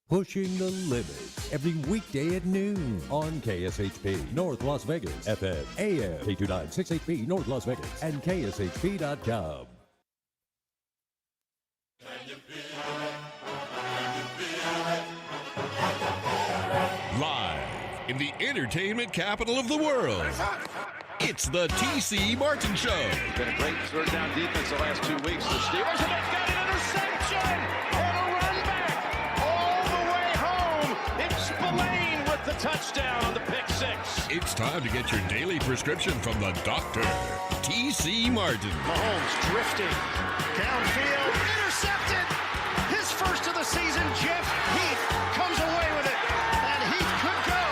Pushing the limits every weekday at noon on KSHP North Las Vegas, FM, AM, K296HP North Las Vegas, and KSHP.com. Live in the entertainment capital of the world, it's the T.C. Martin Show. Been a great third down defense the last 2 weeks. The Steelers have got an interception and a run back all the way home. It's Spillane with the touchdown on the pick six. It's time to get your daily prescription from the doctor, T.C. Martin. Mahomes drifting downfield, intercepted. His first of the season. Jeff Heath comes away with it, and Heath could go.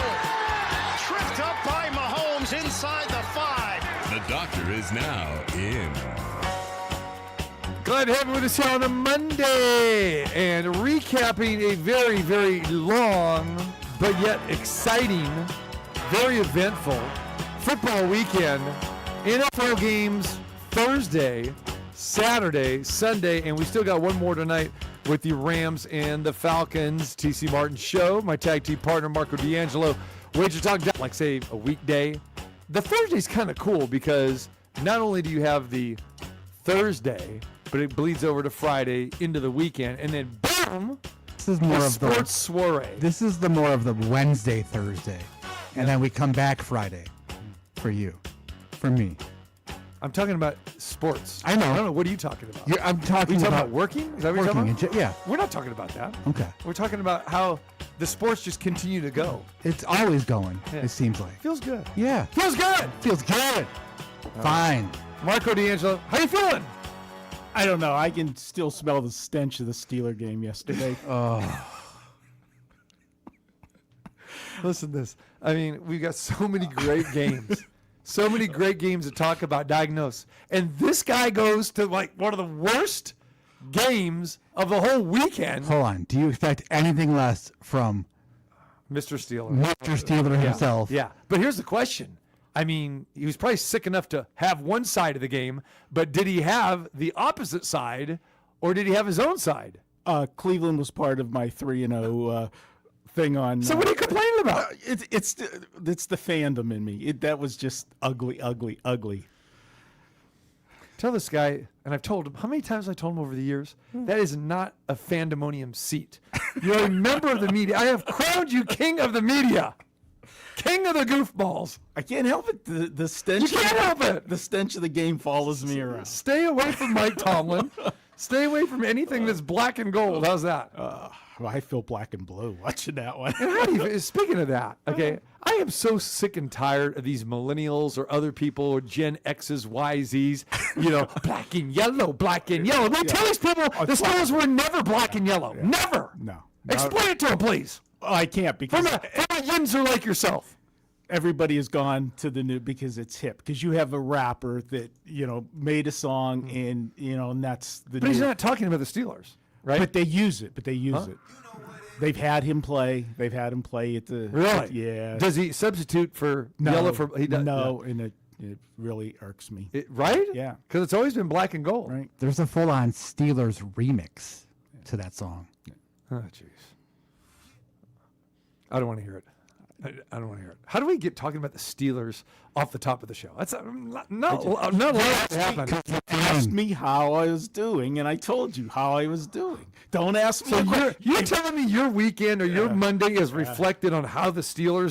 Tripped up by Mahomes inside the 5. The doctor is now in. Glad to have you with us here on a Monday and recapping a very, very long but yet exciting, very eventful football weekend. NFL games Thursday, Saturday, Sunday, and we still got one more tonight with the Rams and the Falcons. T.C. Martin Show, my tag team partner Marco D'Angelo. Wager Talk, like say a weekday. The Thursday's kind of cool because not only do you have the Thursday, but it bleeds over to Friday into the weekend, and then boom, this is more of sports the soiree. This is the more of the Wednesday, Thursday, and then we come back Friday for you, for me. I'm talking about sports. I know. I don't know. What are you talking about? I'm talking about working? Is that what you're talking about? Yeah. We're not talking about that. Okay. We're talking about how the sports just continue to go. It's always going, Yeah. it seems like. Feels good. Yeah. Feels good. Feels good. Fine. Marco D'Angelo, how you feeling? I don't know. I can still smell the stench of the Steeler game yesterday. Listen to this. I mean, we've got so many great games. So many great games to talk about, diagnose. And this guy goes to like one of the worst games of the whole weekend. Hold on. Do you expect anything less from Mr. Steeler? Mr. Steeler himself. Yeah. But here's the question. I mean, he was probably sick enough to have one side of the game, but did he have the opposite side, or did he have his own side? Cleveland was part of my 3-0 thing on. So what are you complaining about? It's the fandom in me. That was just ugly, ugly, ugly. Tell this guy, and I've told him, how many times I told him over the years, that is not a fandemonium seat. You're a member of the media. I have crowned you king of the media. King of the goofballs. I can't help it. The stench. You can't help it. The stench of the game follows me around. Stay away from Mike Tomlin. Stay away from anything that's black and gold. How's that? Well, I feel black and blue watching that one. And how do you, speaking of that, okay, I am so sick and tired of these millennials or other people, or Gen X's, YZs, black and yellow, black and yellow. They tell these people the Steelers were never black and yellow. Yeah. Never. No. Explain it to them, please. I can't because from a yinzer like yourself. Everybody has gone to the new because it's hip. Because you have a rapper that made a song and and that's the. But he's not talking about the Steelers, right? But they use it. They've had him play. They've had him play at the. Really? Yeah. Does he substitute for yellow? For he does, no, and it really irks me. Right? Yeah. Because it's always been black and gold. Right. There's a full-on Steelers remix to that song. Oh, jeez. I don't want to hear it. I don't want to hear it. How do we get talking about the Steelers off the top of the show? That's not allowed to happen. You asked me how I was doing, and I told you how I was doing. Don't ask me. So you're telling me your weekend or your Monday is reflected on how the Steelers